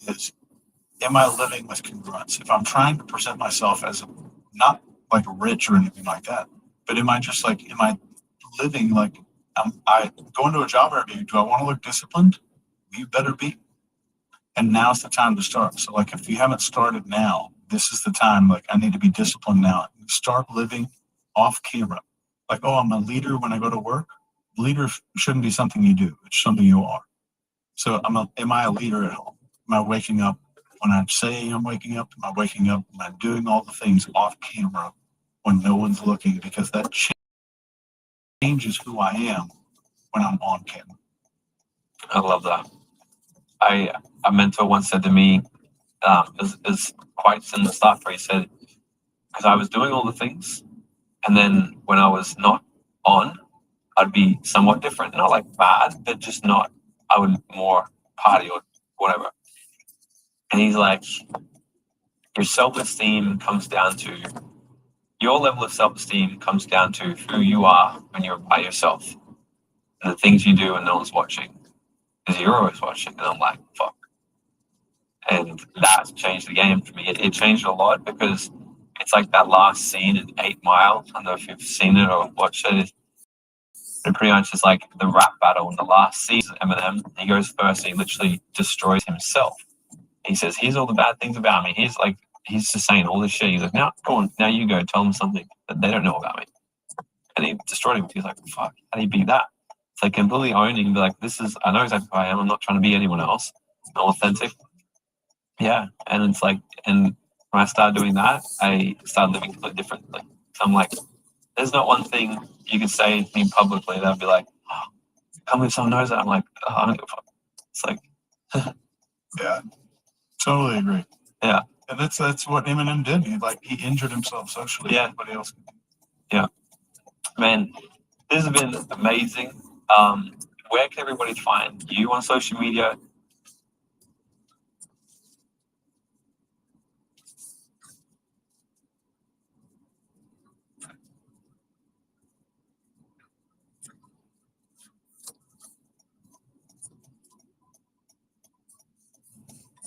Is, am I living with congruence? If I'm trying to present myself as not like rich or anything like that, but am I just like, am I living like I go into a job interview? Do I want to look disciplined? You better be. And now's the time to start. So like, if you haven't started now, this is the time. Like, I need to be disciplined now. Start living off camera. Like, oh, I'm a leader when I go to work. Leader shouldn't be something you do. It's something you are. So am I a leader at home? Am I waking up when I say I'm waking up? Am I waking up? Am I doing all the things off camera when no one's looking? Because that changes who I am when I'm on camera. I love that. A mentor once said to me, is quite in the stuff where he said, because I was doing all the things, and then when I was not on, I'd be somewhat different, not like bad, but just not. I would more party or whatever. And he's like, your self-esteem comes down to your level of self-esteem comes down to who you are when you're by yourself and the things you do and no one's watching, because you're always watching. And I'm like, fuck. And that changed the game for me. It changed a lot because it's like that last scene in 8 Mile. I don't know if you've seen it or watched it. But pretty much it's like the rap battle in the last season. Eminem, he goes first and he literally destroys himself. He says, here's all the bad things about me. He's just saying all this shit. He's like, now, go on, now you go, tell them something that they don't know about me. and he destroyed him. He's like, fuck, how do you beat that? It's like completely owning and be like, I know exactly who I am. I'm not trying to be anyone else. I'm authentic. Yeah. And it's like, and when I started doing that, I started living completely different. Like, so I'm like, there's not one thing you could say to me publicly that would be like, oh, I can't believe someone knows that. I'm like, oh, I don't give a fuck. It's like, Yeah, totally agree. Yeah. And that's what Eminem did. He injured himself socially. Yeah. Everybody else. man, this has been amazing. Where can everybody find you on social media?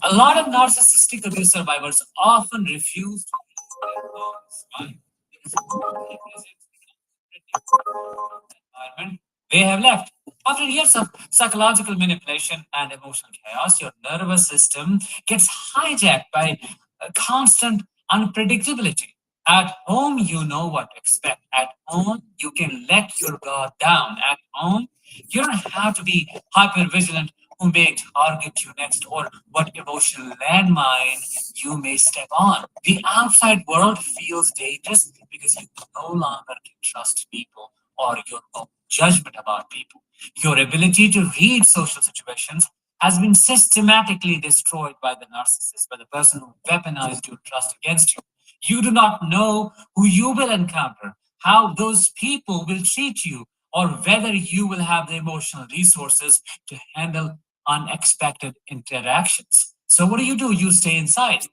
A lot of narcissistic abuse survivors often refuse to environment they have left. After years of psychological manipulation and emotional chaos, your nervous system gets hijacked by constant unpredictability. At home, you know what to expect. At home, you can let your guard down. At home, you don't have to be hyper vigilant who may target you next or what emotional landmine you may step on. The outside world feels dangerous because you no longer can trust people or your own judgment about people. Your ability to read social situations has been systematically destroyed by the narcissist, by the person who weaponized your trust against you. You do not know who you will encounter, how those people will treat you, or whether you will have the emotional resources to handle unexpected interactions. So, what do? You stay inside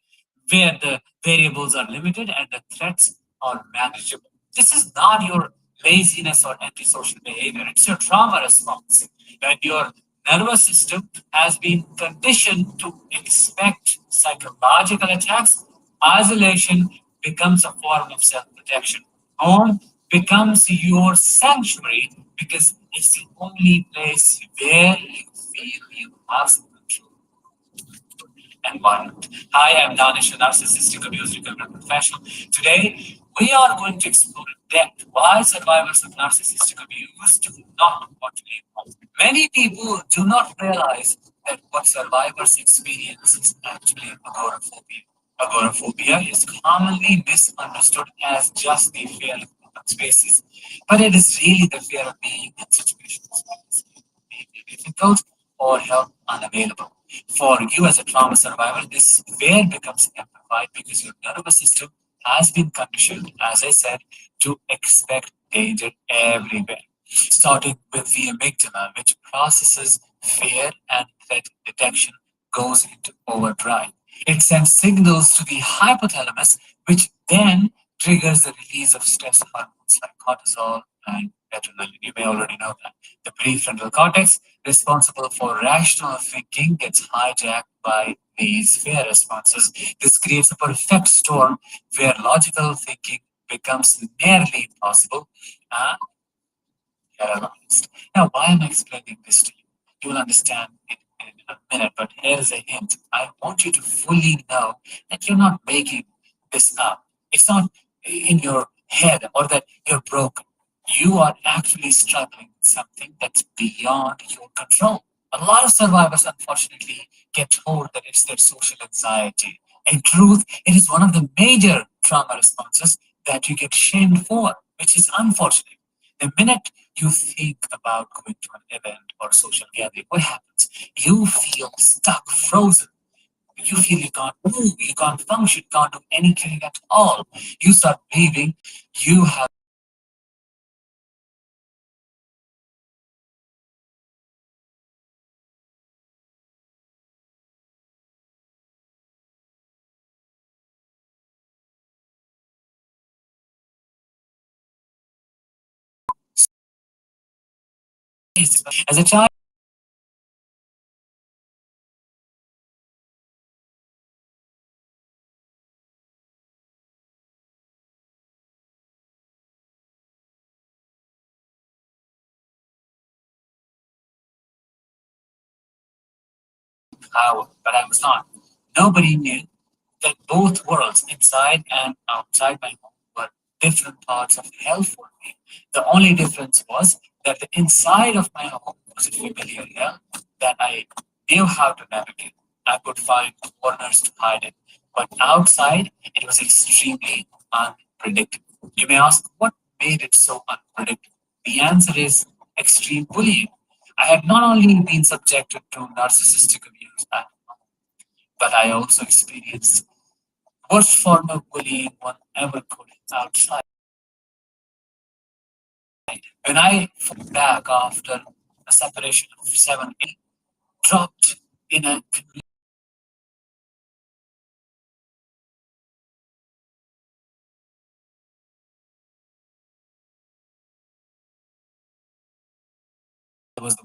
where the variables are limited and the threats are manageable. This is not your laziness or antisocial behavior, it's your trauma response. When your nervous system has been conditioned to expect psychological attacks, isolation becomes a form of self protection. Home becomes your sanctuary because it's the only place where you feel you have some control environment. Hi, I'm Danish, a narcissistic abuse recovery professional. Today, we are going to explore in depth why survivors of narcissistic abuse do not want to leave home. Many people do not realize that what survivors experience is actually agoraphobia. Agoraphobia is commonly misunderstood as just the fear of open spaces, but it is really the fear of being in situations where it's difficult or help unavailable. For you as a trauma survivor, this fear becomes amplified because your nervous system has been conditioned, as I said, to expect danger everywhere. Starting with the amygdala, which processes fear and threat detection, goes into overdrive. It sends signals to the hypothalamus, which then triggers the release of stress hormones like cortisol and adrenaline. You may already know that. The prefrontal cortex, responsible for rational thinking, gets hijacked by these fear responses. This creates a perfect storm where logical thinking becomes nearly impossible and paralyzed. Now, why am I explaining this to you? You will understand it in a minute, but here's a hint. I want you to fully know that you're not making this up. It's not in your head or that you're broken. You are actually struggling with something that's beyond your control. A lot of survivors, unfortunately, get told that it's their social anxiety. In truth, it is one of the major trauma responses that you get shamed for, which is unfortunate. The minute you think about going to an event or social gathering, what happens? You feel stuck, frozen. You feel you can't move, you can't function, you can't do anything at all. You start believing you have as a child. Power, but I was not. Nobody knew that both worlds, inside and outside my home, were different parts of hell for me. The only difference was that the inside of my home was a familiar area that I knew how to navigate. I could find corners to hide in. But outside, it was extremely unpredictable. You may ask, what made it so unpredictable? The answer is extreme bullying. I had not only been subjected to narcissistic abuse at home, but I also experienced worst form of bullying one ever could outside. When I fell back after a separation of 7 8, dropped in a was the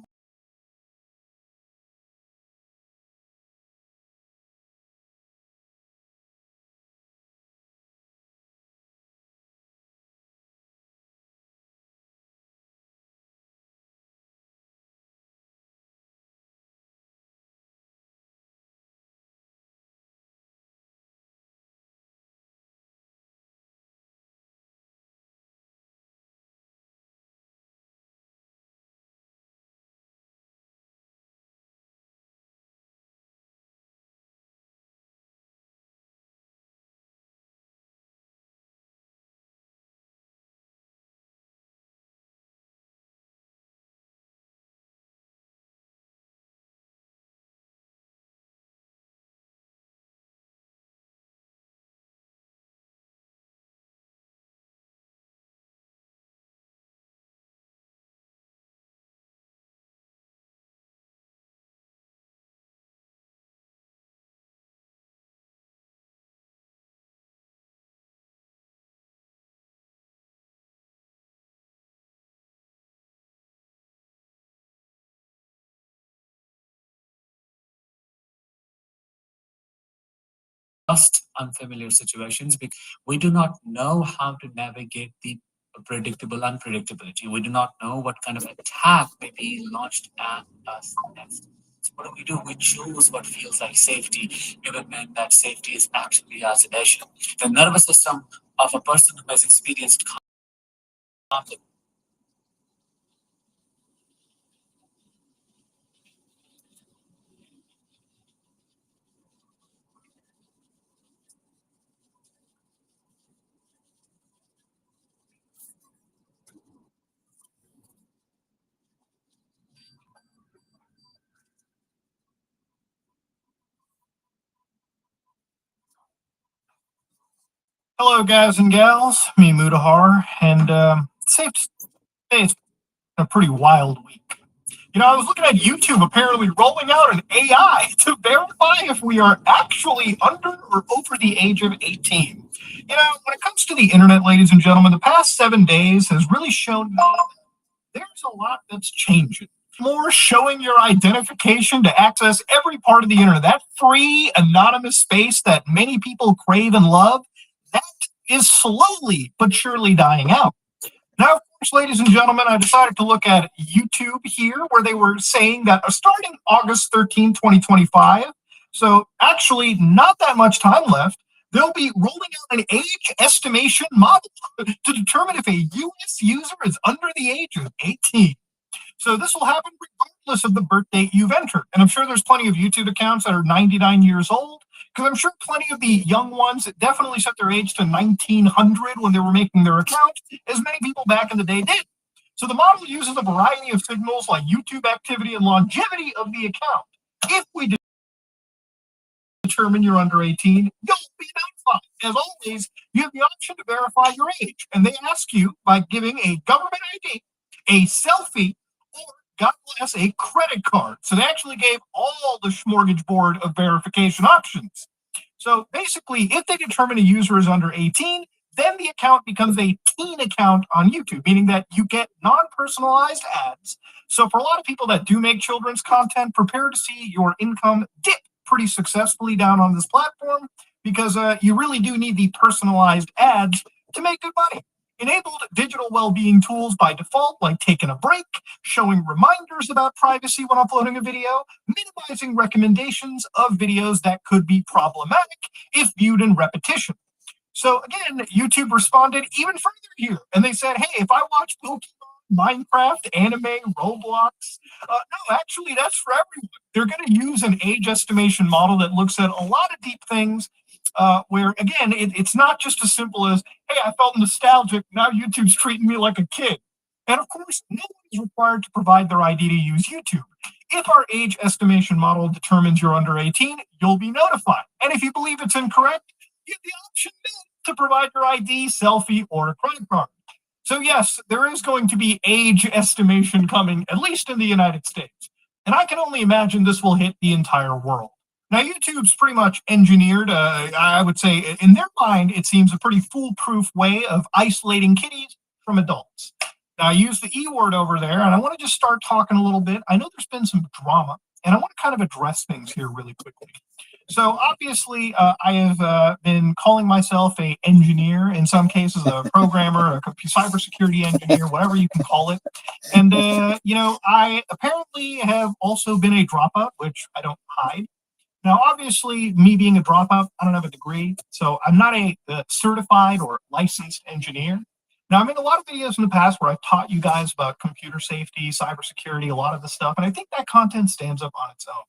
just unfamiliar situations because we do not know how to navigate the predictable unpredictability. We do not know what kind of attack may be launched at us next. So what do? We choose what feels like safety, even when that safety is actually isolation. The nervous system of a person who has experienced conflict. Hello, guys and gals. Me, Mudahar, and safe to say it's been a pretty wild week. You know, I was looking at YouTube apparently rolling out an AI to verify if we are actually under or over the age of 18. You know, when it comes to the internet, ladies and gentlemen, the past 7 days has really shown me there's a lot that's changing. More showing your identification to access every part of the internet, that free, anonymous space that many people crave and love, that is slowly but surely dying out. Now, of course, ladies and gentlemen, I decided to look at YouTube here where they were saying that starting August 13, 2025, so actually not that much time left, they'll be rolling out an age estimation model to determine if a US user is under the age of 18. So this will happen regardless of the birth date you've entered. And I'm sure there's plenty of YouTube accounts that are 99 years old, because I'm sure plenty of the young ones that definitely set their age to 1900 when they were making their account, as many people back in the day did. So the model uses a variety of signals like YouTube activity and longevity of the account. If we determine you're under 18, you'll be notified. As always, you have the option to verify your age, and they ask you by giving a government ID, a selfie, or God bless, a credit card. So they actually gave all the smorgasbord of verification options. So basically, if they determine a user is under 18, then the account becomes a teen account on YouTube, meaning that you get non-personalized ads. So for a lot of people that do make children's content, prepare to see your income dip pretty successfully down on this platform, because you really do need the personalized ads to make good money. Enabled digital well-being tools by default, like taking a break, showing reminders about privacy when uploading a video, minimizing recommendations of videos that could be problematic if viewed in repetition. So again, YouTube responded even further here, and they said, "Hey, if I watch Pokemon, Minecraft, anime, Roblox, no, actually, that's for everyone. They're going to use an age estimation model that looks at a lot of deep things." Where again, it's not just as simple as, "Hey, I felt nostalgic. Now YouTube's treating me like a kid." And of course, no one is required to provide their ID to use YouTube. If our age estimation model determines you're under 18, you'll be notified. And if you believe it's incorrect, you have the option then to provide your ID, selfie, or a credit card. So yes, there is going to be age estimation coming, at least in the United States. And I can only imagine this will hit the entire world. Now, YouTube's pretty much engineered, I would say, in their mind, it seems a pretty foolproof way of isolating kiddies from adults. Now, I use the E word over there, and I want to just start talking a little bit. I know there's been some drama, and I want to kind of address things here really quickly. So obviously, I have been calling myself a engineer, in some cases a programmer, a cybersecurity engineer, whatever you can call it. And, I apparently have also been a dropout, which I don't hide. Now, obviously, me being a dropout, I don't have a degree, so I'm not a certified or licensed engineer. Now, I made a lot of videos in the past where I've taught you guys about computer safety, cybersecurity, a lot of the stuff, and I think that content stands up on its own.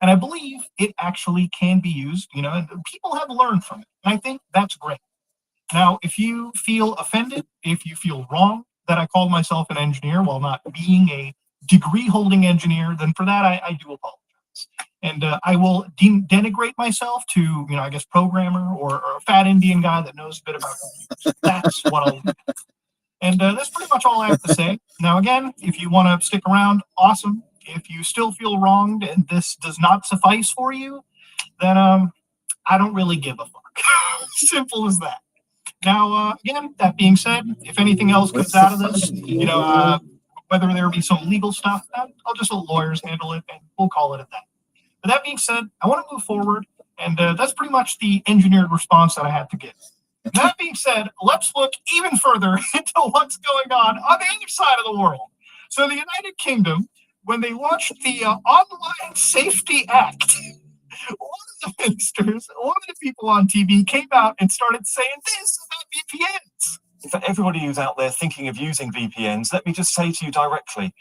And I believe it actually can be used, and people have learned from it. And I think that's great. Now, if you feel offended, if you feel wrong that I called myself an engineer while not being a degree-holding engineer, then for that, I do apologize. And I will denigrate myself to, I guess, programmer or a fat Indian guy that knows a bit about computers. That's what I'll do. And that's pretty much all I have to say. Now, again, if you want to stick around, awesome. If you still feel wronged and this does not suffice for you, then I don't really give a fuck. Simple as that. Now, again, that being said, if anything else comes out of this, whether there be some legal stuff, I'll just let lawyers handle it, and we'll call it at that. But that being said, I want to move forward, and that's pretty much the engineered response that I had to give. That being said, let's look even further into what's going on the other side of the world. So the United Kingdom, when they launched the Online Safety Act, one of the ministers, one of the people on TV came out and started saying this about VPNs. For everybody who's out there thinking of using VPNs, let me just say to you directly,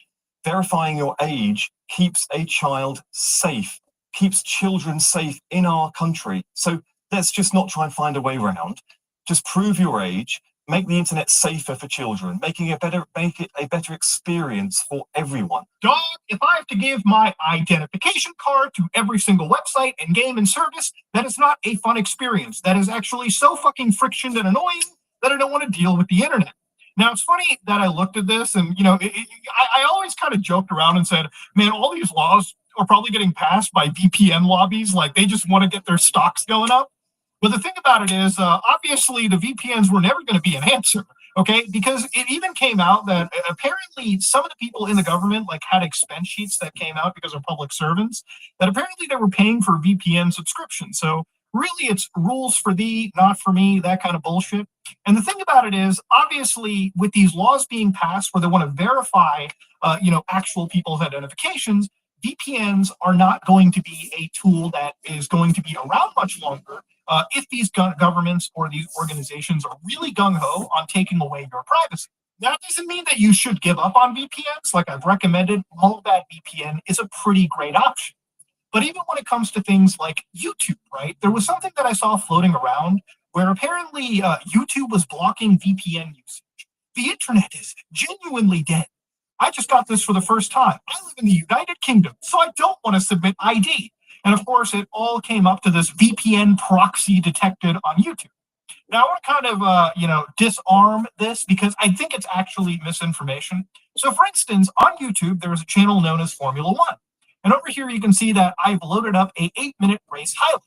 verifying your age keeps a child safe, keeps children safe in our country. So let's just not try and find a way around. Just prove your age, make the internet safer for children, make it a better experience for everyone. Dog, if I have to give my identification card to every single website and game and service, that is not a fun experience. That is actually so fucking friction and annoying that I don't want to deal with the internet. Now, it's funny that I looked at this and, I always kind of joked around and said, man, all these laws are probably getting passed by VPN lobbies. Like, they just want to get their stocks going up. But the thing about it is, obviously, the VPNs were never going to be an answer, okay? Because it even came out that apparently some of the people in the government, had expense sheets that came out because of public servants, that apparently they were paying for VPN subscription. So really, it's rules for thee, not for me, that kind of bullshit. And the thing about it is, obviously, with these laws being passed where they want to verify, actual people's identifications, VPNs are not going to be a tool that is going to be around much longer if these governments or these organizations are really gung-ho on taking away your privacy. That doesn't mean that you should give up on VPNs. Like I've recommended, Bad VPN is a pretty great option. But even when it comes to things like YouTube, right, there was something that I saw floating around where apparently YouTube was blocking VPN usage. The internet is genuinely dead. I just got this for the first time. I live in the United Kingdom, so I don't want to submit ID. And of course, it all came up to this VPN proxy detected on YouTube. Now, I want to kind of, disarm this because I think it's actually misinformation. So, for instance, on YouTube, there is a channel known as Formula One. And over here, you can see that I've loaded up a 8-minute race highlight.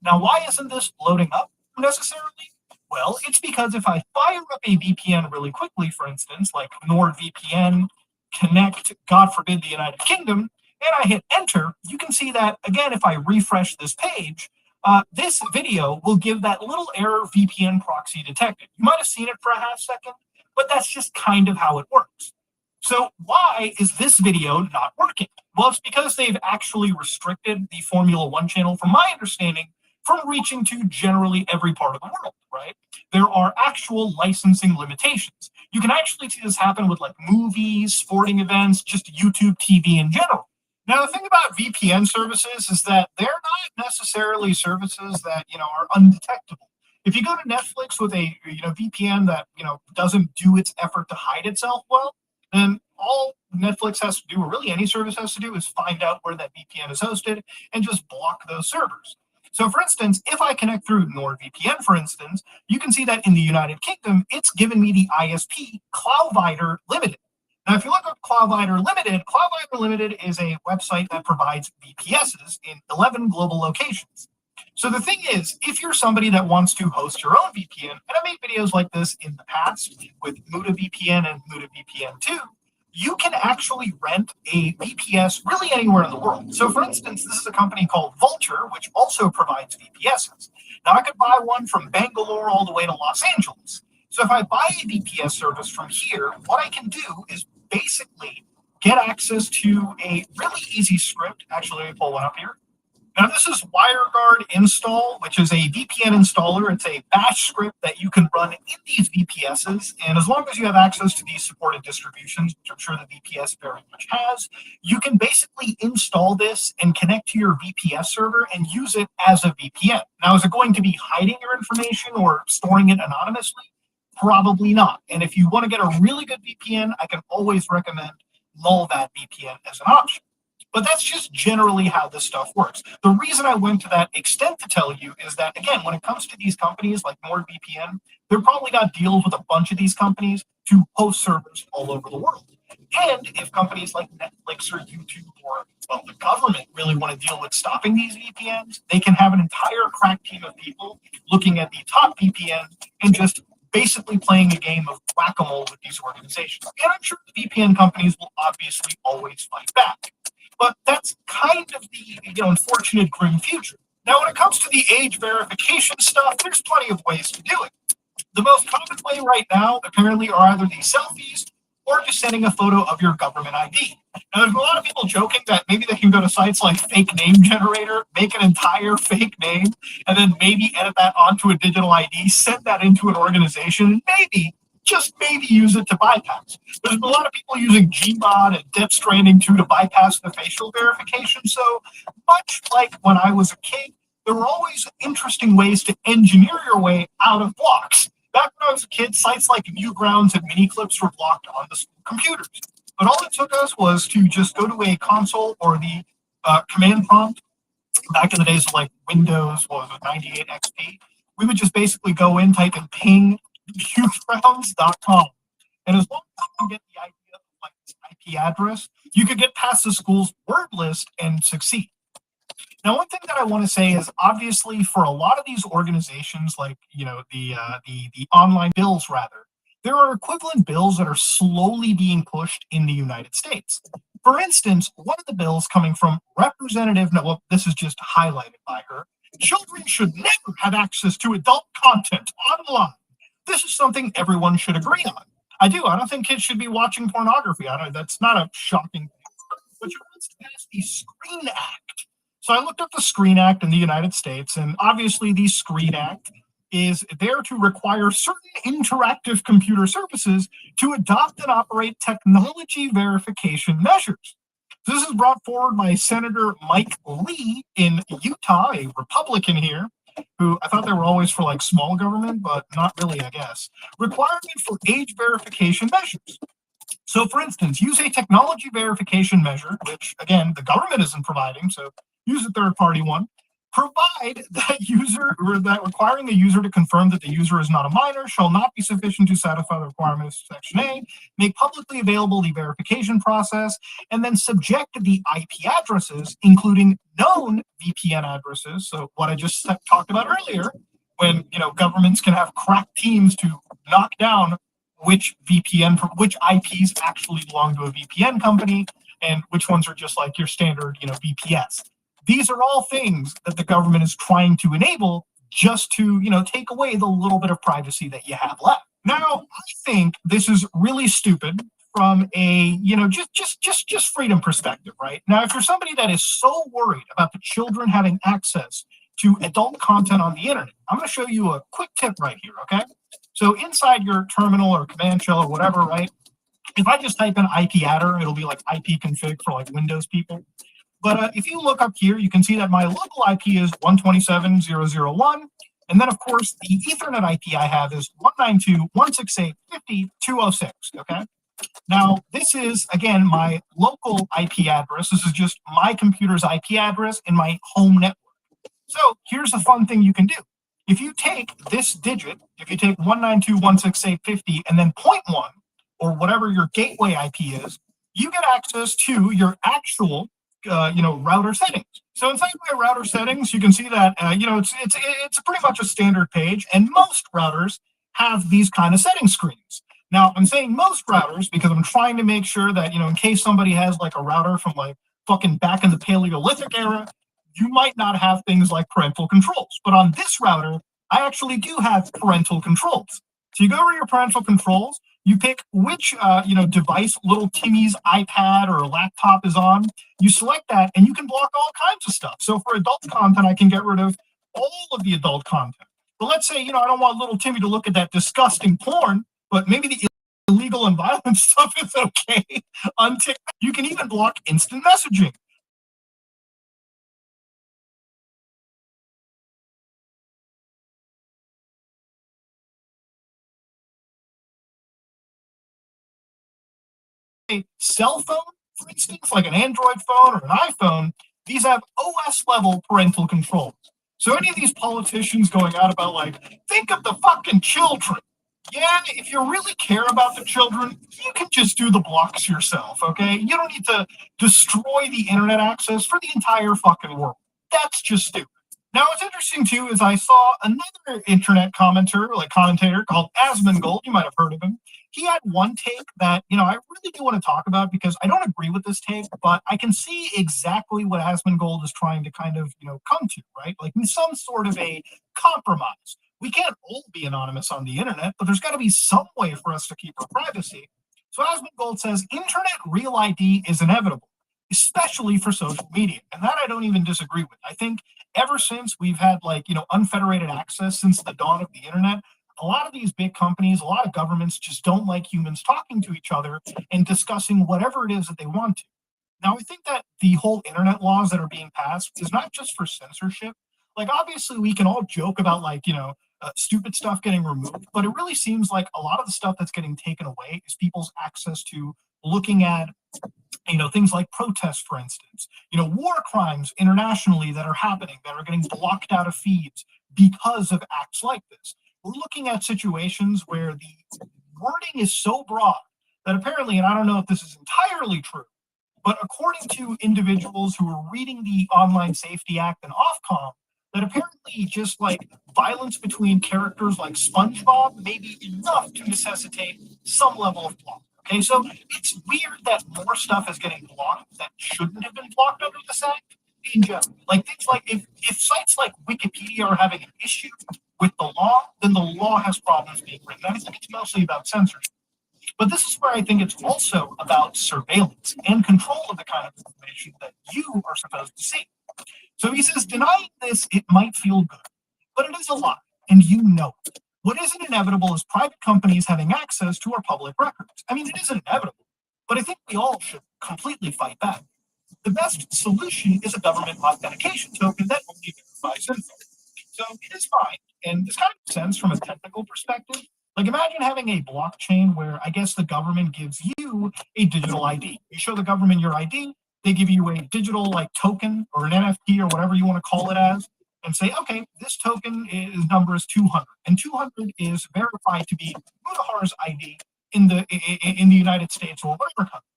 Now, why isn't this loading up necessarily? Well, it's because if I fire up a VPN really quickly, for instance, like NordVPN, Connect, God forbid, the United Kingdom, and I hit enter, you can see that, again, if I refresh this page, this video will give that little error VPN proxy detected. You might have seen it for a half second, but that's just kind of how it works. So why is this video not working? Well, it's because they've actually restricted the Formula One channel, from my understanding, from reaching to generally every part of the world, right? There are actual licensing limitations. You can actually see this happen with like movies, sporting events, just YouTube TV in general. Now, the thing about VPN services is that they're not necessarily services that, are undetectable. If you go to Netflix with a, VPN that, doesn't do its effort to hide itself well, then all Netflix has to do, or really any service has to do, is find out where that VPN is hosted and just block those servers. So, for instance, if I connect through NordVPN, for instance, you can see that in the United Kingdom, it's given me the ISP Cloudvider Limited. Now, if you look up Cloudvider Limited is a website that provides VPSs in 11 global locations. So the thing is, if you're somebody that wants to host your own VPN, and I made videos like this in the past with Muda VPN and Muda VPN 2, you can actually rent a VPS really anywhere in the world. So for instance, this is a company called Vulture, which also provides VPSs. Now I could buy one from Bangalore all the way to Los Angeles. So if I buy a VPS service from here, what I can do is basically get access to a really easy script. Actually, let me pull one up here. Now, this is WireGuard install, which is a VPN installer. It's a bash script that you can run in these VPSs. And as long as you have access to these supported distributions, which I'm sure the VPS very much has, you can basically install this and connect to your VPS server and use it as a VPN. Now, is it going to be hiding your information or storing it anonymously? Probably not. And if you want to get a really good VPN, I can always recommend Mullvad VPN as an option. But that's just generally how this stuff works. The reason I went to that extent to tell you is that, again, when it comes to these companies like NordVPN, they're probably got deals with a bunch of these companies to host servers all over the world. And if companies like Netflix or YouTube or, well, the government really want to deal with stopping these VPNs, they can have an entire crack team of people looking at the top VPN and just basically playing a game of whack-a-mole with these organizations. And I'm sure the VPN companies will obviously always fight back. But that's kind of the unfortunate grim future. Now, when it comes to the age verification stuff, there's plenty of ways to do it. The most common way right now, apparently, are either these selfies or just sending a photo of your government ID. Now, there's a lot of people joking that maybe they can go to sites like Fake Name Generator, make an entire fake name, and then maybe edit that onto a digital ID, send that into an organization, and maybe, just maybe use it to bypass. There's a lot of people using Gmod and Death Stranding 2 to bypass the facial verification. So much like when I was a kid, there were always interesting ways to engineer your way out of blocks. Back when I was a kid, sites like Newgrounds and Miniclips were blocked on the school computers. But all it took us was to just go to a console or the command prompt. Back in the days of like Windows, 98 XP, we would just basically go in, type in ping newgrounds.com. And as long as you can get the idea of like this IP address, you could get past the school's word list and succeed. Now, one thing that I want to say is obviously for a lot of these organizations, like the online bills, rather, there are equivalent bills that are slowly being pushed in the United States. For instance, one of the bills coming from Representative, this is just highlighted by her, children should never have access to adult content online. This is something everyone should agree on. I don't think kids should be watching pornography. That's not a shocking thing. But she wants to pass the Screen Act. So I looked up the Screen Act in the United States, and obviously the Screen Act is there to require certain interactive computer services to adopt and operate technology verification measures. This is brought forward by Senator Mike Lee in Utah, a Republican here, who I thought they were always for like small government, but not really, I guess. Requirement for age verification measures. So for instance, use a technology verification measure, which again, the government isn't providing, so use a third-party one. Provide that requiring a user to confirm that the user is not a minor shall not be sufficient to satisfy the requirements of Section A. Make publicly available the verification process, and then subject the IP addresses, including known VPN addresses. So what I just talked about earlier, when governments can have crack teams to knock down which IPs actually belong to a VPN company and which ones are just like your standard VPS. These are all things that the government is trying to enable just to, take away the little bit of privacy that you have left. Now, I think this is really stupid from a, just freedom perspective, right? Now, if you're somebody that is so worried about the children having access to adult content on the internet. I'm going to show you a quick tip right here, okay? So inside your terminal or command shell or whatever, right? If I just type in ipadder, it'll be like ipconfig for like Windows people. But if you look up here, you can see that my local IP is 127.0.0.1. And then, of course, the Ethernet IP I have is 192.168.50.206, okay? Now, this is, again, my local IP address. This is just my computer's IP address in my home network. So here's a fun thing you can do. If you take this digit, if you take 192.168.50 and then 0.1, or whatever your gateway IP is, you get access to your actual router settings. So inside my router settings, you can see that it's pretty much a standard page, and most routers have these kind of setting screens. Now, I'm saying most routers because I'm trying to make sure that, in case somebody has like a router from like fucking back in the Paleolithic era, you might not have things like parental controls. But on this router, I actually do have parental controls. So you go over your parental controls, you pick which device little Timmy's iPad or laptop is on. You select that, and you can block all kinds of stuff. So for adult content, I can get rid of all of the adult content. But let's say, I don't want little Timmy to look at that disgusting porn, but maybe the illegal and violent stuff is okay. Untick. You can even block instant messaging. A cell phone, for instance, like an Android phone or an iPhone, these have OS level parental controls. So any of these politicians going out about like, think of the fucking children. Yeah, if you really care about the children, you can just do the blocks yourself, okay? You don't need to destroy the internet access for the entire fucking world. That's just stupid. Now, what's interesting too is I saw another internet commentator called Asmongold. You might have heard of him. He had one take that, I really do want to talk about because I don't agree with this take, but I can see exactly what Asmongold is trying to kind of, come to, right? Like some sort of a compromise. We can't all be anonymous on the internet, but there's got to be some way for us to keep our privacy. So Asmongold says internet real ID is inevitable, especially for social media. And that I don't even disagree with. I think ever since we've had unfederated access since the dawn of the internet, a lot of these big companies, a lot of governments just don't like humans talking to each other and discussing whatever it is that they want to. Now, I think that the whole internet laws that are being passed is not just for censorship. Like, obviously, we can all joke about, stupid stuff getting removed, but it really seems like a lot of the stuff that's getting taken away is people's access to looking at, things like protests, for instance, war crimes internationally that are happening, that are getting blocked out of feeds because of acts like this. We're looking at situations where the wording is so broad that apparently, and I don't know if this is entirely true, but according to individuals who are reading the Online Safety Act and Ofcom, that apparently just like violence between characters like SpongeBob may be enough to necessitate some level of block. Okay, so it's weird that more stuff is getting blocked that shouldn't have been blocked under this act in general. Like things like if sites like Wikipedia are having an issue with the law, then the law has problems being written. I think it's mostly about censorship. But this is where I think it's also about surveillance and control of the kind of information that you are supposed to see. So he says, denying this, it might feel good, but it is a lie, and you know it. What isn't inevitable is private companies having access to our public records. I mean, it isn't inevitable, but I think we all should completely fight back. The best solution is a government authentication token that only verifies info. So it is fine, and this kind of makes sense from a technical perspective. Like imagine having a blockchain where I guess the government gives you a digital ID. You show the government your ID, they give you a digital token or an NFT or whatever you want to call it as, and say, okay, this token number is 200, and 200 is verified to be Mudahar's ID in the United States or whatever country.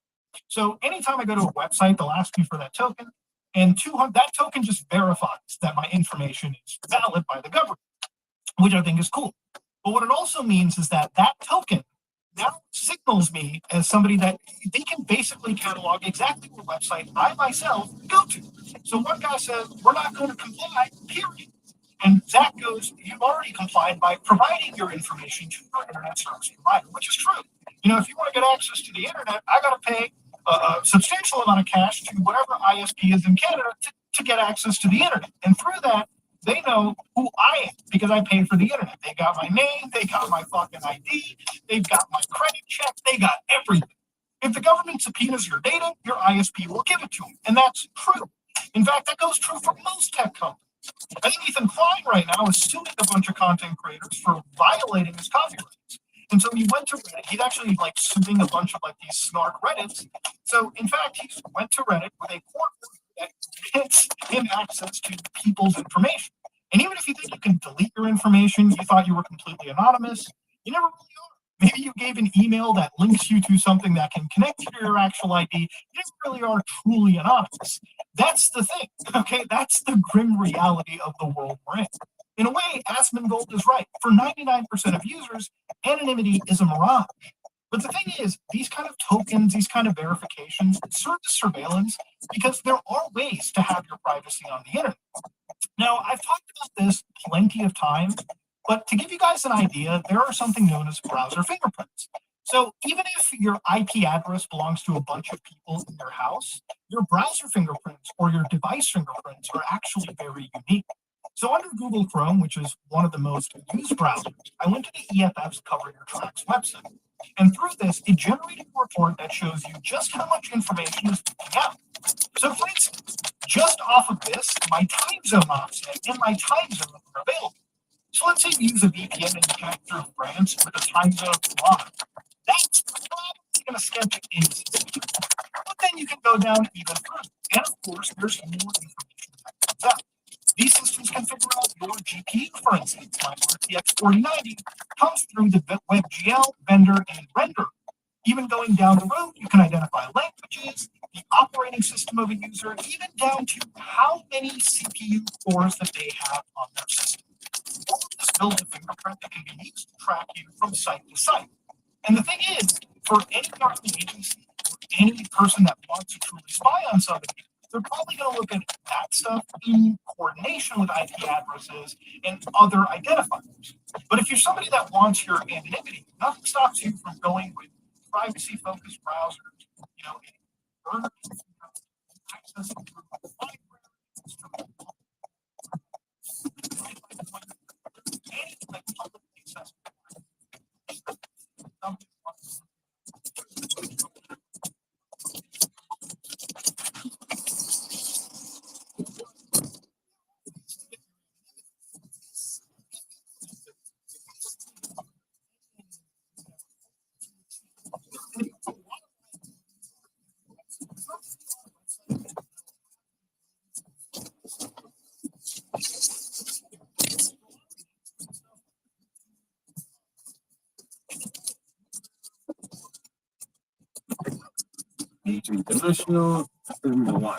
So anytime I go to a website, they'll ask me for that token, and 200, that token just verifies that my information is valid by the government, which I think is cool. But what it also means is that token now signals me as somebody that they can basically catalog exactly what website I myself go to. So one guy says, we're not going to comply, period. And Zach goes, you've already complied by providing your information to your internet service provider, which is true. If you want to get access to the internet, I got to pay a substantial amount of cash to whatever ISP is in Canada to get access to the internet. And through that, They know who I am because I pay for the internet. They got my name, they got my fucking ID, they've got my credit check, they got everything. If the government subpoenas your data, your ISP will give it to them. And that's true. In fact, that goes true for most tech companies. I think Ethan Klein right now is suing a bunch of content creators for violating his copyrights. And so he went to Reddit. He's actually like suing a bunch of like these snark Reddits. So in fact, he went to Reddit with a court order that grants him access to people's information. And even if you think you can delete your information, you thought you were completely anonymous, you never really are. Maybe you gave an email that links you to something that can connect you to your actual ID. You never really are truly anonymous. That's the thing, okay? That's the grim reality of the world we're in. In a way, Asmongold is right. For 99% of users, anonymity is a mirage. But the thing is, these kind of tokens, these kind of verifications serve as surveillance because there are ways to have your privacy on the internet. Now, I've talked about this plenty of times, but to give you guys an idea, there are something known as browser fingerprints. So even if your IP address belongs to a bunch of people in your house, your browser fingerprints or your device fingerprints are actually very unique. So under Google Chrome, which is one of the most used browsers, I went to the EFF's Cover Your Tracks website. And through this, it generated a report that shows you just how much information is leaking out. So for instance, just off of this, my time zone offset and my time zone are available. So let's say you use a VPN and you connect through France with a time zone of Toronto. That's probably going to sketch it in system. But then you can go down even further. And of course, there's more information that comes out. These systems can figure out your GPU, for instance. My RTX 4090 comes through the WebGL, vendor, and render. Even going down the road, you can identify languages, the operating system of a user, even down to how many CPU cores that they have on their system. All of this builds a fingerprint that can be used to track you from site to site. And the thing is, for any government agency or any person that wants to truly spy on somebody, they're probably going to look at that stuff in coordination with IP addresses and other identifiers. But if you're somebody that wants your anonymity, nothing stops you from going with privacy-focused browsers, and access through libraries, like public access. International Formula One.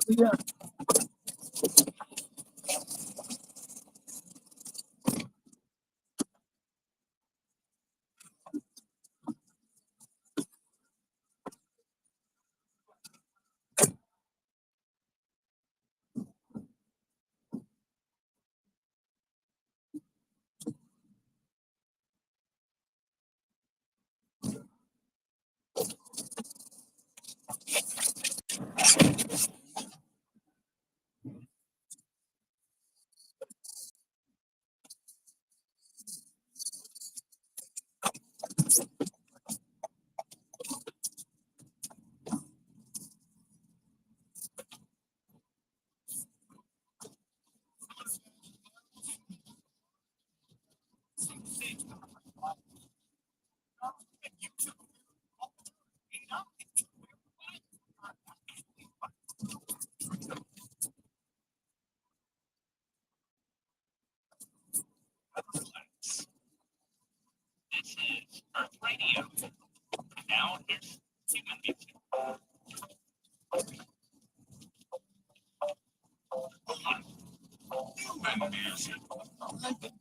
This is Earth Radio. Now it's human music. Human music. I like it.